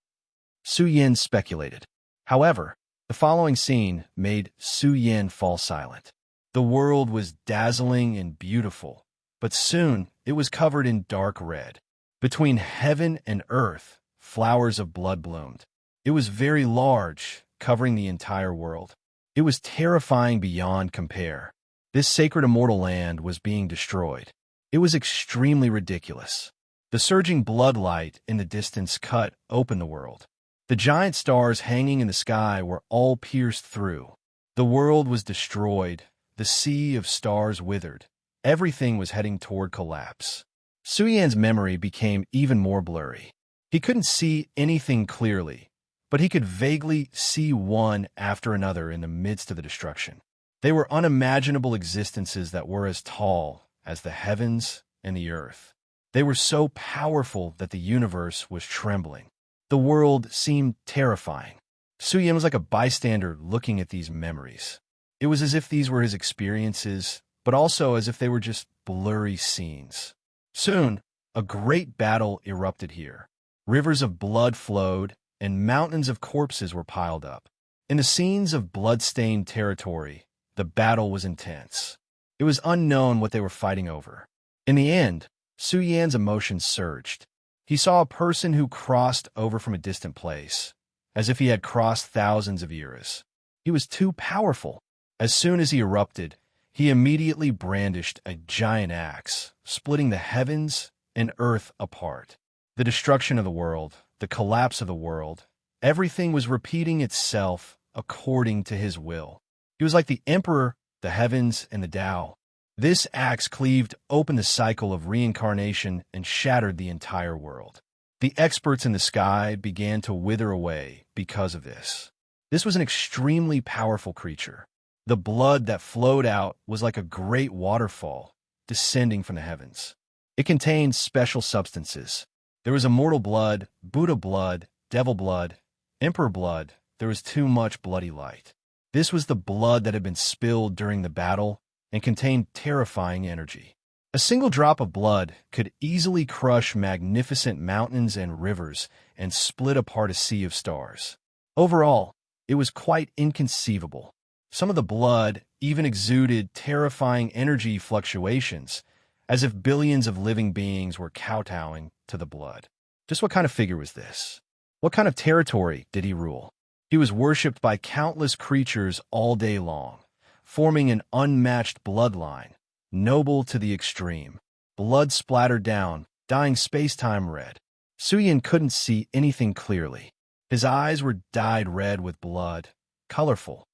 Su Yin speculated. However, the following scene made Su Yin fall silent. The world was dazzling and beautiful, but soon it was covered in dark red. Between heaven and earth, flowers of blood bloomed. It was very large, covering the entire world. It was terrifying beyond compare. This sacred immortal land was being destroyed. It was extremely ridiculous. The surging bloodlight in the distance cut open the world. The giant stars hanging in the sky were all pierced through. The world was destroyed. The sea of stars withered. Everything was heading toward collapse. Su Yan's memory became even more blurry. He couldn't see anything clearly, but he could vaguely see one after another in the midst of the destruction. They were unimaginable existences that were as tall as the heavens and the earth. They were so powerful that the universe was trembling. The world seemed terrifying. Su Yan was like a bystander looking at these memories. It was as if these were his experiences, but also as if they were just blurry scenes. Soon, a great battle erupted here. Rivers of blood flowed, and mountains of corpses were piled up. In the scenes of blood-stained territory, the battle was intense. It was unknown what they were fighting over. In the end, Su Yan's emotions surged. He saw a person who crossed over from a distant place, as if he had crossed thousands of eras. He was too powerful. As soon as he erupted, he immediately brandished a giant axe, splitting the heavens and earth apart. The destruction of the world, the collapse of the world, everything was repeating itself according to his will. He was like the emperor, the heavens, and the Tao. This axe cleaved open the cycle of reincarnation and shattered the entire world. The experts in the sky began to wither away because of this. This was an extremely powerful creature. The blood that flowed out was like a great waterfall descending from the heavens. It contained special substances. There was immortal blood, Buddha blood, devil blood, emperor blood, there was too much bloody light. This was the blood that had been spilled during the battle and contained terrifying energy. A single drop of blood could easily crush magnificent mountains and rivers and split apart a sea of stars. Overall, it was quite inconceivable. Some of the blood even exuded terrifying energy fluctuations, as if billions of living beings were kowtowing to the blood. Just what kind of figure was this? What kind of territory did he rule? He was worshipped by countless creatures all day long, forming an unmatched bloodline, noble to the extreme. Blood splattered down, dyeing space-time red. Suyin couldn't see anything clearly. His eyes were dyed red with blood, colorful.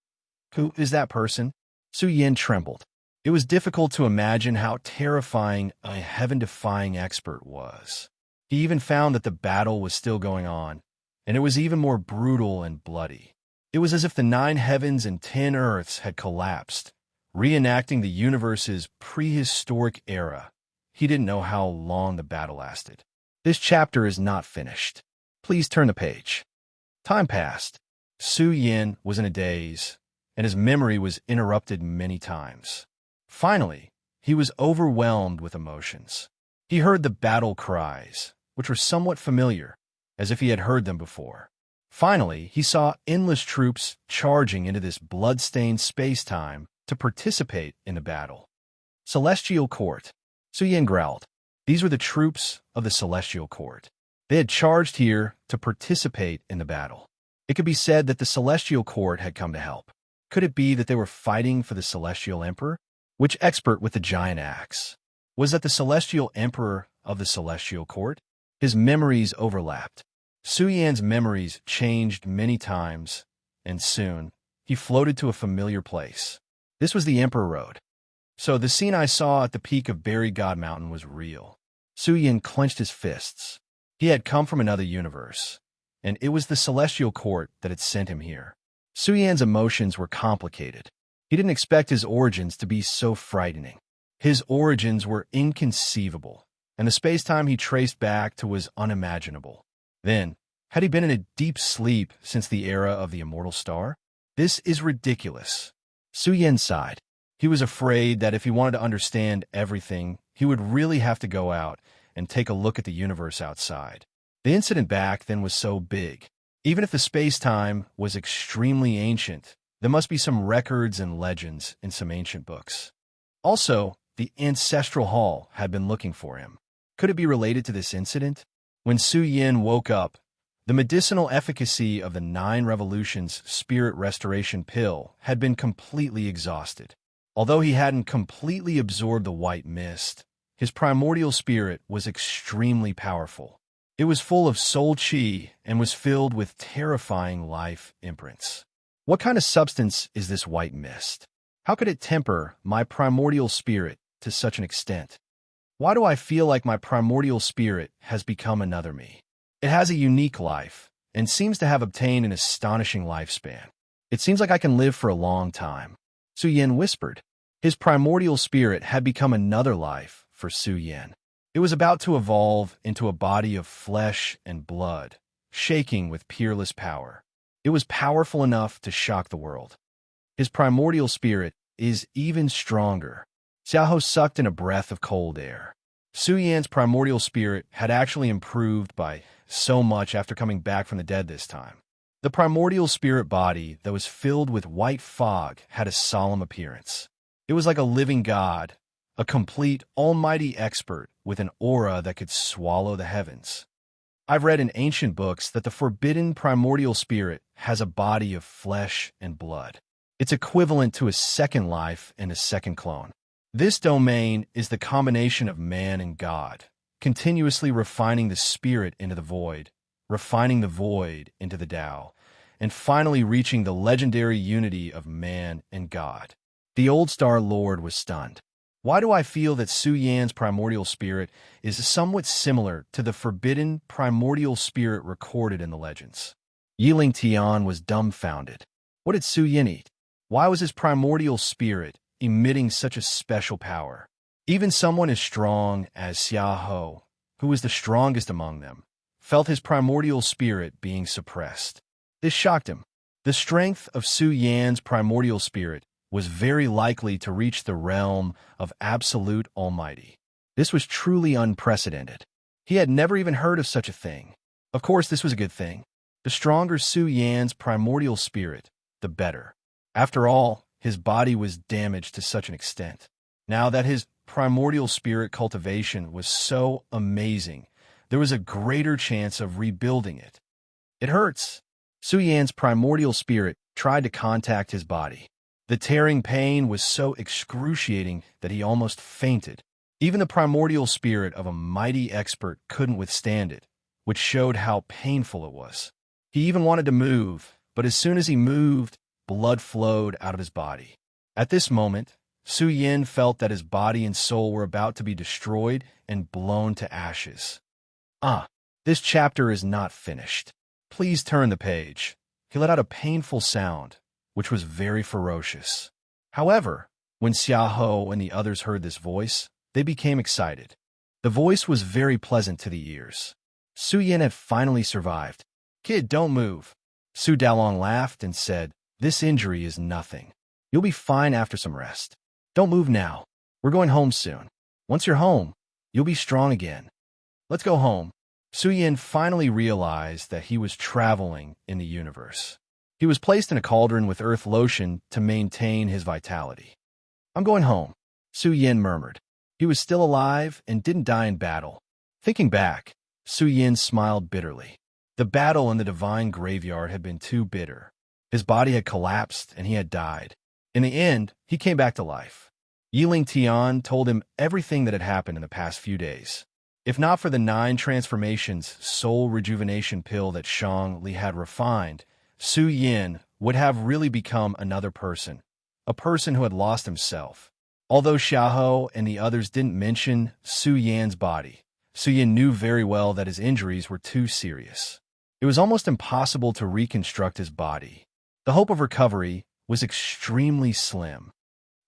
Who is that person? Suyin trembled. It was difficult to imagine how terrifying a heaven-defying expert was. He even found that the battle was still going on, and it was even more brutal and bloody. It was as if the 9 heavens and 10 earths had collapsed, reenacting the universe's prehistoric era. He didn't know how long the battle lasted. This chapter is not finished. Please turn the page. Time passed. Suyin was in a daze, and his memory was interrupted many times. Finally, he was overwhelmed with emotions. He heard the battle cries, which were somewhat familiar, as if he had heard them before. Finally, he saw endless troops charging into this blood-stained space-time to participate in the battle. Celestial Court. Suyin growled. These were the troops of the Celestial Court. They had charged here to participate in the battle. It could be said that the Celestial Court had come to help. Could it be that they were fighting for the Celestial Emperor? Which expert with the giant axe? Was that the Celestial Emperor of the Celestial Court? His memories overlapped. Suyin's memories changed many times, and soon he floated to a familiar place. This was the Emperor Road. So the scene I saw at the peak of Buried God Mountain was real. Suyin clenched his fists. He had come from another universe, and it was the Celestial Court that had sent him here. Suyin's emotions were complicated. He didn't expect his origins to be so frightening. His origins were inconceivable, and the space-time he traced back to was unimaginable. Then, had he been in a deep sleep since the era of the immortal star? This is ridiculous. Suyin sighed. He was afraid that if he wanted to understand everything, he would really have to go out and take a look at the universe outside. The incident back then was so big. Even if the space-time was extremely ancient, there must be some records and legends in some ancient books. Also, the Ancestral Hall had been looking for him. Could it be related to this incident? When Suyin woke up, the medicinal efficacy of the 9 Revolutions Spirit Restoration Pill had been completely exhausted. Although he hadn't completely absorbed the white mist, his primordial spirit was extremely powerful. It was full of soul chi and was filled with terrifying life imprints. What kind of substance is this white mist? How could it temper my primordial spirit to such an extent? Why do I feel like my primordial spirit has become another me? It has a unique life and seems to have obtained an astonishing lifespan. It seems like I can live for a long time. Suyin whispered. His primordial spirit had become another life for Suyin. It was about to evolve into a body of flesh and blood, shaking with peerless power. It was powerful enough to shock the world. His primordial spirit is even stronger. Xiaoho sucked in a breath of cold air. Suyin's primordial spirit had actually improved by so much after coming back from the dead this time. The primordial spirit body that was filled with white fog had a solemn appearance. It was like a living god, a complete, almighty expert with an aura that could swallow the heavens. I've read in ancient books that the forbidden primordial spirit has a body of flesh and blood. It's equivalent to a second life and a second clone. This domain is the combination of man and God, continuously refining the spirit into the void, refining the void into the Tao, and finally reaching the legendary unity of man and God. The Old Star Lord was stunned. Why do I feel that Suyin's primordial spirit is somewhat similar to the forbidden primordial spirit recorded in the legends? Yiling Tian was dumbfounded. What did Suyin eat? Why was his primordial spirit emitting such a special power? Even someone as strong as Xiaoho, who was the strongest among them, felt his primordial spirit being suppressed. This shocked him. The strength of Su Yan's primordial spirit was very likely to reach the realm of Absolute Almighty. This was truly unprecedented. He had never even heard of such a thing. Of course, this was a good thing. The stronger Su Yan's primordial spirit, the better. After all, his body was damaged to such an extent. Now that his primordial spirit cultivation was so amazing, there was a greater chance of rebuilding it. It hurts. Su Yan's primordial spirit tried to contact his body. The tearing pain was so excruciating that he almost fainted. Even the primordial spirit of a mighty expert couldn't withstand it, which showed how painful it was. He even wanted to move, but as soon as he moved, blood flowed out of his body. At this moment, Su Yan felt that his body and soul were about to be destroyed and blown to ashes. This chapter is not finished. Please turn the page. He let out a painful sound, which was very ferocious. However, when Xiaohou and the others heard this voice, they became excited. The voice was very pleasant to the ears. Su Yan had finally survived. "Kid, don't move." Su Dalong laughed and said, "This injury is nothing. You'll be fine after some rest. Don't move now. We're going home soon. Once you're home, you'll be strong again. Let's go home." Su Yan finally realized that he was traveling in the universe. He was placed in a cauldron with earth lotion to maintain his vitality. "I'm going home," Su Yan murmured. He was still alive and didn't die in battle. Thinking back, Su Yan smiled bitterly. The battle in the divine graveyard had been too bitter. His body had collapsed and he had died. In the end, he came back to life. Yiling Tian told him everything that had happened in the past few days. If not for the 9 transformations soul rejuvenation pill that Shang Li had refined, Su Yan would have really become another person, a person who had lost himself. Although Xiaohou and the others didn't mention Su Yan's body, Su Yan knew very well that his injuries were too serious. It was almost impossible to reconstruct his body. The hope of recovery was extremely slim.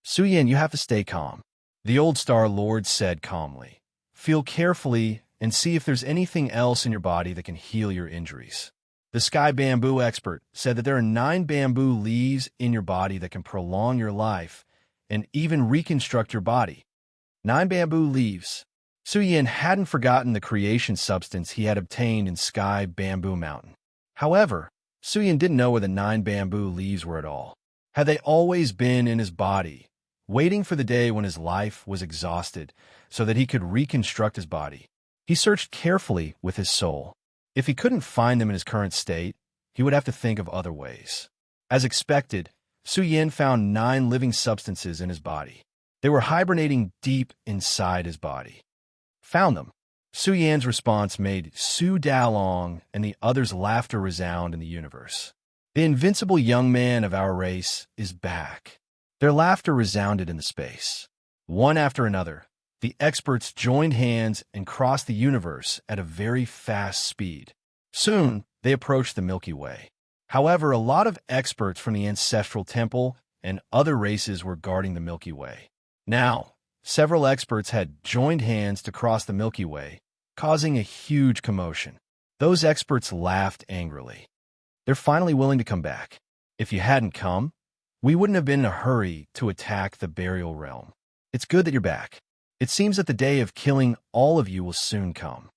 "Su Yan, you have to stay calm," the old Star Lord said calmly. "Feel carefully and see if there's anything else in your body that can heal your injuries." The sky bamboo expert said that there are 9 bamboo leaves in your body that can prolong your life and even reconstruct your body. 9 bamboo leaves. Su Yan hadn't forgotten the creation substance he had obtained in Sky Bamboo Mountain. However, Su Yan didn't know where the 9 bamboo leaves were at all. Had they always been in his body, waiting for the day when his life was exhausted so that he could reconstruct his body? He searched carefully with his soul. If he couldn't find them in his current state, he would have to think of other ways. As expected, Su Yan found 9 living substances in his body. They were hibernating deep inside his body. "Found them." Su Yan's response made Su Dalong and the others' laughter resound in the universe. "The invincible young man of our race is back." Their laughter resounded in the space. One after another, the experts joined hands and crossed the universe at a very fast speed. Soon, they approached the Milky Way. However, a lot of experts from the Ancestral Temple and other races were guarding the Milky Way. Now, several experts had joined hands to cross the Milky Way, causing a huge commotion. Those experts laughed angrily. "They're finally willing to come back. If you hadn't come, we wouldn't have been in a hurry to attack the burial realm. It's good that you're back. It seems that the day of killing all of you will soon come."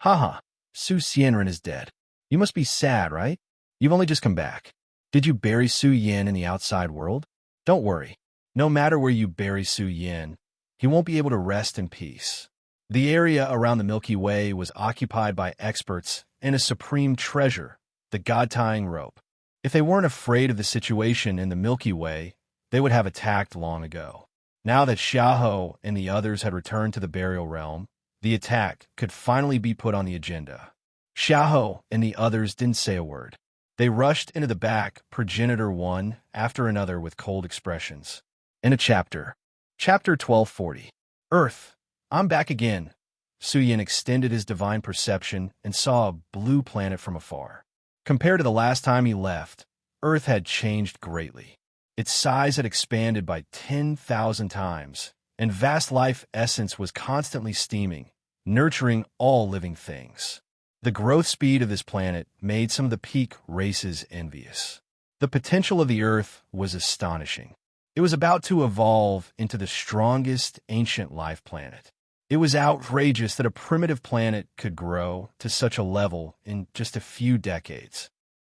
"Haha, Su Xianren is dead. You must be sad, right? You've only just come back. Did you bury Su Yan in the outside world? Don't worry. No matter where you bury Su Yan, he won't be able to rest in peace." The area around the Milky Way was occupied by experts and a supreme treasure, the God-tying rope. If they weren't afraid of the situation in the Milky Way, they would have attacked long ago. Now that Xiaohou and the others had returned to the burial realm, the attack could finally be put on the agenda. Xiaohou and the others didn't say a word. They rushed into the back, progenitor one after another with cold expressions. In a chapter 1240. Earth, I'm back again. Su Yan extended his divine perception and saw a blue planet from afar. Compared to the last time he left, Earth had changed greatly. Its size had expanded by 10,000 times, and vast life essence was constantly steaming, nurturing all living things. The growth speed of this planet made some of the peak races envious. The potential of the Earth was astonishing. It was about to evolve into the strongest ancient life planet. It was outrageous that a primitive planet could grow to such a level in just a few decades.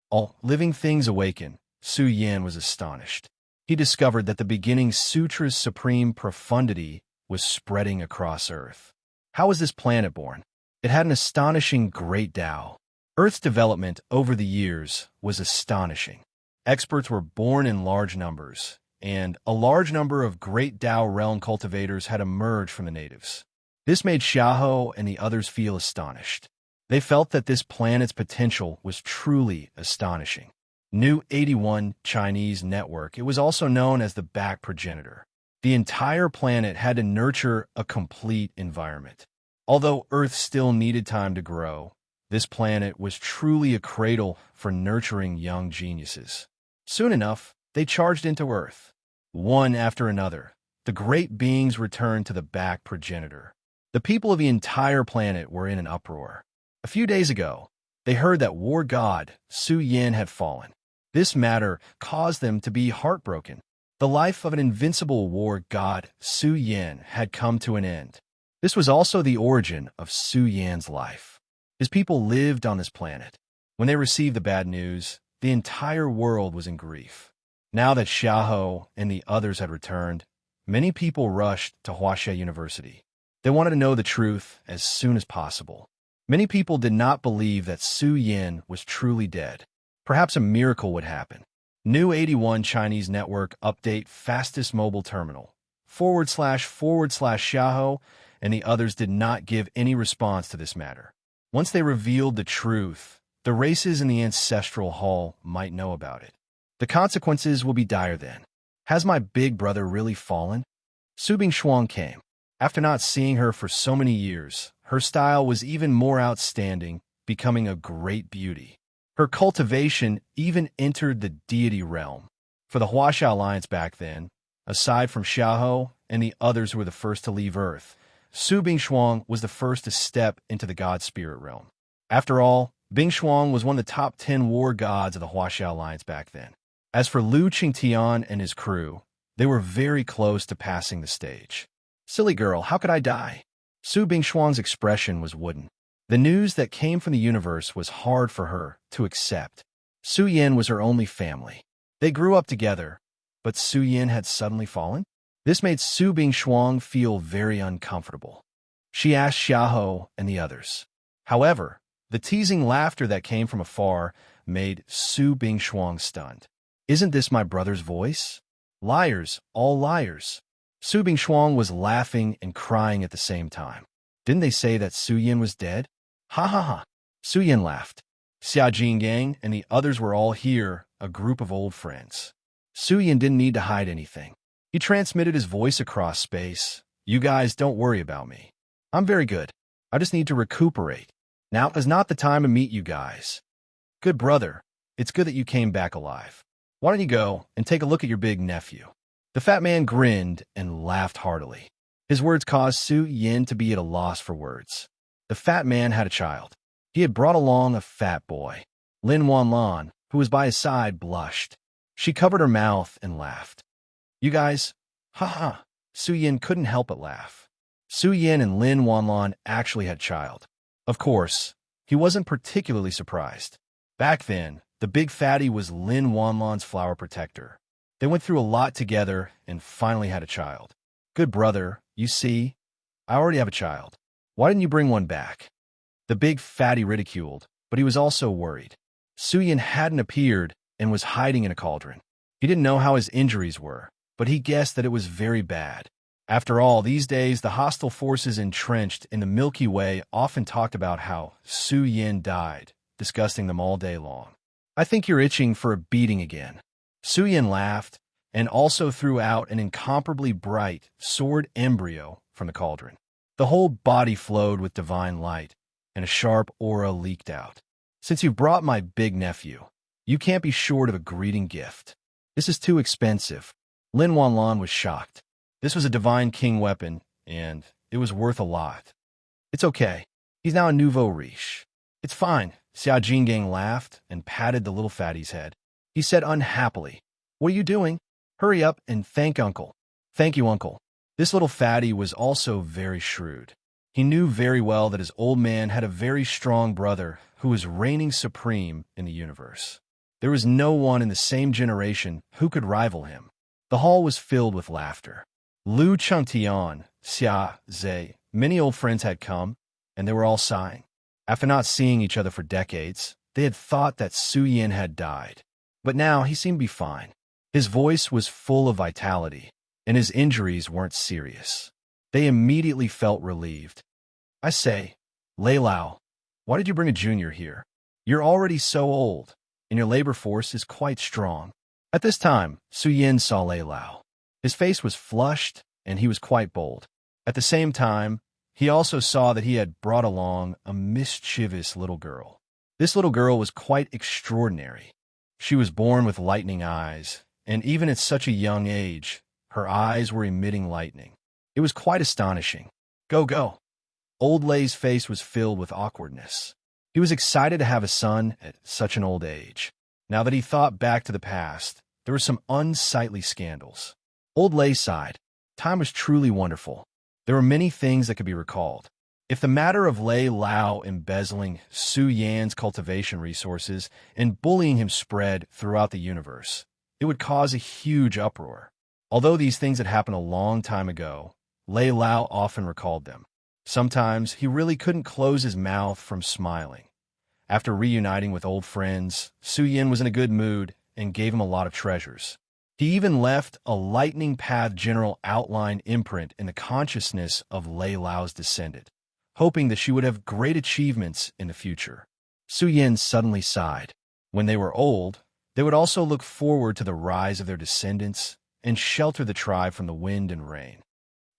All living things awakened. Su Yin was astonished. He discovered that the beginning Sutra's supreme profundity was spreading across Earth. How was this planet born? It had an astonishing great Tao. Earth's development over the years was astonishing. Experts were born in large numbers, and a large number of great Tao realm cultivators had emerged from the natives. This made Xiahou and the others feel astonished. They felt that this planet's potential was truly astonishing. New 81 Chinese network. It was also known as the back progenitor. The entire planet had to nurture a complete environment. Although Earth still needed time to grow, this planet was truly a cradle for nurturing young geniuses. Soon enough, they charged into Earth. One after another, the great beings returned to the back progenitor. The people of the entire planet were in an uproar. A few days ago, they heard that war god Su Yin had fallen. This matter caused them to be heartbroken. The life of an invincible war god, Su Yin, had come to an end. This was also the origin of Su Yin's life. His people lived on this planet. When they received the bad news, the entire world was in grief. Now that Xiahou and the others had returned, many people rushed to Huaxia University. They wanted to know the truth as soon as possible. Many people did not believe that Su Yin was truly dead. Perhaps a miracle would happen. New 81 Chinese network update fastest mobile terminal. / Xiahou and the others did not give any response to this matter. Once they revealed the truth, the races in the ancestral hall might know about it. The consequences will be dire then. Has my big brother really fallen? Su Bingshuang came. After not seeing her for so many years, her style was even more outstanding, becoming a great beauty. Her cultivation even entered the deity realm. For the Huaxia Alliance back then, aside from Xiahou and the others who were the first to leave Earth, Su Bingshuang was the first to step into the god spirit realm. After all, Bingshuang was one of the top 10 war gods of the Huaxia Alliance back then. As for Lu Qingtian and his crew, they were very close to passing the stage. Silly girl, how could I die? Su Bingshuang's expression was wooden. The news that came from the universe was hard for her to accept. Su Yin was her only family. They grew up together, but Su Yin had suddenly fallen? This made Su Bingshuang feel very uncomfortable. She asked Xiahou and the others. However, the teasing laughter that came from afar made Su Bingshuang stunned. Isn't this my brother's voice? Liars, all liars. Su Bingshuang was laughing and crying at the same time. Didn't they say that Su Yin was dead? Ha ha ha. Su Yin laughed. Xia Jinggang and the others were all here, a group of old friends. Su Yin didn't need to hide anything. He transmitted his voice across space. You guys don't worry about me. I'm very good. I just need to recuperate. Now is not the time to meet you guys. Good brother, it's good that you came back alive. Why don't you go and take a look at your big nephew? The fat man grinned and laughed heartily. His words caused Su Yin to be at a loss for words. The fat man had a child. He had brought along a fat boy. Lin Wanlan, who was by his side, blushed. She covered her mouth and laughed. You guys, ha ha. Su Yin couldn't help but laugh. Su Yin and Lin Wanlan actually had a child. Of course, he wasn't particularly surprised. Back then, the big fatty was Lin Wanlan's flower protector. They went through a lot together and finally had a child. Good brother, you see, I already have a child. Why didn't you bring one back? The big fatty ridiculed, but he was also worried. Su Yin hadn't appeared and was hiding in a cauldron. He didn't know how his injuries were, but he guessed that it was very bad. After all, these days, the hostile forces entrenched in the Milky Way often talked about how Su Yin died, discussing them all day long. I think you're itching for a beating again. Su Yin laughed and also threw out an incomparably bright sword embryo from the cauldron. The whole body flowed with divine light, and a sharp aura leaked out. Since you've brought my big nephew, you can't be short of a greeting gift. This is too expensive. Lin Wanlan was shocked. This was a divine king weapon, and it was worth a lot. It's okay. He's now a nouveau riche. It's fine. Xia Jinggang laughed and patted the little fatty's head. He said unhappily, "What are you doing? Hurry up and thank Uncle." "Thank you, Uncle." This little fatty was also very shrewd. He knew very well that his old man had a very strong brother who was reigning supreme in the universe. There was no one in the same generation who could rival him. The hall was filled with laughter. Lu Chengtian, Xia Zhe, many old friends had come, and they were all sighing. After not seeing each other for decades, they had thought that Su Yin had died. But now he seemed to be fine. His voice was full of vitality, and his injuries weren't serious. They immediately felt relieved. "I say, Lei Lao, why did you bring a junior here? You're already so old, and your labor force is quite strong." At this time, Su Yin saw Lei Lao. His face was flushed, and he was quite bold. At the same time, he also saw that he had brought along a mischievous little girl. This little girl was quite extraordinary. She was born with lightning eyes, and even at such a young age, her eyes were emitting lightning. It was quite astonishing. "Go, go." Old Lei's face was filled with awkwardness. He was excited to have a son at such an old age. Now that he thought back to the past, there were some unsightly scandals. Old Lei sighed. Time was truly wonderful. There were many things that could be recalled. If the matter of Lei Lao embezzling Su Yan's cultivation resources and bullying him spread throughout the universe, it would cause a huge uproar. Although these things had happened a long time ago, Lei Lao often recalled them. Sometimes he really couldn't close his mouth from smiling. After reuniting with old friends, Su Yin was in a good mood and gave him a lot of treasures. He even left a lightning path general outline imprint in the consciousness of Lei Lao's descendant, hoping that she would have great achievements in the future. Su Yin suddenly sighed. When they were old, they would also look forward to the rise of their descendants and shelter the tribe from the wind and rain.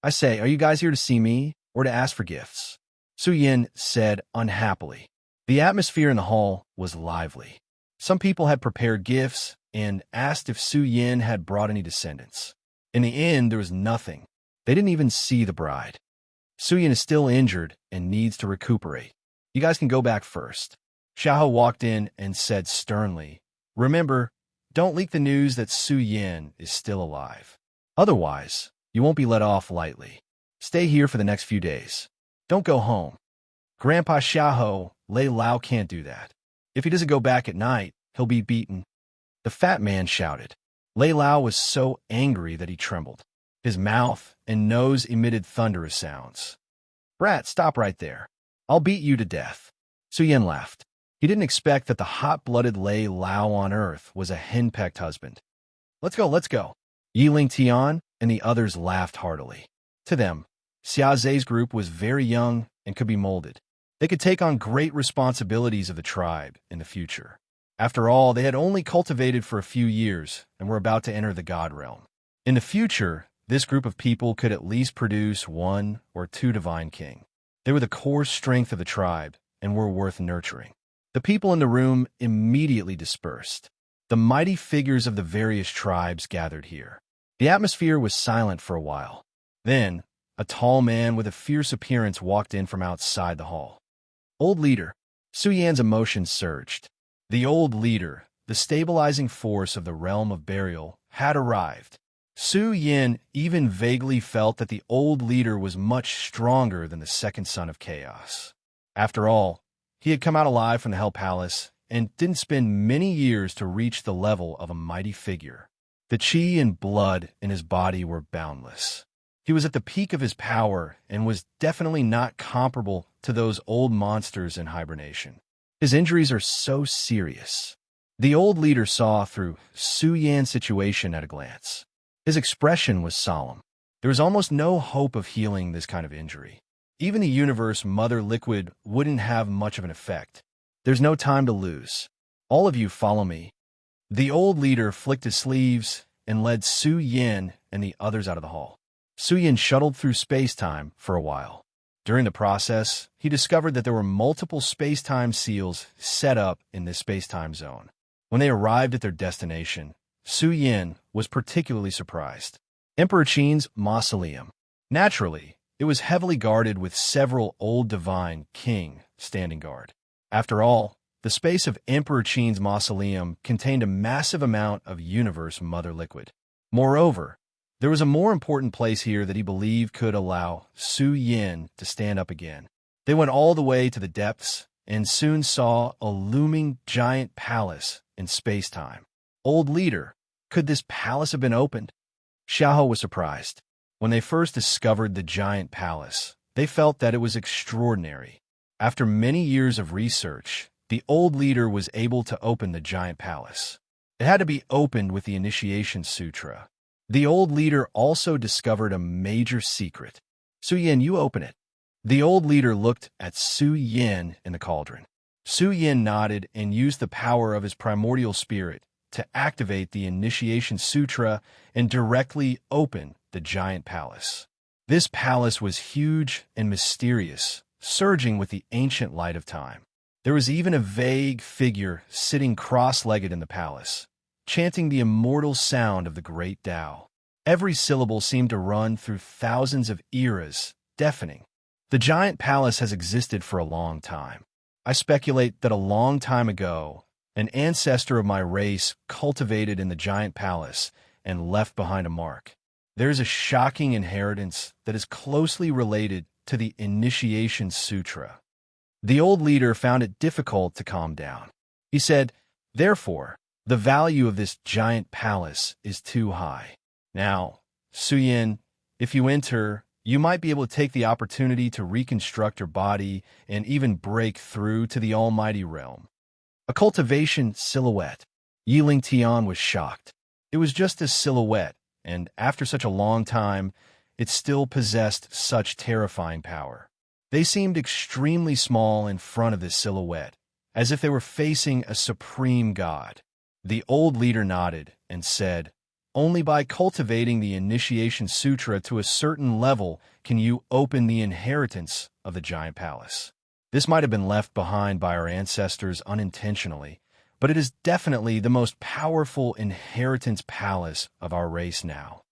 "I say, are you guys here to see me or to ask for gifts?" Su Yin said unhappily. The atmosphere in the hall was lively. Some people had prepared gifts and asked if Su Yin had brought any descendants. In the end, there was nothing. They didn't even see the bride. "Su Yin is still injured and needs to recuperate. You guys can go back first." Xiaohou walked in and said sternly, "Remember, don't leak the news that Su Yin is still alive. Otherwise, you won't be let off lightly. Stay here for the next few days. Don't go home." "Grandpa Xiaohou, Lei Lao can't do that. If he doesn't go back at night, he'll be beaten." The fat man shouted. Lei Lao was so angry that he trembled. His mouth and nose emitted thunderous sounds. "Brat, stop right there. I'll beat you to death." Su Yin laughed. He didn't expect that the hot-blooded Lei Lao on Earth was a henpecked husband. Let's go, let's go." Yiling Tian and the others laughed heartily. To them, Xia Zhe's group was very young and could be molded. They could take on great responsibilities of the tribe in the future. After all, they had only cultivated for a few years and were about to enter the God realm. In the future, this group of people could at least produce 1 or 2 divine king. They were the core strength of the tribe and were worth nurturing. The people in the room immediately dispersed. The mighty figures of the various tribes gathered here. The atmosphere was silent for a while. Then, a tall man with a fierce appearance walked in from outside the hall. "Old leader." Su Yan's emotions surged. The old leader, the stabilizing force of the realm of burial, had arrived. Su Yin even vaguely felt that the old leader was much stronger than the second son of chaos. After all, he had come out alive from the Hell Palace and didn't spend many years to reach the level of a mighty figure. The chi and blood in his body were boundless. He was at the peak of his power and was definitely not comparable to those old monsters in hibernation. His injuries are so serious. The old leader saw through Su Yan's situation at a glance. His expression was solemn. There was almost no hope of healing this kind of injury. Even the universe mother liquid wouldn't have much of an effect. "There's no time to lose. All of you follow me." The old leader flicked his sleeves and led Su Yin and the others out of the hall. Su Yin shuttled through space-time for a while. During the process, he discovered that there were multiple space-time seals set up in this space-time zone. When they arrived at their destination, Su Yin was particularly surprised. Emperor Qin's mausoleum. Naturally, it was heavily guarded with several old divine king standing guard. After all, the space of Emperor Qin's mausoleum contained a massive amount of universe mother liquid. Moreover, there was a more important place here that he believed could allow Su Yin to stand up again. They went all the way to the depths and soon saw a looming giant palace in space-time. Old leader, could this palace have been opened? Xiaohe was surprised. When they first discovered the giant palace, they felt that it was extraordinary. After many years of research, the old leader was able to open the giant palace. It had to be opened with the Initiation Sutra. The old leader also discovered a major secret. Su Yin, you open it. The old leader looked at Su Yin in the cauldron. Su Yin nodded and used the power of his primordial spirit to activate the Initiation Sutra and directly open the giant palace. This palace was huge and mysterious, surging with the ancient light of time. There was even a vague figure sitting cross-legged in the palace, chanting the immortal sound of the great Tao. Every syllable seemed to run through thousands of eras, deafening. The giant palace has existed for a long time. I speculate that a long time ago, an ancestor of my race cultivated in the giant palace and left behind a mark. There is a shocking inheritance that is closely related to the Initiation Sutra. The old leader found it difficult to calm down. He said, therefore, the value of this giant palace is too high. Now, Su Yin, if you enter, you might be able to take the opportunity to reconstruct your body and even break through to the almighty realm. A cultivation silhouette. Yiling Tian was shocked. It was just a silhouette, and after such a long time, it still possessed such terrifying power. They seemed extremely small in front of this silhouette, as if they were facing a supreme god. The old leader nodded and said, only by cultivating the Initiation Sutra to a certain level can you open the inheritance of the giant palace. This might have been left behind by our ancestors unintentionally, but it is definitely the most powerful inheritance palace of our race now.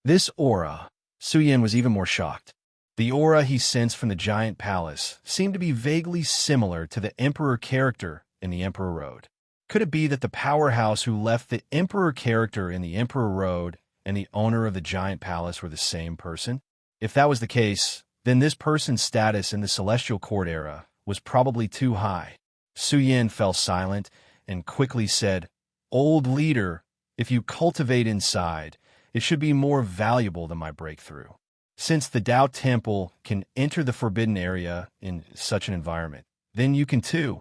This aura, Su Yin was even more shocked. The aura he sensed from the giant palace seemed to be vaguely similar to the Emperor character in the Emperor Road. Could it be that the powerhouse who left the Emperor character in the Emperor Road and the owner of the giant palace were the same person? If that was the case, then this person's status in the Celestial Court era was probably too high. Su Yin fell silent and quickly said, old leader, if you cultivate inside, it should be more valuable than my breakthrough. Since the Tao Temple can enter the forbidden area in such an environment, then you can too.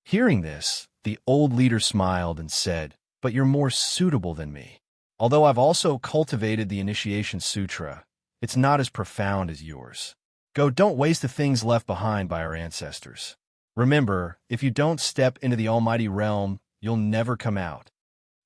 Hearing this, the old leader smiled and said, but you're more suitable than me. Although I've also cultivated the Initiation Sutra, it's not as profound as yours. Go, don't waste the things left behind by our ancestors. Remember, if you don't step into the almighty realm, you'll never come out.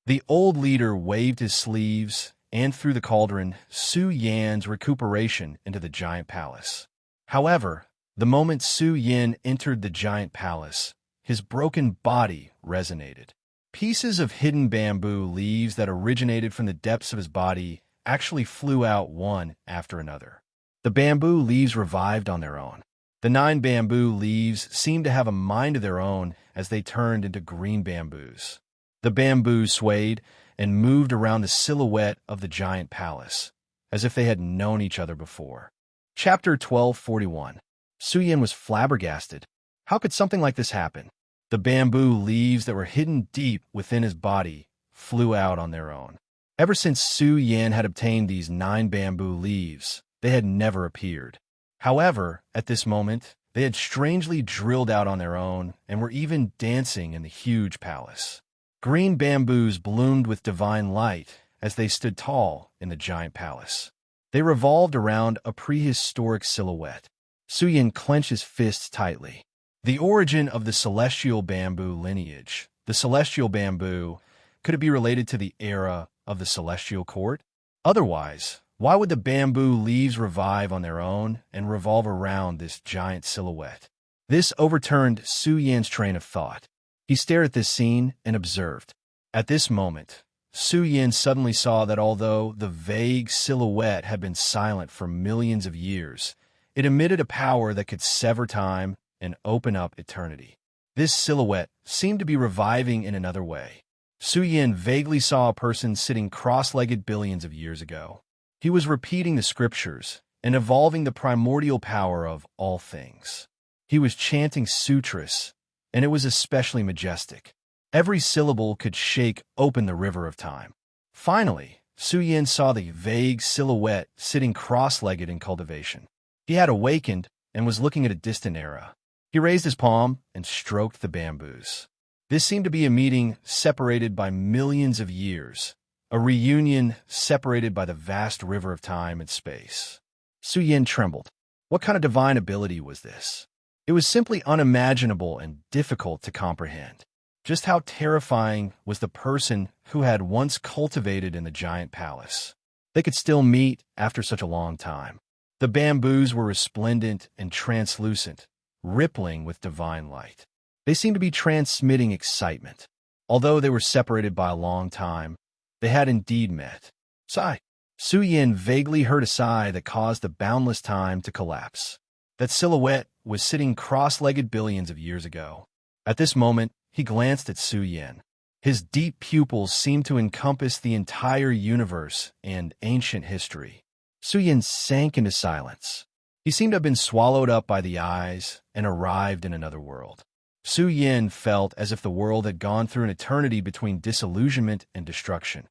The old leader waved his sleeves, and through the cauldron, Su Yan's recuperation into the giant palace. However, the moment Su Yin entered the giant palace, his broken body resonated. Pieces of hidden bamboo leaves that originated from the depths of his body actually flew out one after another. The bamboo leaves revived on their own. The 9 bamboo leaves seemed to have a mind of their own as they turned into green bamboos. The bamboos swayed and moved around the silhouette of the giant palace, as if they had known each other before. Chapter 1241. Su Yin was flabbergasted. How could something like this happen? The bamboo leaves that were hidden deep within his body flew out on their own. Ever since Su Yin had obtained these 9 bamboo leaves, they had never appeared. However, at this moment, they had strangely drilled out on their own and were even dancing in the huge palace. Green bamboos bloomed with divine light as they stood tall in the giant palace. They revolved around a prehistoric silhouette. Su Yin clenched his fists tightly. The origin of the celestial bamboo lineage. The celestial bamboo, could it be related to the era of the Celestial Court? Otherwise, why would the bamboo leaves revive on their own and revolve around this giant silhouette? This overturned Su Yan's train of thought. He stared at this scene and observed. At this moment, Su Yin suddenly saw that although the vague silhouette had been silent for millions of years, it emitted a power that could sever time and open up eternity. This silhouette seemed to be reviving in another way. Su Yin vaguely saw a person sitting cross-legged billions of years ago. He was repeating the scriptures and evolving the primordial power of all things. He was chanting sutras, and it was especially majestic. Every syllable could shake open the river of time. Finally, Su Yin saw the vague silhouette sitting cross-legged in cultivation. He had awakened and was looking at a distant era. He raised his palm and stroked the bamboos. This seemed to be a meeting separated by millions of years, a reunion separated by the vast river of time and space. Su Yin trembled. What kind of divine ability was this? It was simply unimaginable and difficult to comprehend. Just how terrifying was the person who had once cultivated in the giant palace? They could still meet after such a long time. The bamboos were resplendent and translucent, rippling with divine light. They seemed to be transmitting excitement. Although they were separated by a long time, they had indeed met. Sigh. Su Yin vaguely heard a sigh that caused the boundless time to collapse. That silhouette was sitting cross-legged billions of years ago. At this moment, he glanced at Su Yin. His deep pupils seemed to encompass the entire universe and ancient history. Su Yin sank into silence. He seemed to have been swallowed up by the eyes and arrived in another world. Su Yin felt as if the world had gone through an eternity between disillusionment and destruction.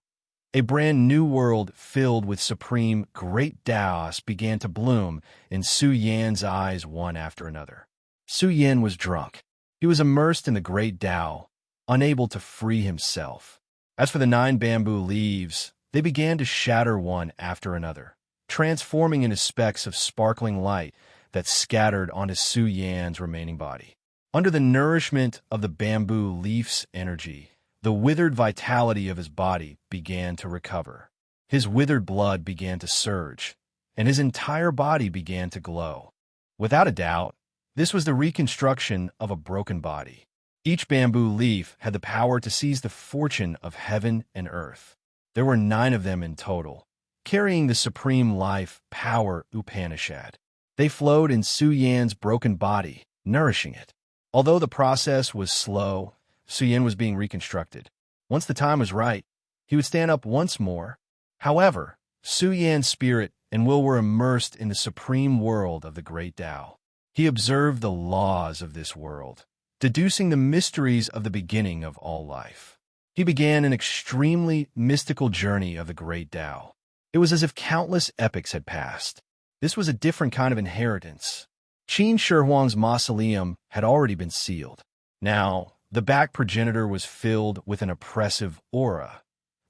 A brand new world filled with supreme great Taos began to bloom in Su Yin's eyes one after another. Su Yin was drunk. He was immersed in the great Tao, unable to free himself. As for the 9 bamboo leaves, they began to shatter one after another, transforming into specks of sparkling light that scattered onto Su Yin's remaining body. Under the nourishment of the bamboo leaf's energy, the withered vitality of his body began to recover. His withered blood began to surge, and his entire body began to glow. Without a doubt, this was the reconstruction of a broken body. Each bamboo leaf had the power to seize the fortune of heaven and earth. There were 9 of them in total, carrying the supreme life power Upanishad. They flowed in Su Yin's broken body, nourishing it. Although the process was slow, Su Yin was being reconstructed. Once the time was right, he would stand up once more. However, Su Yin's spirit and will were immersed in the supreme world of the great Tao. He observed the laws of this world, deducing the mysteries of the beginning of all life. He began an extremely mystical journey of the great Tao. It was as if countless epochs had passed. This was a different kind of inheritance. Qin Shi Huang's mausoleum had already been sealed. Now, the back progenitor was filled with an oppressive aura.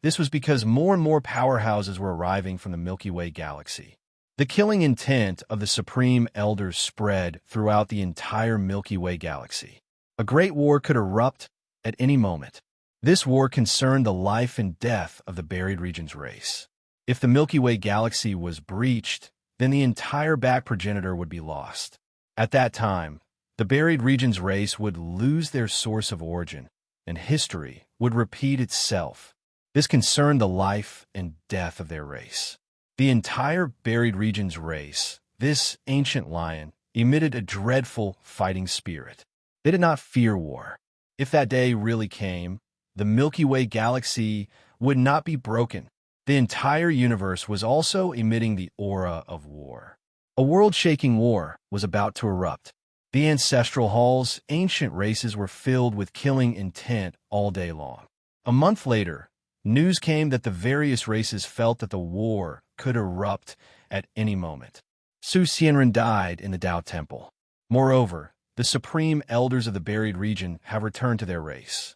This was because more and more powerhouses were arriving from the Milky Way galaxy. The killing intent of the Supreme Elders spread throughout the entire Milky Way galaxy. A great war could erupt at any moment. This war concerned the life and death of the buried region's race. If the Milky Way galaxy was breached, then the entire back progenitor would be lost. At that time, the buried region's race would lose their source of origin, and history would repeat itself. This concerned the life and death of their race. The entire buried region's race, this ancient lion, emitted a dreadful fighting spirit. They did not fear war. If that day really came, the Milky Way galaxy would not be broken. The entire universe was also emitting the aura of war. A world-shaking war was about to erupt. The ancestral halls, ancient races were filled with killing intent all day long. A month later, news came that the various races felt that the war could erupt at any moment. Su Xianren died in the Tao Temple. Moreover, the supreme elders of the buried region have returned to their race.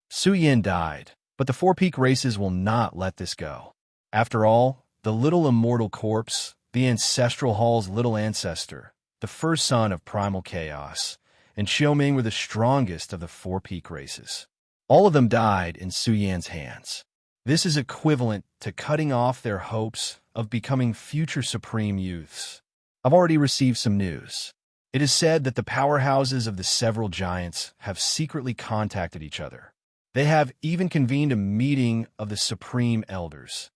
Su Yin died, but the 4 peak races will not let this go. After all, the little immortal corpse, the ancestral hall's little ancestor, the first son of primal chaos, and Xiaoming were the strongest of the 4 peak races. All of them died in Su Yan's hands. This is equivalent to cutting off their hopes of becoming future supreme youths. I've already received some news. It is said that the powerhouses of the several giants have secretly contacted each other. They have even convened a meeting of the supreme elders.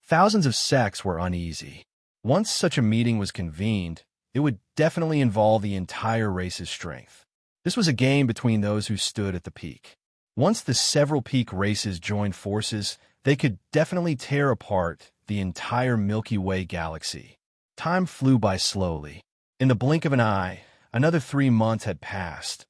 Thousands of sects were uneasy. Once such a meeting was convened, it would definitely involve the entire race's strength. This was a game between those who stood at the peak. Once the several peak races joined forces, they could definitely tear apart the entire Milky Way galaxy. Time flew by slowly. In the blink of an eye, another 3 months had passed.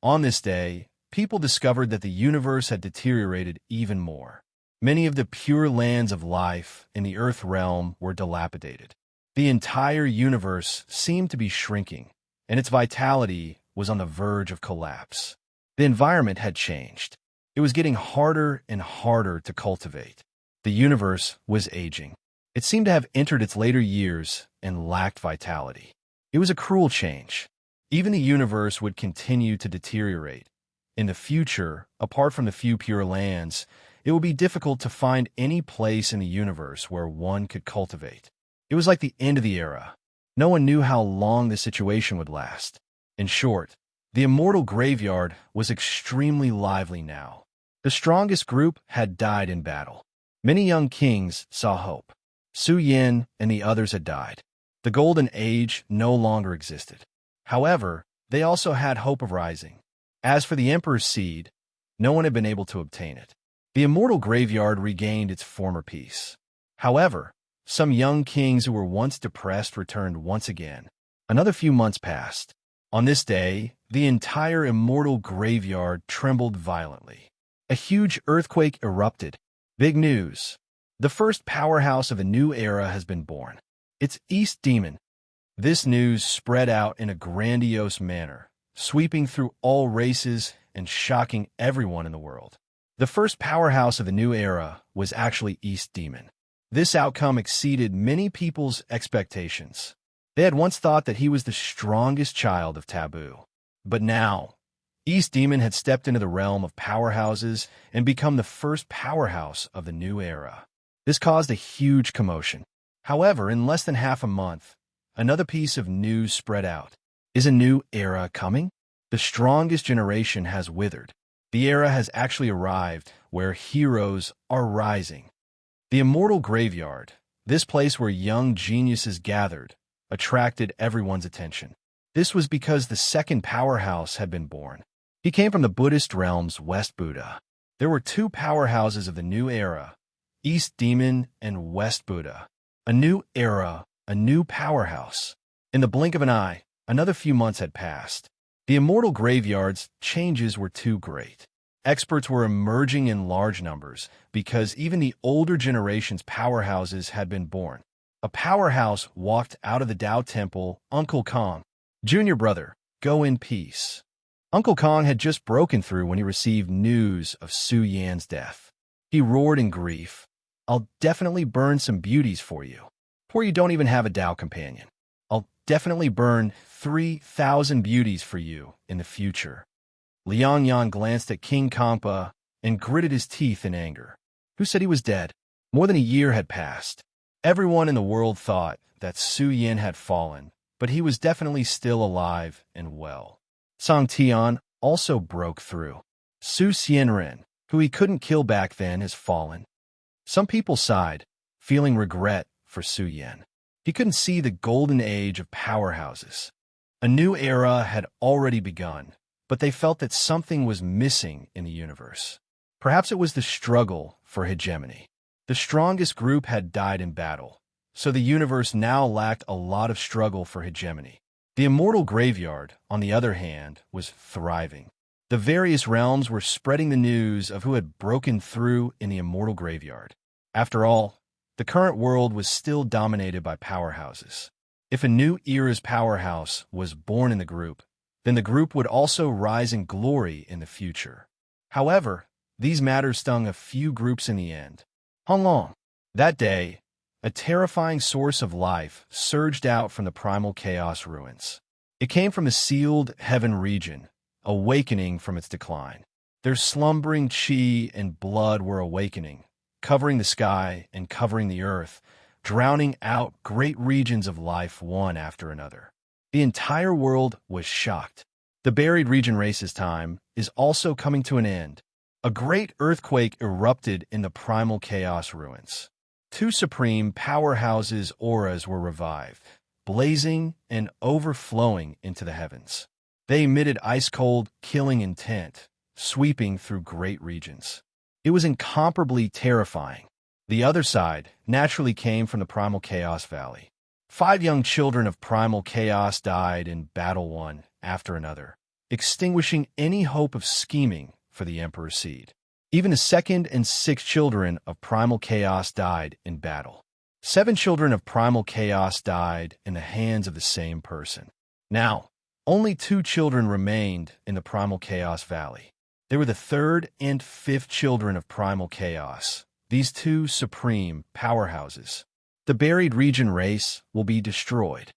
On this day, people discovered that the universe had deteriorated even more. Many of the pure lands of life in the Earth realm were dilapidated. The entire universe seemed to be shrinking, and its vitality was on the verge of collapse. The environment had changed. It was getting harder and harder to cultivate. The universe was aging. It seemed to have entered its later years and lacked vitality. It was a cruel change. Even the universe would continue to deteriorate. In the future, apart from the few pure lands, it would be difficult to find any place in the universe where one could cultivate. It was like the end of the era. No one knew how long the situation would last. In short, the immortal graveyard was extremely lively now. The strongest group had died in battle. Many young kings saw hope. Su Yin and the others had died. The Golden Age no longer existed. However, they also had hope of rising. As for the Emperor's seed, no one had been able to obtain it. The immortal graveyard regained its former peace. However, some young kings who were once depressed returned once again. Another few months passed. On this day, the entire immortal graveyard trembled violently. A huge earthquake erupted. Big news. The first powerhouse of a new era has been born. It's East Demon. This news spread out in a grandiose manner, sweeping through all races and shocking everyone in the world. The first powerhouse of the new era was actually East Demon. This outcome exceeded many people's expectations. They had once thought that he was the strongest child of Taboo. But now, East Demon had stepped into the realm of powerhouses and become the first powerhouse of the new era. This caused a huge commotion. However, in less than half a month, another piece of news spread out. Is a new era coming? The strongest generation has withered. The era has actually arrived where heroes are rising. The immortal graveyard, this place where young geniuses gathered, attracted everyone's attention. This was because the second powerhouse had been born. He came from the Buddhist realm's West Buddha. There were 2 powerhouses of the new era, East Demon and West Buddha. A new era, a new powerhouse. In the blink of an eye, another few months had passed. The immortal graveyard's changes were too great. Experts were emerging in large numbers because even the older generation's powerhouses had been born. A powerhouse walked out of the Tao Temple, Uncle Kong. Junior brother, go in peace. Uncle Kong had just broken through when he received news of Su Yan's death. He roared in grief. I'll definitely burn some beauties for you. Poor you don't even have a Tao companion. I'll definitely burn 3,000 beauties for you in the future. Liang Yan glanced at King Kampa and gritted his teeth in anger. Who said he was dead? More than a year had passed. Everyone in the world thought that Su Yin had fallen, but he was definitely still alive and well. Song Tian also broke through. Su Xianren, who he couldn't kill back then, has fallen. Some people sighed, feeling regret for Su Yin. He couldn't see the golden age of powerhouses. A new era had already begun, but they felt that something was missing in the universe. Perhaps it was the struggle for hegemony. The strongest group had died in battle, so the universe now lacked a lot of struggle for hegemony. The immortal graveyard, on the other hand, was thriving. The various realms were spreading the news of who had broken through in the immortal graveyard. After all, the current world was still dominated by powerhouses. If a new era's powerhouse was born in the group, then the group would also rise in glory in the future. However, these matters stung a few groups in the end. Honglong. That day, a terrifying source of life surged out from the primal chaos ruins. It came from the sealed heaven region, awakening from its decline. Their slumbering chi and blood were awakening, covering the sky and covering the earth, drowning out great regions of life one after another. The entire world was shocked. The buried region race's time is also coming to an end. A great earthquake erupted in the primal chaos ruins. 2 supreme powerhouses' auras were revived, blazing and overflowing into the heavens. They emitted ice-cold, killing intent, sweeping through great regions. It was incomparably terrifying. The other side naturally came from the Primal Chaos Valley. 5 young children of Primal Chaos died in battle one after another, extinguishing any hope of scheming for the Emperor's seed. Even the second and 6th children of Primal Chaos died in battle. 7 children of Primal Chaos died in the hands of the same person. Now, only 2 children remained in the Primal Chaos Valley. They were the 3rd and 5th children of Primal Chaos, these 2 supreme powerhouses. The buried region race will be destroyed.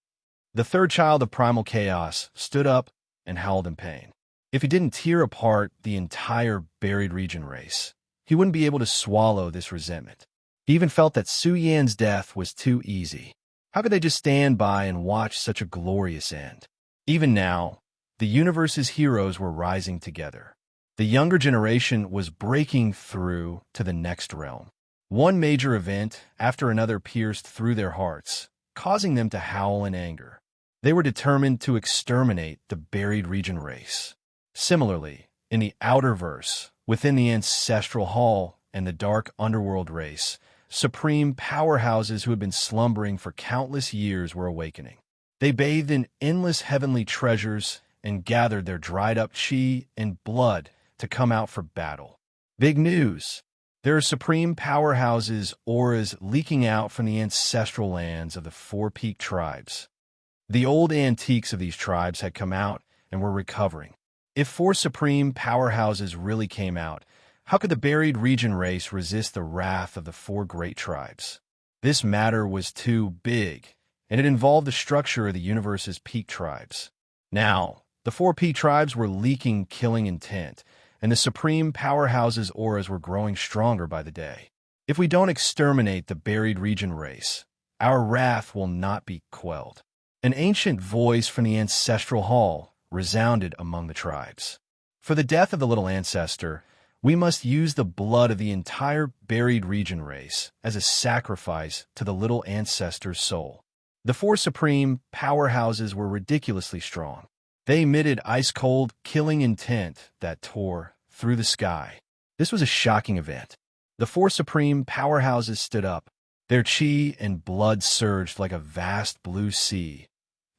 The 3rd child of Primal Chaos stood up and howled in pain. If he didn't tear apart the entire buried region race, he wouldn't be able to swallow this resentment. He even felt that Su Yan's death was too easy. How could they just stand by and watch such a glorious end? Even now, the universe's heroes were rising together. The younger generation was breaking through to the next realm. One major event after another pierced through their hearts, causing them to howl in anger. They were determined to exterminate the buried region race. Similarly, in the outer verse, within the ancestral hall and the dark underworld race, supreme powerhouses who had been slumbering for countless years were awakening. They bathed in endless heavenly treasures and gathered their dried-up chi and blood to come out for battle. Big news! There are supreme powerhouses' auras leaking out from the ancestral lands of the 4 peak tribes. The old antiques of these tribes had come out and were recovering. If 4 supreme powerhouses really came out, how could the buried region race resist the wrath of the 4 great tribes? This matter was too big, and it involved the structure of the universe's peak tribes. Now, the 4 peak tribes were leaking killing intent, and the supreme powerhouses' auras were growing stronger by the day. If we don't exterminate the buried region race, our wrath will not be quelled. An ancient voice from the ancestral hall resounded among the tribes. For the death of the little ancestor, we must use the blood of the entire buried region race as a sacrifice to the little ancestor's soul. The 4 supreme powerhouses were ridiculously strong. They emitted ice-cold, killing intent that tore through the sky. This was a shocking event. The 4 supreme powerhouses stood up. Their chi and blood surged like a vast blue sea,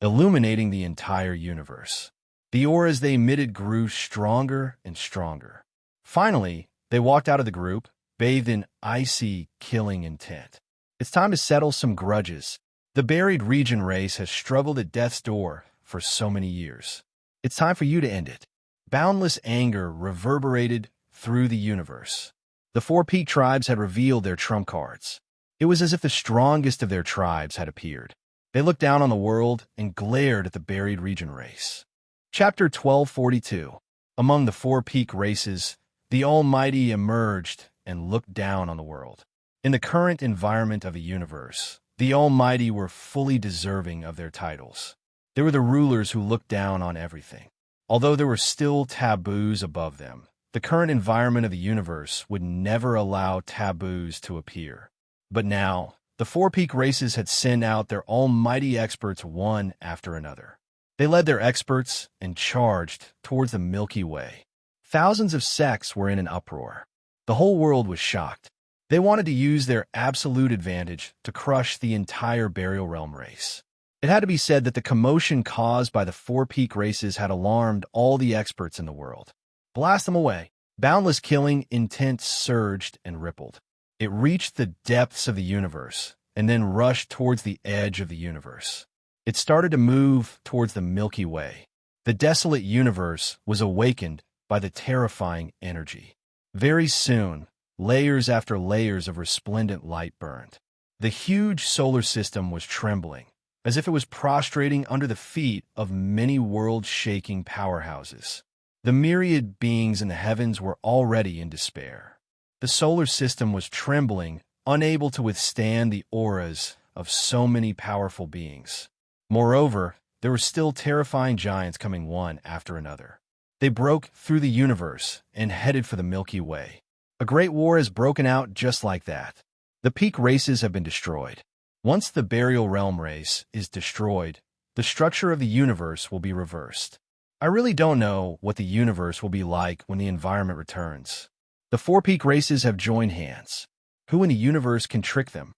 illuminating the entire universe. The auras they emitted grew stronger and stronger. Finally, they walked out of the group, bathed in icy, killing intent. It's time to settle some grudges. The buried region race has struggled at death's door for so many years. It's time for you to end it. Boundless anger reverberated through the universe. The 4 peak tribes had revealed their trump cards. It was as if the strongest of their tribes had appeared. They looked down on the world and glared at the buried region race. Chapter 1242. Among the 4 peak races, the Almighty emerged and looked down on the world. In the current environment of the universe, the Almighty were fully deserving of their titles. They were the rulers who looked down on everything. Although there were still taboos above them, the current environment of the universe would never allow taboos to appear. But now, the 4 peak races had sent out their almighty experts one after another. They led their experts and charged towards the Milky Way. Thousands of sects were in an uproar. The whole world was shocked. They wanted to use their absolute advantage to crush the entire Burial Realm race. It had to be said that the commotion caused by the 4 peak races had alarmed all the experts in the world. Blast them away. Boundless killing intent surged and rippled. It reached the depths of the universe and then rushed towards the edge of the universe. It started to move towards the Milky Way. The desolate universe was awakened by the terrifying energy. Very soon, layers after layers of resplendent light burned. The huge solar system was trembling, as if it was prostrating under the feet of many world-shaking powerhouses. The myriad beings in the heavens were already in despair. The solar system was trembling, unable to withstand the auras of so many powerful beings. Moreover, there were still terrifying giants coming one after another. They broke through the universe and headed for the Milky Way. A great war has broken out just like that. The peak races have been destroyed. Once the Burial Realm race is destroyed, the structure of the universe will be reversed. I really don't know what the universe will be like when the environment returns. The four peak races have joined hands. Who in the universe can trick them?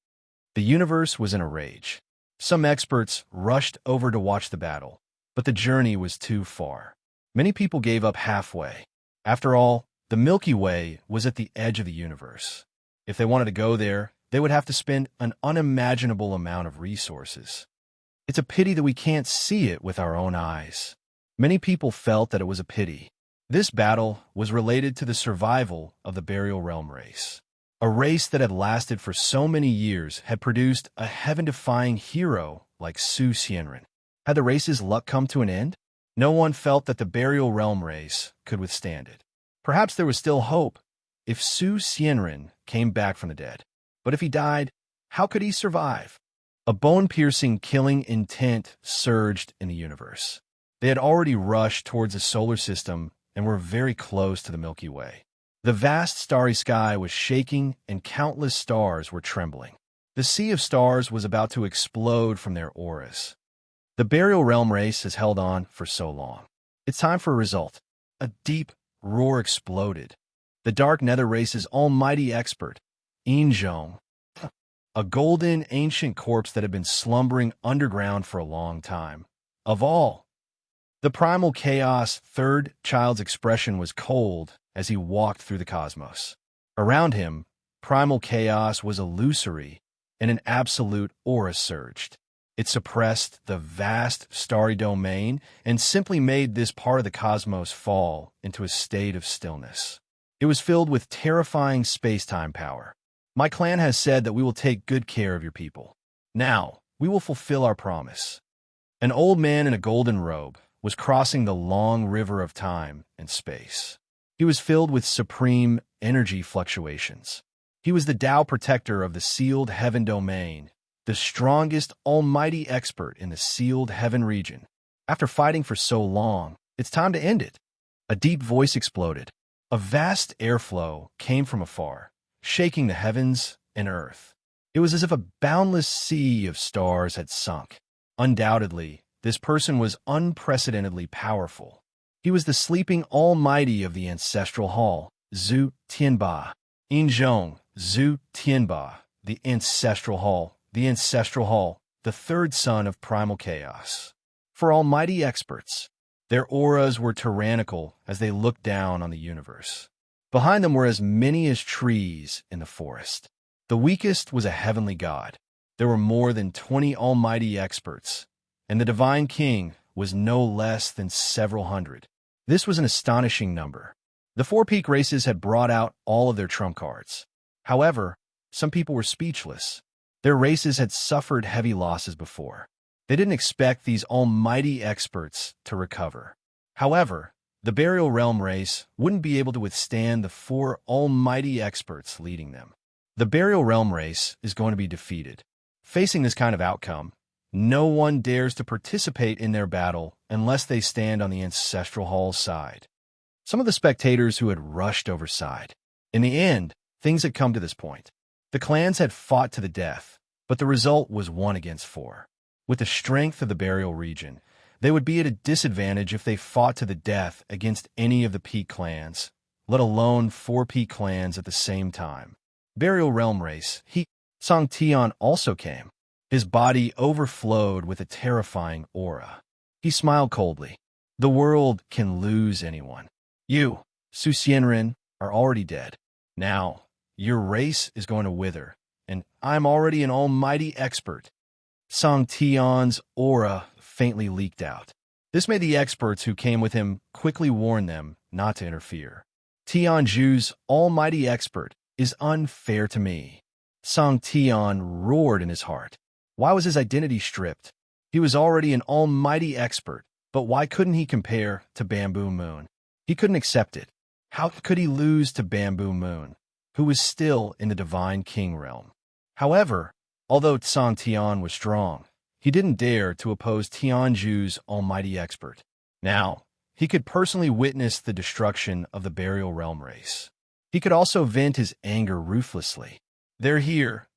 The universe was in a rage. Some experts rushed over to watch the battle, but the journey was too far. Many people gave up halfway. After all, the Milky Way was at the edge of the universe. If they wanted to go there, they would have to spend an unimaginable amount of resources. It's a pity that we can't see it with our own eyes. Many people felt that it was a pity. This battle was related to the survival of the Burial Realm race. A race that had lasted for so many years had produced a heaven-defying hero like Su Xianren. Had the race's luck come to an end? No one felt that the Burial Realm race could withstand it. Perhaps there was still hope if Su Xianren came back from the dead. But if he died, how could he survive? A bone-piercing killing intent surged in the universe. They had already rushed towards the solar system and were very close to the Milky Way. The vast starry sky was shaking and countless stars were trembling. The sea of stars was about to explode from their auras. The Burial Realm race has held on for so long. It's time for a result. A deep roar exploded. The Dark Nether race's almighty expert, Inzhong, a golden ancient corpse that had been slumbering underground for a long time. Of all, the primal chaos third child's expression was cold as he walked through the cosmos. Around him, primal chaos was illusory, and an absolute aura surged. It suppressed the vast starry domain and simply made this part of the cosmos fall into a state of stillness. It was filled with terrifying space-time power. My clan has said that we will take good care of your people. Now, we will fulfill our promise. An old man in a golden robe was crossing the long river of time and space. He was filled with supreme energy fluctuations. He was the Tao protector of the sealed heaven domain, the strongest almighty expert in the sealed heaven region. After fighting for so long, it's time to end it. A deep voice exploded. A vast airflow came from afar, shaking the heavens and earth. It was as if a boundless sea of stars had sunk. Undoubtedly, this person was unprecedentedly powerful. He was the sleeping almighty of the ancestral hall, Zhu Tianba. Inzhong, Zhu Tianba, the ancestral hall, the third son of primal chaos. For almighty experts, their auras were tyrannical as they looked down on the universe. Behind them were as many as trees in the forest. The weakest was a heavenly god. There were more than 20 almighty experts, and the divine king was no less than several hundred. This was an astonishing number. The four peak races had brought out all of their trump cards. However, some people were speechless. Their races had suffered heavy losses before. They didn't expect these almighty experts to recover. However, the Burial Realm race wouldn't be able to withstand the four almighty experts leading them. The Burial Realm race is going to be defeated. Facing this kind of outcome, no one dares to participate in their battle unless they stand on the Ancestral Hall's side. Some of the spectators who had rushed over sighed. In the end, things had come to this point. The clans had fought to the death, but the result was 1 against 4. With the strength of the burial region, they would be at a disadvantage if they fought to the death against any of the peak clans, let alone 4 peak clans at the same time. Burial Realm race, Song Tian also came. His body overflowed with a terrifying aura. He smiled coldly. The world can lose anyone. You, Su Xianren, are already dead. Now, your race is going to wither, and I'm already an almighty expert. Song Tian's aura faintly leaked out. This made the experts who came with him quickly warn them not to interfere. Tian Zhu's almighty expert is unfair to me. Song Tian roared in his heart. Why was his identity stripped? He was already an almighty expert, but why couldn't he compare to Bamboo Moon? He couldn't accept it. How could he lose to Bamboo Moon, who was still in the Divine King realm? However, although Song Tian was strong, he didn't dare to oppose Tianju's almighty expert. Now, he could personally witness the destruction of the Burial Realm race. He could also vent his anger ruthlessly. They're here.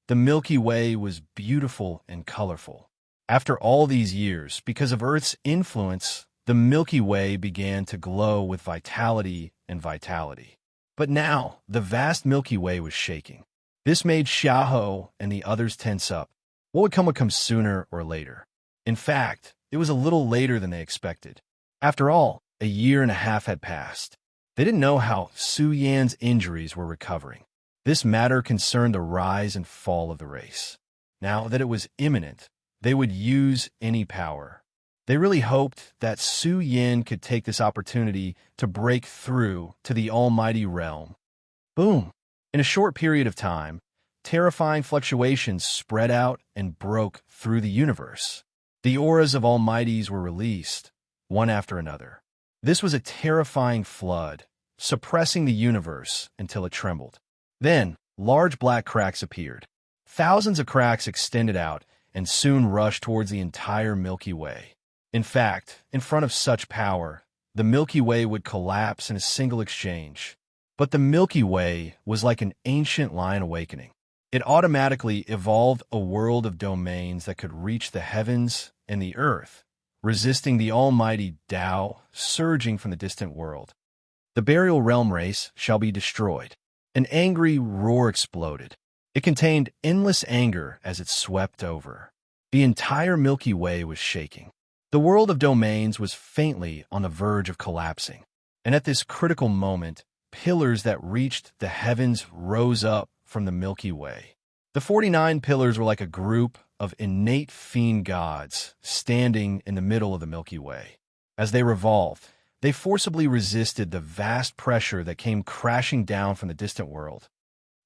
The Milky Way was beautiful and colorful. After all these years, because of Earth's influence, the Milky Way began to glow with vitality and vitality. But now, the vast Milky Way was shaking. This made Xiaoho and the others tense up. What would come sooner or later? In fact, it was a little later than they expected. After all, a year and a half had passed. They didn't know how Su Yan's injuries were recovering. This matter concerned the rise and fall of the race. Now that it was imminent, they would use any power. They really hoped that Su Yan could take this opportunity to break through to the almighty realm. Boom! In a short period of time, terrifying fluctuations spread out and broke through the universe. The auras of almighties were released, one after another. This was a terrifying flood, suppressing the universe until it trembled. Then, large black cracks appeared. Thousands of cracks extended out and soon rushed towards the entire Milky Way. In fact, in front of such power, the Milky Way would collapse in a single exchange. But the Milky Way was like an ancient lion awakening. It automatically evolved a world of domains that could reach the heavens and the earth, resisting the almighty Tao surging from the distant world. The burial realm race shall be destroyed. An angry roar exploded. It contained endless anger as it swept over. The entire Milky Way was shaking. The world of domains was faintly on the verge of collapsing. And at this critical moment, pillars that reached the heavens rose up from the Milky Way. The 49 pillars were like a group of innate fiend gods standing in the middle of the Milky Way. As they revolved, they forcibly resisted the vast pressure that came crashing down from the distant world.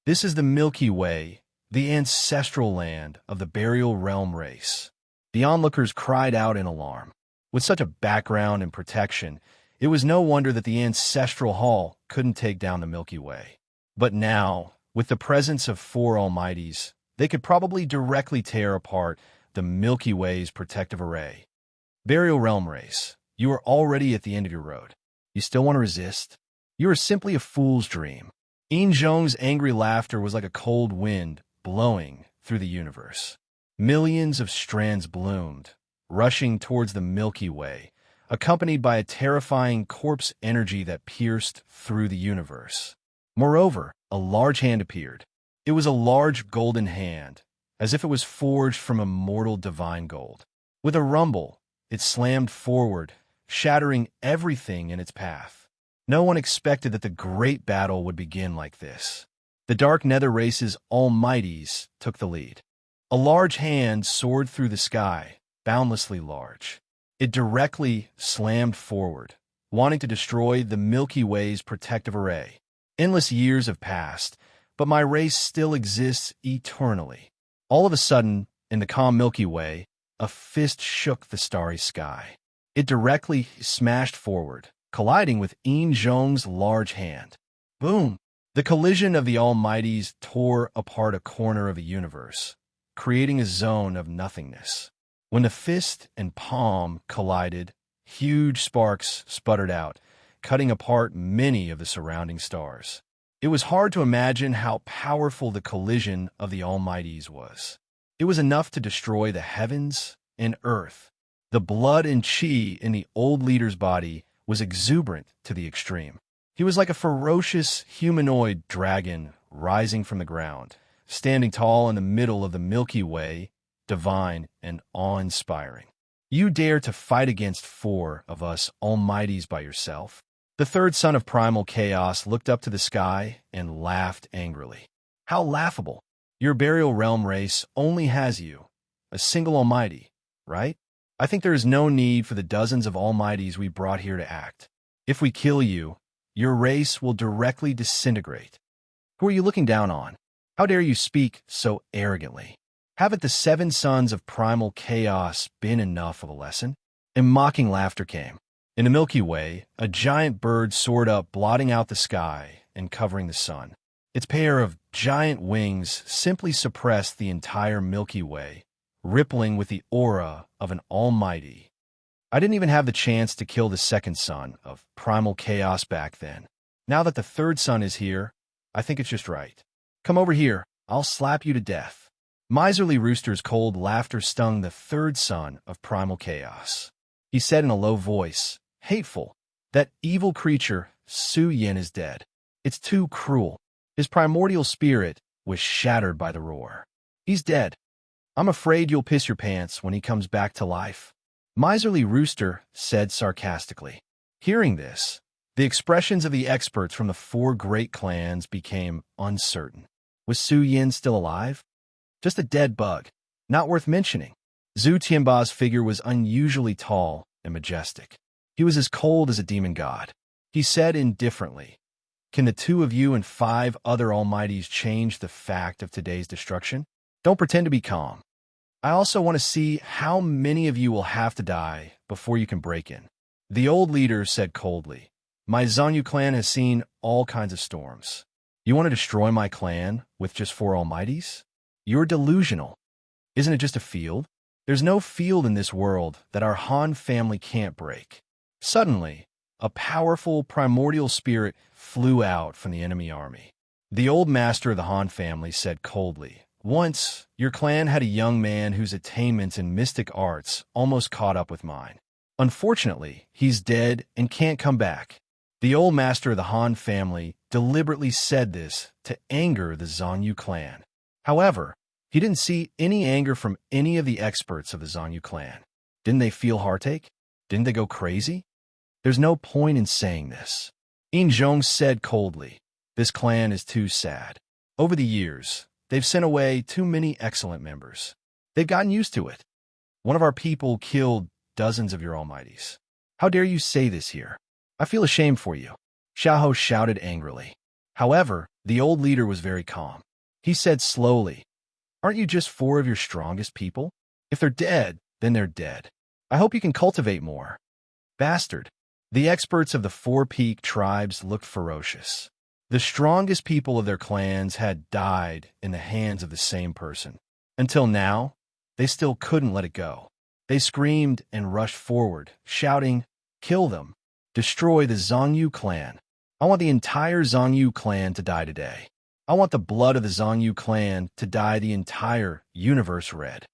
This is the Milky Way, the ancestral land of the burial realm race. The onlookers cried out in alarm. With such a background and protection, it was no wonder that the ancestral hall couldn't take down the Milky Way. But now, with the presence of 4 almighties, they could probably directly tear apart the Milky Way's protective array. Burial realm race, you are already at the end of your road. You still want to resist? You are simply a fool's dream. Yin Zhong's angry laughter was like a cold wind blowing through the universe. Millions of strands bloomed, rushing towards the Milky Way, accompanied by a terrifying corpse energy that pierced through the universe. Moreover, a large hand appeared. It was a large golden hand, as if it was forged from immortal divine gold. With a rumble, it slammed forward, shattering everything in its path. No one expected that the great battle would begin like this. The Dark Nether race's almighties took the lead. A large hand soared through the sky, boundlessly large. It directly slammed forward, wanting to destroy the Milky Way's protective array. Endless years have passed, but my race still exists eternally. All of a sudden, in the calm Milky Way, a fist shook the starry sky. It directly smashed forward, colliding with Yin Zhong's large hand. Boom! The collision of the almighties tore apart a corner of the universe, creating a zone of nothingness. When the fist and palm collided, huge sparks sputtered out, cutting apart many of the surrounding stars. It was hard to imagine how powerful the collision of the almighties was. It was enough to destroy the heavens and earth. The blood and chi in the old leader's body was exuberant to the extreme. He was like a ferocious humanoid dragon rising from the ground, standing tall in the middle of the Milky Way, divine and awe-inspiring. You dare to fight against 4 of us almighties by yourself? The third son of primal chaos looked up to the sky and laughed angrily. How laughable! Your burial realm race only has you, a single almighty, right? I think there is no need for the dozens of almighties we brought here to act. If we kill you, your race will directly disintegrate. Who are you looking down on? How dare you speak so arrogantly? Haven't the 7 sons of primal chaos been enough of a lesson? And mocking laughter came. In the Milky Way, a giant bird soared up, blotting out the sky and covering the sun. Its pair of giant wings simply suppressed the entire Milky Way, rippling with the aura of an almighty. I didn't even have the chance to kill the second son of primal chaos back then. Now that the third son is here, I think it's just right. Come over here, I'll slap you to death. Miserly Rooster's cold laughter stung the third son of primal chaos. He said in a low voice, hateful. That evil creature, Su Yin, is dead. It's too cruel. His primordial spirit was shattered by the roar. He's dead. I'm afraid you'll piss your pants when he comes back to life. Miserly Rooster said sarcastically. Hearing this, the expressions of the experts from the four great clans became uncertain. Was Su Yin still alive? Just a dead bug, not worth mentioning. Zhu Tianba's figure was unusually tall and majestic. He was as cold as a demon god. He said indifferently, can the two of you and 5 other almighties change the fact of today's destruction? Don't pretend to be calm. I also want to see how many of you will have to die before you can break in. The old leader said coldly, my Zanyu clan has seen all kinds of storms. You want to destroy my clan with just 4 almighties? You're delusional. Isn't it just a field? There's no field in this world that our Han family can't break. Suddenly, a powerful primordial spirit flew out from the enemy army. The old master of the Han family said coldly, once, your clan had a young man whose attainments in mystic arts almost caught up with mine. Unfortunately, he's dead and can't come back. The old master of the Han family deliberately said this to anger the Zanyu clan. However, he didn't see any anger from any of the experts of the Zanyu clan. Didn't they feel heartache? Didn't they go crazy? There's no point in saying this. Yin Zhong said coldly, this clan is too sad. Over the years, they've sent away too many excellent members. They've gotten used to it. One of our people killed dozens of your almighties. How dare you say this here? I feel ashamed for you. Xiahou shouted angrily. However, the old leader was very calm. He said slowly, aren't you just 4 of your strongest people? If they're dead, then they're dead. I hope you can cultivate more. Bastard. The experts of the 4 peak tribes looked ferocious. The strongest people of their clans had died in the hands of the same person. Until now, they still couldn't let it go. They screamed and rushed forward, shouting, kill them. Destroy the Zanyu clan. I want the entire Zanyu clan to die today. I want the blood of the Zanyu clan to dye the entire universe red.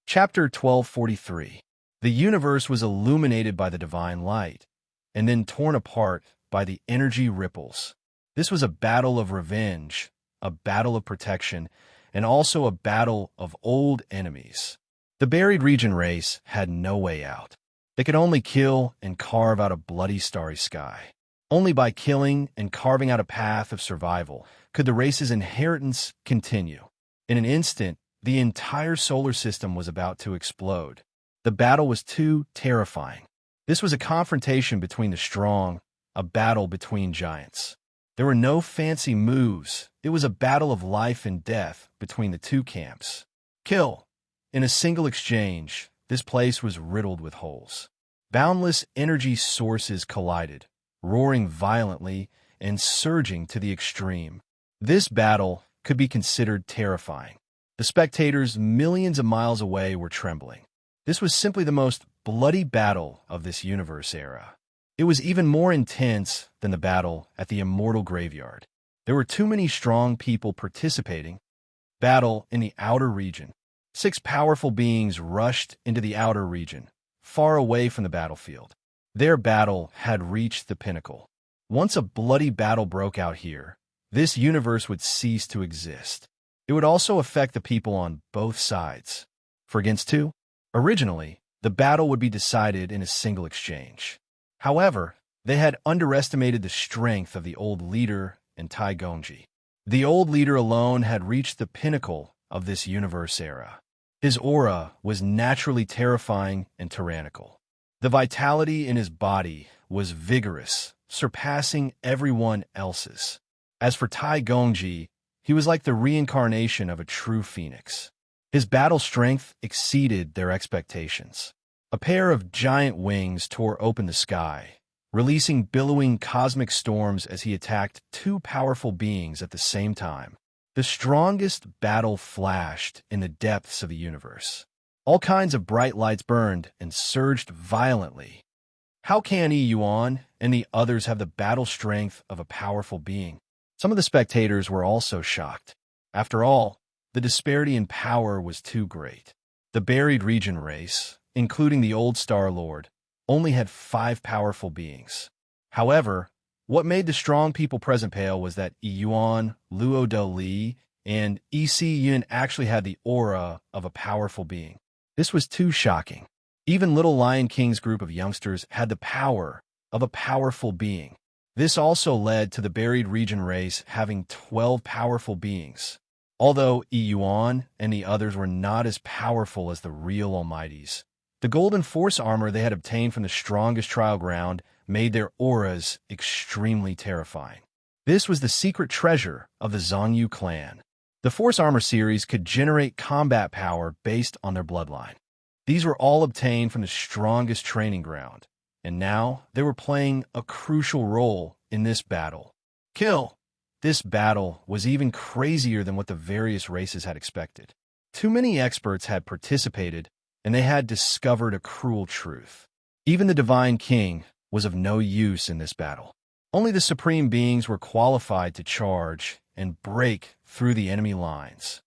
Chapter 1243. The universe was illuminated by the divine light, and then torn apart by the energy ripples. This was a battle of revenge, a battle of protection, and also a battle of old enemies. The buried region race had no way out. They could only kill and carve out a bloody starry sky. Only by killing and carving out a path of survival could the race's inheritance continue. In an instant, the entire solar system was about to explode. The battle was too terrifying. This was a confrontation between the strong, a battle between giants. There were no fancy moves. It was a battle of life and death between the 2 camps. Kill. In a single exchange, this place was riddled with holes. Boundless energy sources collided, roaring violently and surging to the extreme. This battle could be considered terrifying. The spectators millions of miles away were trembling. This was simply the most bloody battle of this universe era. It was even more intense than the battle at the Immortal Graveyard. There were too many strong people participating. Battle in the outer region. 6 powerful beings rushed into the outer region, far away from the battlefield. Their battle had reached the pinnacle. Once a bloody battle broke out here, this universe would cease to exist. It would also affect the people on both sides. For against 2, originally, the battle would be decided in a single exchange. However, they had underestimated the strength of the old leader and Tai Gongji. The old leader alone had reached the pinnacle of this universe era. His aura was naturally terrifying and tyrannical. The vitality in his body was vigorous, surpassing everyone else's. As for Tai Gongji, he was like the reincarnation of a true phoenix. His battle strength exceeded their expectations. A pair of giant wings tore open the sky, releasing billowing cosmic storms as he attacked 2 powerful beings at the same time. The strongest battle flashed in the depths of the universe. All kinds of bright lights burned and surged violently. How can Yi Yuan and the others have the battle strength of a powerful being? Some of the spectators were also shocked. After all, the disparity in power was too great. The buried region race, including the old Star Lord, only had 5 powerful beings. However, what made the strong people present pale was that Yuan, Luo De Li, and Yun actually had the aura of a powerful being. This was too shocking. Even Little Lion King's group of youngsters had the power of a powerful being. This also led to the Buried Region race having 12 powerful beings. Although Yuan and the others were not as powerful as the real Almighties, the golden force armor they had obtained from the strongest trial ground made their auras extremely terrifying. This was the secret treasure of the Zhongyu clan. The Force Armor series could generate combat power based on their bloodline. These were all obtained from the strongest training ground, and now they were playing a crucial role in this battle. Kill! This battle was even crazier than what the various races had expected. Too many experts had participated, and they had discovered a cruel truth. Even the Divine King was of no use in this battle. Only the Supreme Beings were qualified to charge and break through the enemy lines.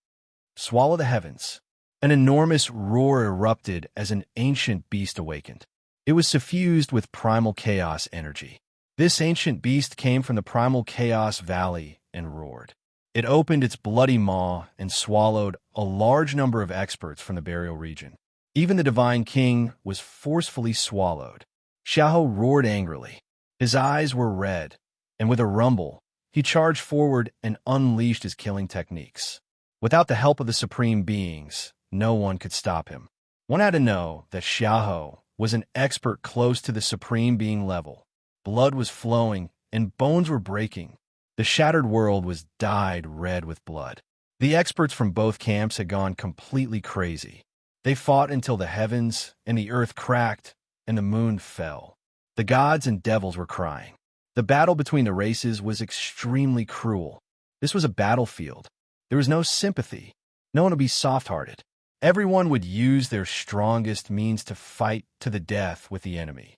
Swallow the heavens. An enormous roar erupted as an ancient beast awakened. It was suffused with primal chaos energy. This ancient beast came from the primal chaos valley and roared. It opened its bloody maw and swallowed a large number of experts from the burial region. Even the Divine King was forcefully swallowed. Xiahou roared angrily. His eyes were red, and with a rumble, he charged forward and unleashed his killing techniques. Without the help of the Supreme Beings, no one could stop him. One had to know that Xiahou was an expert close to the Supreme Being level. Blood was flowing, and bones were breaking. The shattered world was dyed red with blood. The experts from both camps had gone completely crazy. They fought until the heavens and the earth cracked and the moon fell. The gods and devils were crying. The battle between the races was extremely cruel. This was a battlefield. There was no sympathy. No one would be soft-hearted. Everyone would use their strongest means to fight to the death with the enemy.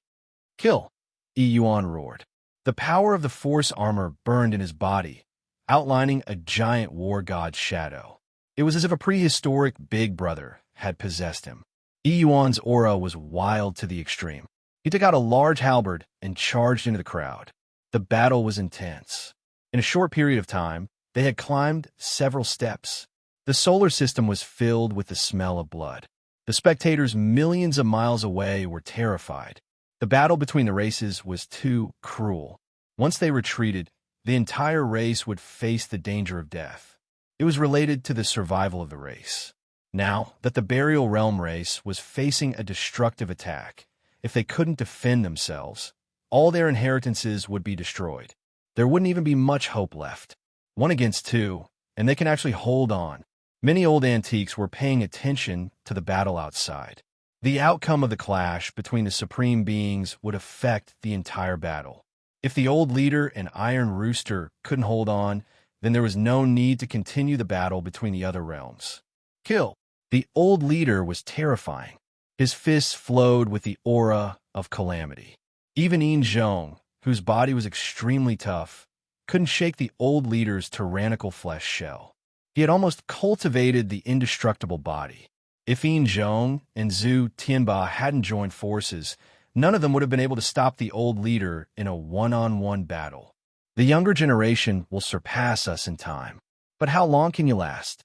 Kill! Yuan roared. The power of the force armor burned in his body, outlining a giant war god's shadow. It was as if a prehistoric big brother had possessed him. Yuan's aura was wild to the extreme. He took out a large halberd and charged into the crowd. The battle was intense. In a short period of time, they had climbed several steps. The solar system was filled with the smell of blood. The spectators millions of miles away were terrified. The battle between the races was too cruel. Once they retreated, the entire race would face the danger of death. It was related to the survival of the race. Now that the Burial Realm race was facing a destructive attack, if they couldn't defend themselves, all their inheritances would be destroyed. There wouldn't even be much hope left. 1 against 2, and they can actually hold on. Many old antiques were paying attention to the battle outside. The outcome of the clash between the Supreme Beings would affect the entire battle. If the old leader and Iron Rooster couldn't hold on, then there was no need to continue the battle between the other realms. Kill! The old leader was terrifying. His fists flowed with the aura of calamity. Even Yin Zhong, whose body was extremely tough, couldn't shake the old leader's tyrannical flesh shell. He had almost cultivated the indestructible body. If Yin Zhong and Zhu Tianba hadn't joined forces, none of them would have been able to stop the old leader in a one-on-one battle. The younger generation will surpass us in time. But how long can you last?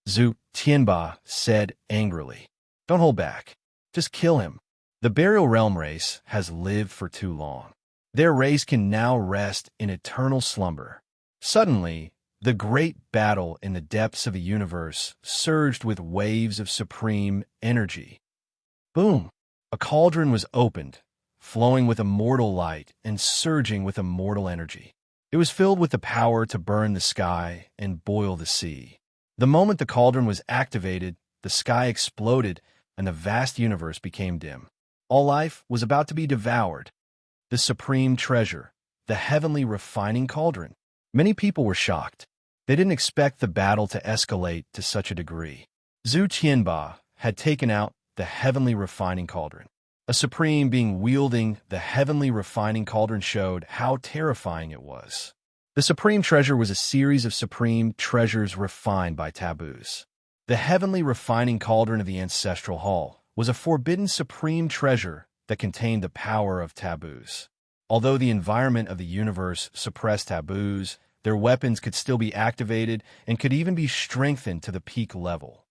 Zhu Tianba said angrily. Don't hold back. Just kill him. The Burial Realm race has lived for too long. Their race can now rest in eternal slumber. Suddenly, the great battle in the depths of the universe surged with waves of supreme energy. Boom! A cauldron was opened, flowing with immortal light and surging with immortal energy. It was filled with the power to burn the sky and boil the sea. The moment the cauldron was activated, the sky exploded and the vast universe became dim. All life was about to be devoured. The supreme treasure, the heavenly refining cauldron. Many people were shocked. They didn't expect the battle to escalate to such a degree. Zhu Qianba had taken out the heavenly refining cauldron. A supreme being wielding the heavenly refining cauldron showed how terrifying it was. The supreme treasure was a series of supreme treasures refined by taboos. The heavenly refining cauldron of the ancestral hall was a forbidden supreme treasure that contained the power of taboos. Although the environment of the universe suppressed taboos, their weapons could still be activated and could even be strengthened to the peak level.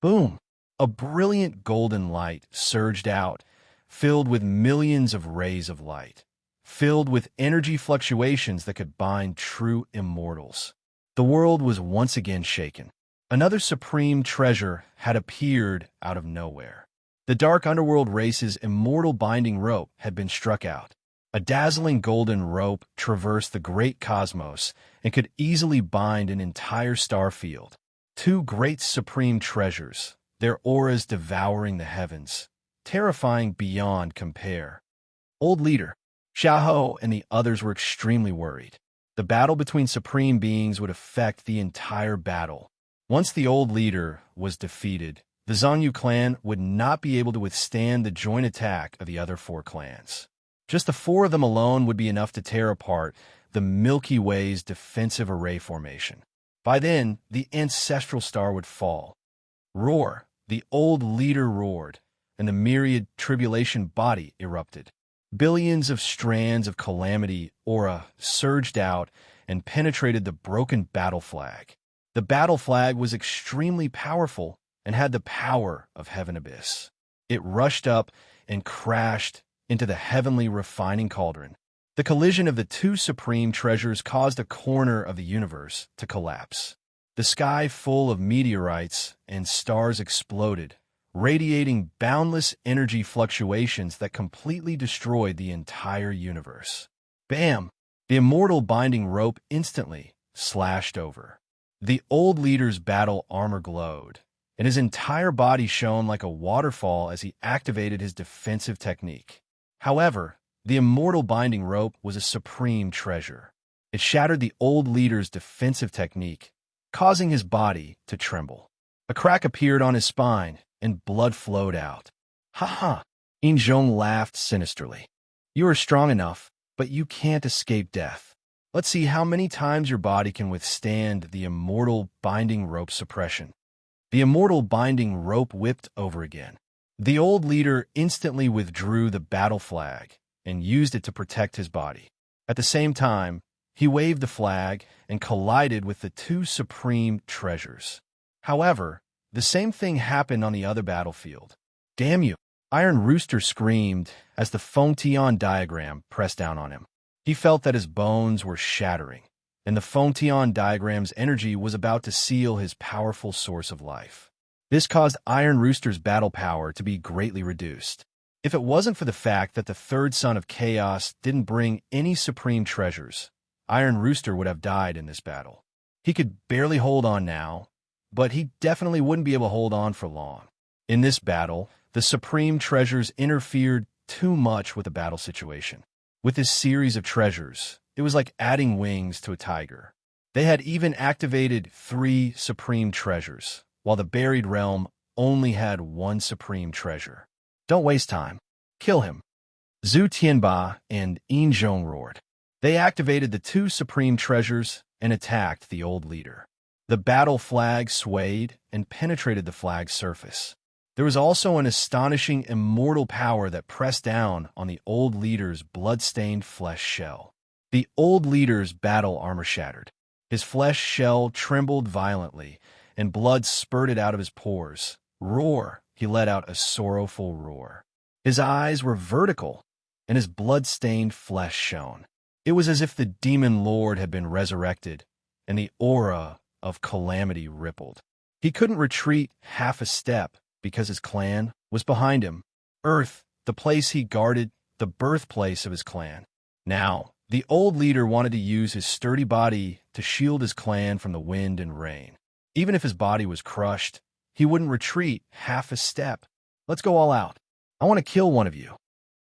Boom! A brilliant golden light surged out, filled with millions of rays of light, filled with energy fluctuations that could bind true immortals. The world was once again shaken. Another supreme treasure had appeared out of nowhere. The dark underworld race's immortal binding rope had been struck out. A dazzling golden rope traversed the great cosmos and could easily bind an entire star field. Two great supreme treasures, their auras devouring the heavens, terrifying beyond compare. Old Leader, Xiahou, and the others were extremely worried. The battle between supreme beings would affect the entire battle. Once the Old Leader was defeated, the Zhongyu clan would not be able to withstand the joint attack of the other four clans. Just the four of them alone would be enough to tear apart the Milky Way's defensive array formation. By then, the ancestral star would fall. Roar! The Old Leader roared, and the myriad tribulation body erupted. Billions of strands of calamity aura surged out and penetrated the broken battle flag. The battle flag was extremely powerful and had the power of Heaven Abyss. It rushed up and crashed into the heavenly refining cauldron. The collision of the two supreme treasures caused a corner of the universe to collapse. The sky full of meteorites and stars exploded, radiating boundless energy fluctuations that completely destroyed the entire universe. Bam! The immortal binding rope instantly slashed over. The Old Leader's battle armor glowed, and his entire body shone like a waterfall as he activated his defensive technique. However, the immortal binding rope was a supreme treasure. It shattered the Old Leader's defensive technique, causing his body to tremble. A crack appeared on his spine, and blood flowed out. Ha ha! Yinzhong laughed sinisterly. You are strong enough, but you can't escape death. Let's see how many times your body can withstand the immortal binding rope suppression. The immortal binding rope whipped over again. The Old Leader instantly withdrew the battle flag and used it to protect his body. At the same time, he waved the flag and collided with the two supreme treasures. However, the same thing happened on the other battlefield. Damn you! Iron Rooster screamed as the Fengtian diagram pressed down on him. He felt that his bones were shattering, and the Fengtian diagram's energy was about to seal his powerful source of life. This caused Iron Rooster's battle power to be greatly reduced. If it wasn't for the fact that the third son of Chaos didn't bring any supreme treasures, Iron Rooster would have died in this battle. He could barely hold on now, but he definitely wouldn't be able to hold on for long. In this battle, the supreme treasures interfered too much with the battle situation. With this series of treasures, it was like adding wings to a tiger. They had even activated 3 supreme treasures, while the buried realm only had 1 supreme treasure. Don't waste time. Kill him. Zhu Tianba and Yinzhong roared. They activated the 2 supreme treasures and attacked the Old Leader. The battle flag swayed and penetrated the flag's surface. There was also an astonishing immortal power that pressed down on the Old Leader's blood-stained flesh shell. The Old Leader's battle armor shattered. His flesh shell trembled violently, and blood spurted out of his pores. Roar! He let out a sorrowful roar. His eyes were vertical, and his blood-stained flesh shone. It was as if the demon lord had been resurrected, and the aura of calamity rippled. He couldn't retreat half a step because his clan was behind him. Earth, the place he guarded, the birthplace of his clan. Now, the Old Leader wanted to use his sturdy body to shield his clan from the wind and rain. Even if his body was crushed, he wouldn't retreat half a step. Let's go all out. I want to kill one of you.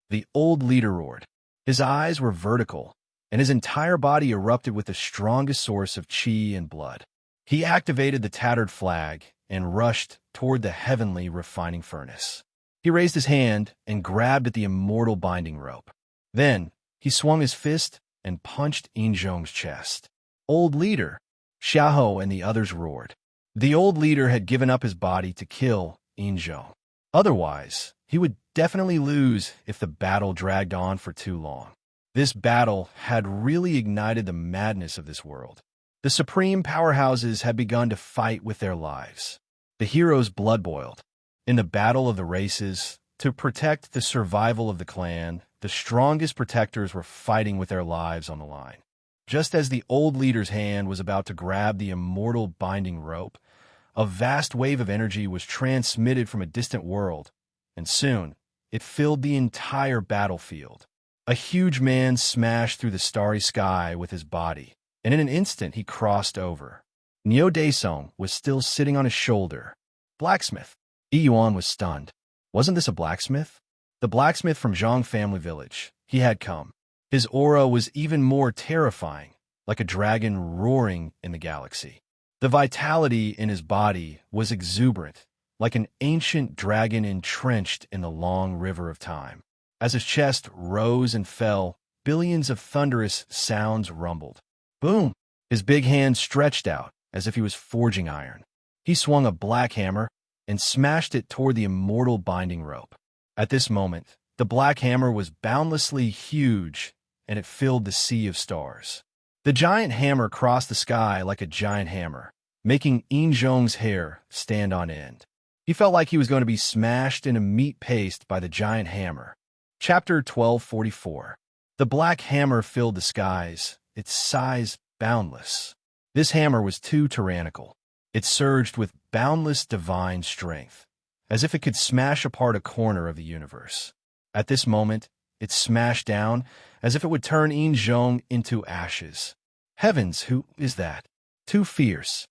The Old Leader roared. His eyes were vertical, and his entire body erupted with the strongest source of chi and blood. He activated the tattered flag and rushed toward the heavenly refining furnace. He raised his hand and grabbed at the immortal binding rope. Then, he swung his fist and punched Yinzhong's chest. Old Leader! Xiahou and the others roared. The Old Leader had given up his body to kill Yinzhong. Otherwise, he would definitely lose if the battle dragged on for too long. This battle had really ignited the madness of this world. The supreme powerhouses had begun to fight with their lives. The heroes' blood boiled. In the battle of the races, to protect the survival of the clan, the strongest protectors were fighting with their lives on the line. Just as the old leader's hand was about to grab the immortal binding rope, a vast wave of energy was transmitted from a distant world, and soon it filled the entire battlefield. A huge man smashed through the starry sky with his body, and in an instant he crossed over. Neo Daesong was still sitting on his shoulder. Blacksmith. Yuan was stunned. Wasn't this a blacksmith? The blacksmith from Zhang family village. He had come. His aura was even more terrifying, like a dragon roaring in the galaxy. The vitality in his body was exuberant, like an ancient dragon entrenched in the long river of time. As his chest rose and fell, billions of thunderous sounds rumbled. Boom! His big hand stretched out as if he was forging iron. He swung a black hammer and smashed it toward the immortal binding rope. At this moment, the black hammer was boundlessly huge, and it filled the sea of stars. The giant hammer crossed the sky like a giant hammer, making Zhong's hair stand on end. He felt like he was going to be smashed into meat paste by the giant hammer. Chapter 1244. The black hammer filled the skies, its size boundless. This hammer was too tyrannical. It surged with boundless divine strength, as if it could smash apart a corner of the universe. At this moment, it smashed down as if it would turn Zhong into ashes. Heavens, who is that? Too fierce.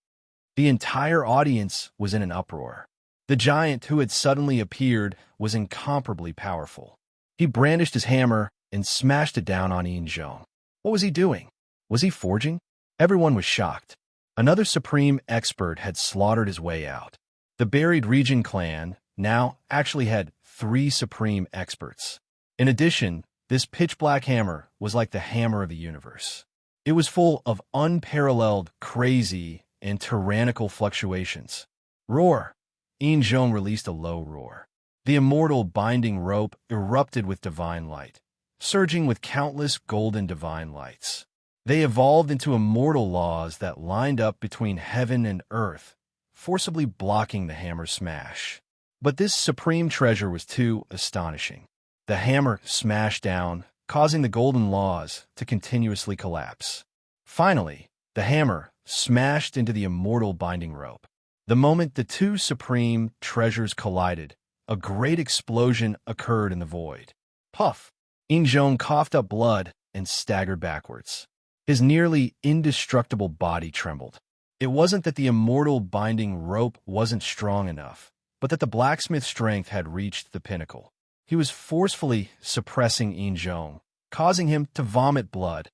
The entire audience was in an uproar. The giant who had suddenly appeared was incomparably powerful. He brandished his hammer and smashed it down on Zhong. What was he doing? Was he forging? Everyone was shocked. Another supreme expert had slaughtered his way out. The Buried Region clan now actually had 3 supreme experts. In addition, this pitch-black hammer was like the hammer of the universe. It was full of unparalleled, crazy, and tyrannical fluctuations. Roar! Zhong released a low roar. The immortal binding rope erupted with divine light, surging with countless golden divine lights. They evolved into immortal laws that lined up between heaven and earth, forcibly blocking the hammer's smash. But this supreme treasure was too astonishing. The hammer smashed down, causing the golden laws to continuously collapse. Finally, the hammer smashed into the immortal binding rope. The moment the 2 supreme treasures collided, a great explosion occurred in the void. Puff! Zhong coughed up blood and staggered backwards. His nearly indestructible body trembled. It wasn't that the immortal binding rope wasn't strong enough, but that the blacksmith's strength had reached the pinnacle. He was forcefully suppressing Zhong, causing him to vomit blood.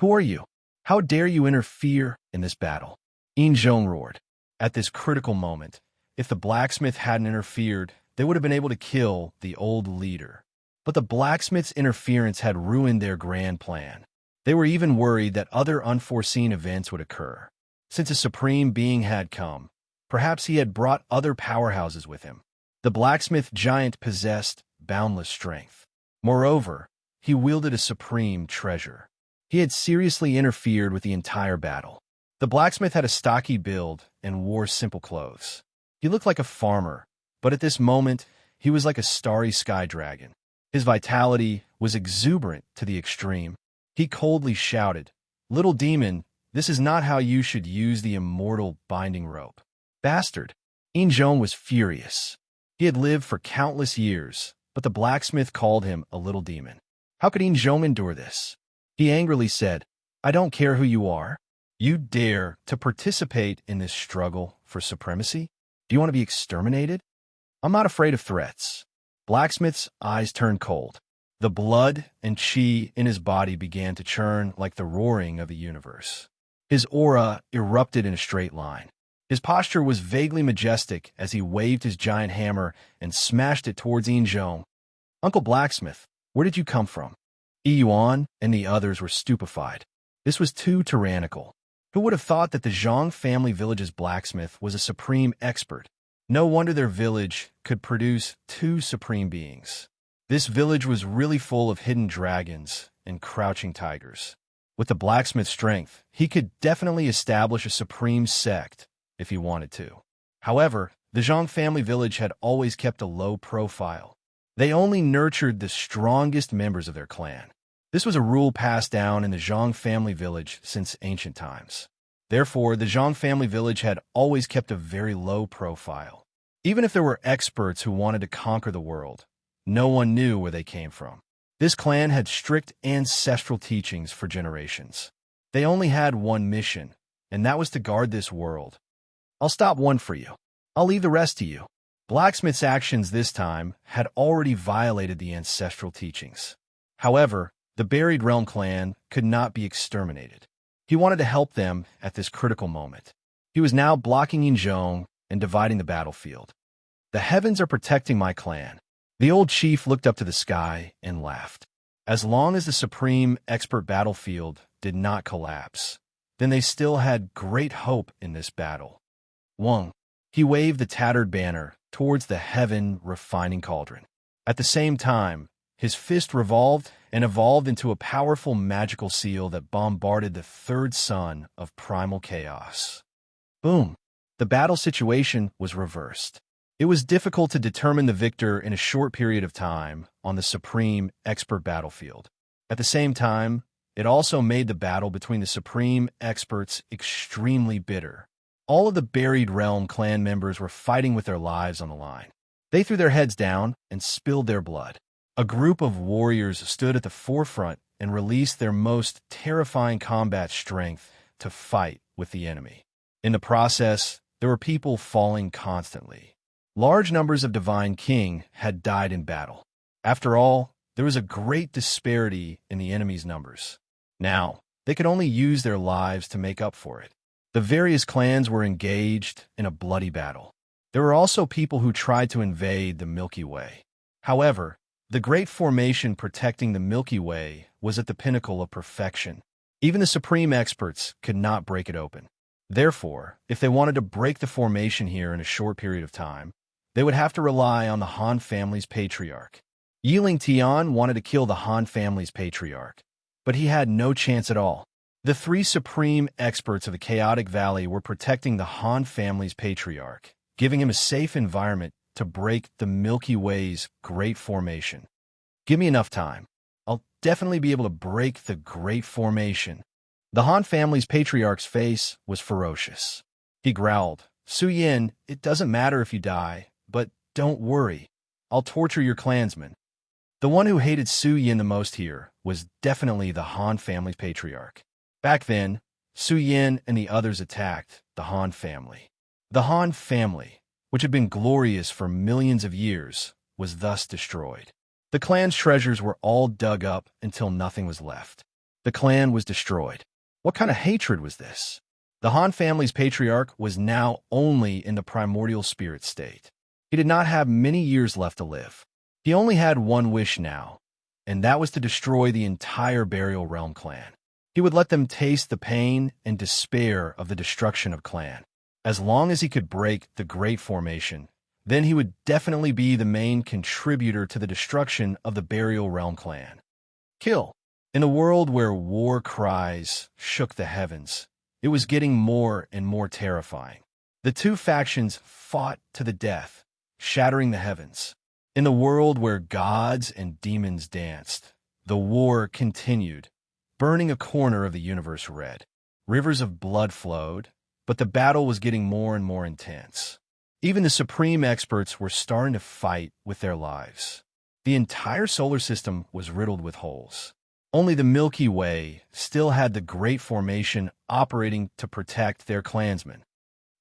Who are you? How dare you interfere in this battle? Zhong roared. At this critical moment, if the blacksmith hadn't interfered, they would have been able to kill the old leader. But the blacksmith's interference had ruined their grand plan. They were even worried that other unforeseen events would occur. Since a supreme being had come, perhaps he had brought other powerhouses with him. The blacksmith giant possessed boundless strength. Moreover, he wielded a supreme treasure. He had seriously interfered with the entire battle. The blacksmith had a stocky build and wore simple clothes. He looked like a farmer, but at this moment, he was like a starry sky dragon. His vitality was exuberant to the extreme. He coldly shouted, "Little demon, this is not how you should use the immortal binding rope." Bastard! Zhong was furious. He had lived for countless years, but the blacksmith called him a little demon. How could Zhong endure this? He angrily said, "I don't care who you are. You dare to participate in this struggle for supremacy? Do you want to be exterminated? I'm not afraid of threats." Blacksmith's eyes turned cold. The blood and chi in his body began to churn like the roaring of the universe. His aura erupted in a straight line. His posture was vaguely majestic as he waved his giant hammer and smashed it towards Zhong. "Uncle Blacksmith, where did you come from?" Yuan and the others were stupefied. This was too tyrannical. Who would have thought that the Zhang family village's blacksmith was a supreme expert? No wonder their village could produce two supreme beings. This village was really full of hidden dragons and crouching tigers. With the blacksmith's strength, he could definitely establish a supreme sect if he wanted to. However, the Zhang family village had always kept a low profile. They only nurtured the strongest members of their clan. This was a rule passed down in the Zhang family village since ancient times. Therefore, the Zhang family village had always kept a very low profile. Even if there were experts who wanted to conquer the world, no one knew where they came from. This clan had strict ancestral teachings for generations. They only had one mission, and that was to guard this world. I'll stop one for you. I'll leave the rest to you. Blacksmith's actions this time had already violated the ancestral teachings. However, the Buried Realm clan could not be exterminated. He wanted to help them at this critical moment. He was now blocking Yinzhong and dividing the battlefield. The heavens are protecting my clan. The old chief looked up to the sky and laughed. As long as the supreme expert battlefield did not collapse, then they still had great hope in this battle. Wang. He waved the tattered banner towards the heaven refining cauldron. At the same time, his fist revolved and evolved into a powerful magical seal that bombarded the third sun of primal chaos. Boom! The battle situation was reversed. It was difficult to determine the victor in a short period of time on the supreme expert battlefield. At the same time, it also made the battle between the supreme experts extremely bitter. All of the Buried Realm clan members were fighting with their lives on the line. They threw their heads down and spilled their blood. A group of warriors stood at the forefront and released their most terrifying combat strength to fight with the enemy. In the process, there were people falling constantly. Large numbers of Divine King had died in battle. After all, there was a great disparity in the enemy's numbers. Now, they could only use their lives to make up for it. The various clans were engaged in a bloody battle. There were also people who tried to invade the Milky Way. However, the great formation protecting the Milky Way was at the pinnacle of perfection. Even the supreme experts could not break it open. Therefore, if they wanted to break the formation here in a short period of time, they would have to rely on the Han family's patriarch. Yiling Tian wanted to kill the Han family's patriarch, but he had no chance at all. The three supreme experts of the Chaotic Valley were protecting the Han family's patriarch, giving him a safe environment to break the Milky Way's great formation. Give me enough time. I'll definitely be able to break the great formation. The Han family's patriarch's face was ferocious. He growled, "Su Yin, it doesn't matter if you die, but don't worry. I'll torture your clansmen." The one who hated Su Yin the most here was definitely the Han family's patriarch. Back then, Su Yin and the others attacked the Han family. The Han family, which had been glorious for millions of years, was thus destroyed. The clan's treasures were all dug up until nothing was left. The clan was destroyed. What kind of hatred was this? The Han family's patriarch was now only in the primordial spirit state. He did not have many years left to live. He only had one wish now, and that was to destroy the entire Burial Realm clan. He would let them taste the pain and despair of the destruction of clan. As long as he could break the Great Formation, then he would definitely be the main contributor to the destruction of the Burial Realm clan. Kill. In a world where war cries shook the heavens, it was getting more and more terrifying. The two factions fought to the death, shattering the heavens. In the world where gods and demons danced, the war continued, burning a corner of the universe red. Rivers of blood flowed, but the battle was getting more and more intense. Even the supreme experts were starting to fight with their lives. The entire solar system was riddled with holes. Only the Milky Way still had the Great Formation operating to protect their clansmen.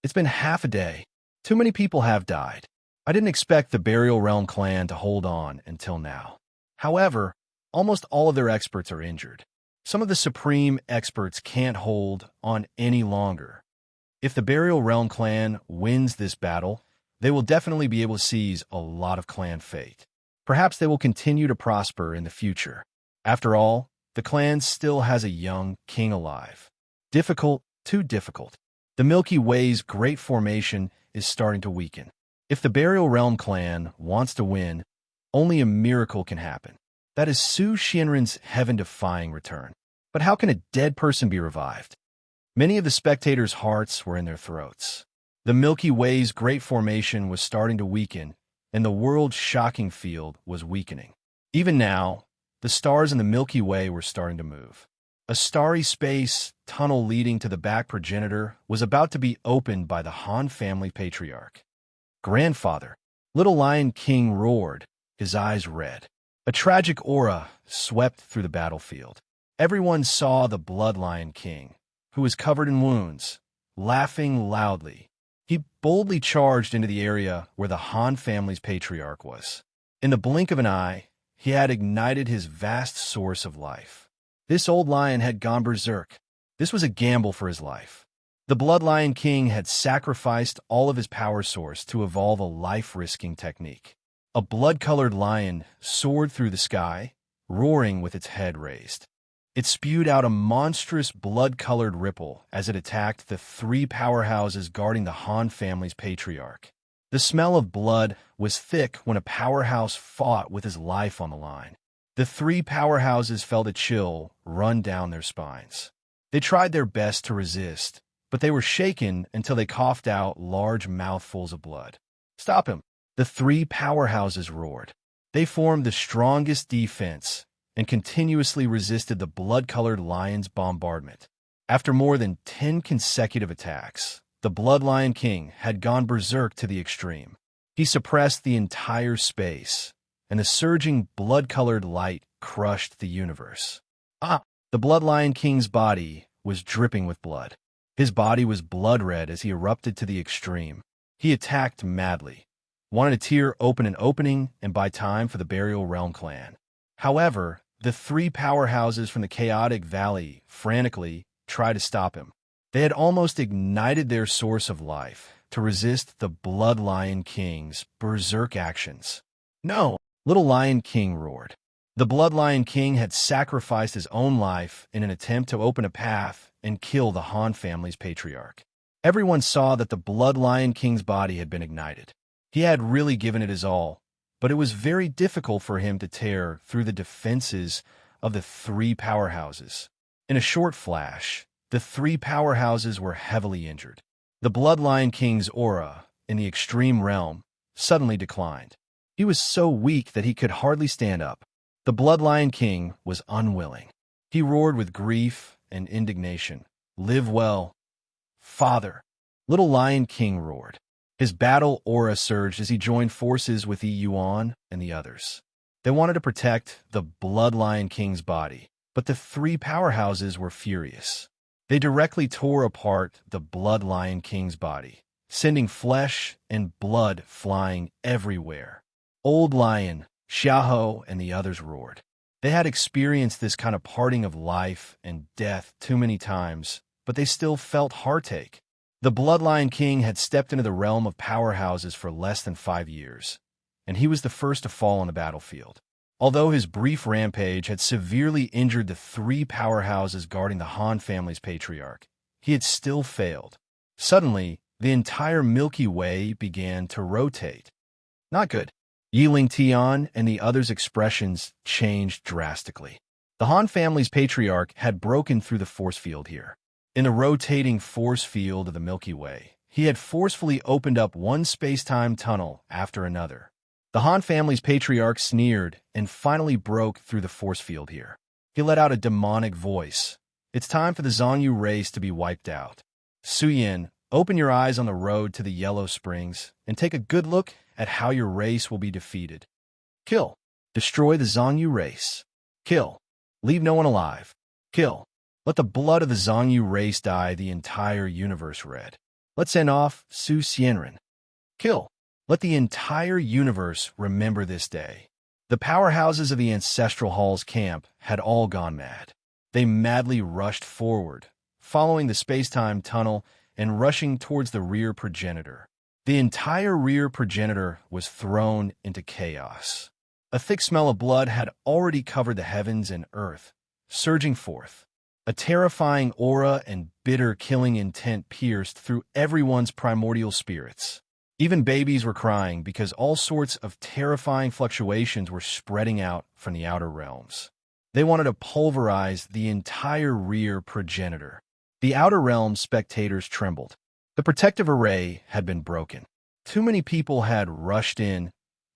It's been half a day. Too many people have died. I didn't expect the Burial Realm clan to hold on until now. However, almost all of their experts are injured. Some of the supreme experts can't hold on any longer. If the Burial Realm clan wins this battle, they will definitely be able to seize a lot of clan fate. Perhaps they will continue to prosper in the future. After all, the clan still has a young king alive. Difficult, too difficult. The Milky Way's great formation is starting to weaken. If the Burial Realm clan wants to win, only a miracle can happen. That is Su Xianren's heaven-defying return. But how can a dead person be revived? Many of the spectators' hearts were in their throats. The Milky Way's great formation was starting to weaken, and the world's shocking field was weakening. Even now, the stars in the Milky Way were starting to move. A starry space tunnel leading to the back progenitor was about to be opened by the Han family patriarch. Grandfather, Little Lion King roared, his eyes red. A tragic aura swept through the battlefield. Everyone saw the Blood Lion King, who was covered in wounds, laughing loudly. He boldly charged into the area where the Han family's patriarch was. In the blink of an eye, he had ignited his vast source of life. This old lion had gone berserk. This was a gamble for his life. The Blood Lion King had sacrificed all of his power source to evolve a life-risking technique. A blood-colored lion soared through the sky, roaring with its head raised. It spewed out a monstrous blood-colored ripple as it attacked the three powerhouses guarding the Han family's patriarch. The smell of blood was thick when a powerhouse fought with his life on the line. The three powerhouses felt a chill run down their spines. They tried their best to resist, but they were shaken until they coughed out large mouthfuls of blood. "Stop him!" The three powerhouses roared. They formed the strongest defense and continuously resisted the blood-colored lion's bombardment. After more than 10 consecutive attacks, the Blood Lion King had gone berserk to the extreme. He suppressed the entire space, and the surging blood-colored light crushed the universe. The Blood Lion King's body was dripping with blood. His body was blood-red as he erupted to the extreme. He attacked madly, wanted to tear open an opening and buy time for the Burial Realm clan. However, the three powerhouses from the Chaotic Valley frantically tried to stop him. They had almost ignited their source of life to resist the Blood Lion King's berserk actions. "No!" Little Lion King roared. The Blood Lion King had sacrificed his own life in an attempt to open a path and kill the Han family's patriarch. Everyone saw that the Blood Lion King's body had been ignited. He had really given it his all, but it was very difficult for him to tear through the defenses of the three powerhouses. In a short flash, the three powerhouses were heavily injured. The Blood Lion King's aura, in the extreme realm, suddenly declined. He was so weak that he could hardly stand up. The Blood Lion King was unwilling. He roared with grief and indignation. "Live well, father!" Little Lion King roared. His battle aura surged as he joined forces with Yi Yuan and the others. They wanted to protect the Blood Lion King's body, but the three powerhouses were furious. They directly tore apart the Blood Lion King's body, sending flesh and blood flying everywhere. Old Lion, Xiaoho, and the others roared. They had experienced this kind of parting of life and death too many times, but they still felt heartache. The Blood Lion King had stepped into the realm of powerhouses for less than 5 years, and he was the first to fall on the battlefield. Although his brief rampage had severely injured the three powerhouses guarding the Han family's patriarch, he had still failed. Suddenly, the entire Milky Way began to rotate. Not good. Yiling Tian and the others' expressions changed drastically. The Han family's patriarch had broken through the force field here. In the rotating force field of the Milky Way, he had forcefully opened up one space-time tunnel after another. The Han family's patriarch sneered and finally broke through the force field here. He let out a demonic voice. "It's time for the Zhongyu race to be wiped out. Suyin, open your eyes on the road to the Yellow Springs and take a good look at how your race will be defeated. Kill. Destroy the Zhongyu race. Kill. Leave no one alive. Kill. Let the blood of the Zhongyu race dye the entire universe red. Let's end off Su Xianren. Kill. Let the entire universe remember this day." The powerhouses of the Ancestral Hall's camp had all gone mad. They madly rushed forward, following the space-time tunnel and rushing towards the rear progenitor. The entire rear progenitor was thrown into chaos. A thick smell of blood had already covered the heavens and earth, surging forth. A terrifying aura and bitter killing intent pierced through everyone's primordial spirits. Even babies were crying because all sorts of terrifying fluctuations were spreading out from the outer realms. They wanted to pulverize the entire rear progenitor. The outer realm spectators trembled. The protective array had been broken. Too many people had rushed in,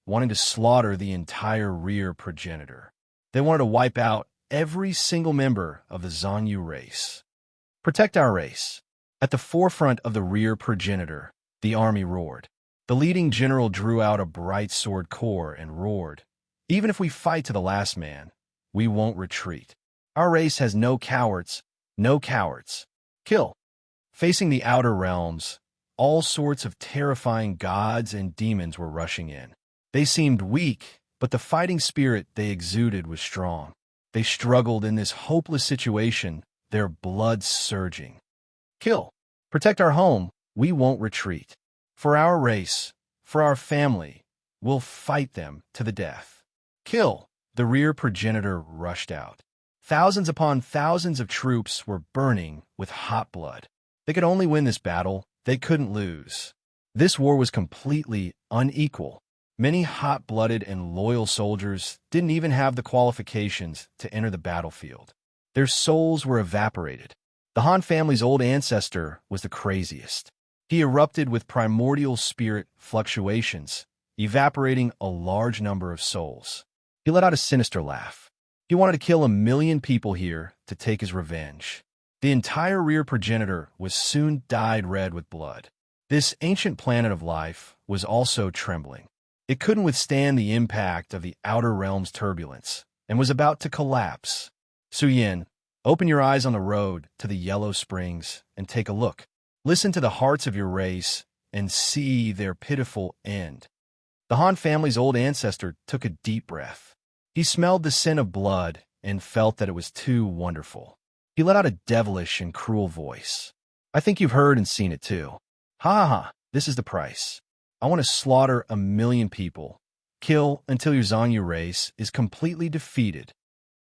wanting to slaughter the entire rear progenitor. They wanted to wipe out every single member of the Zanyu race. Protect our race. At the forefront of the rear progenitor, the army roared. The leading general drew out a bright sword core and roared, "Even if we fight to the last man, we won't retreat. Our race has no cowards, no cowards. Kill." Facing the outer realms, all sorts of terrifying gods and demons were rushing in. They seemed weak, but the fighting spirit they exuded was strong. They struggled in this hopeless situation, their blood surging. Kill. Protect our home, we won't retreat. For our race, for our family, we'll fight them to the death. Kill. The rear progenitor rushed out. Thousands upon thousands of troops were burning with hot blood. They could only win this battle, they couldn't lose. This war was completely unequal. Many hot-blooded and loyal soldiers didn't even have the qualifications to enter the battlefield. Their souls were evaporated. The Han family's old ancestor was the craziest. He erupted with primordial spirit fluctuations, evaporating a large number of souls. He let out a sinister laugh. He wanted to kill 1,000,000 people here to take his revenge. The entire rear progenitor was soon dyed red with blood. This ancient planet of life was also trembling. It couldn't withstand the impact of the outer realm's turbulence and was about to collapse. Suyin, open your eyes on the road to the Yellow Springs and take a look. Listen to the hearts of your race and see their pitiful end. The Han family's old ancestor took a deep breath. He smelled the scent of blood and felt that it was too wonderful. He let out a devilish and cruel voice. I think you've heard and seen it too. Ha ha ha, this is the price. I want to slaughter 1,000,000 people. Kill until your Zanyu race is completely defeated.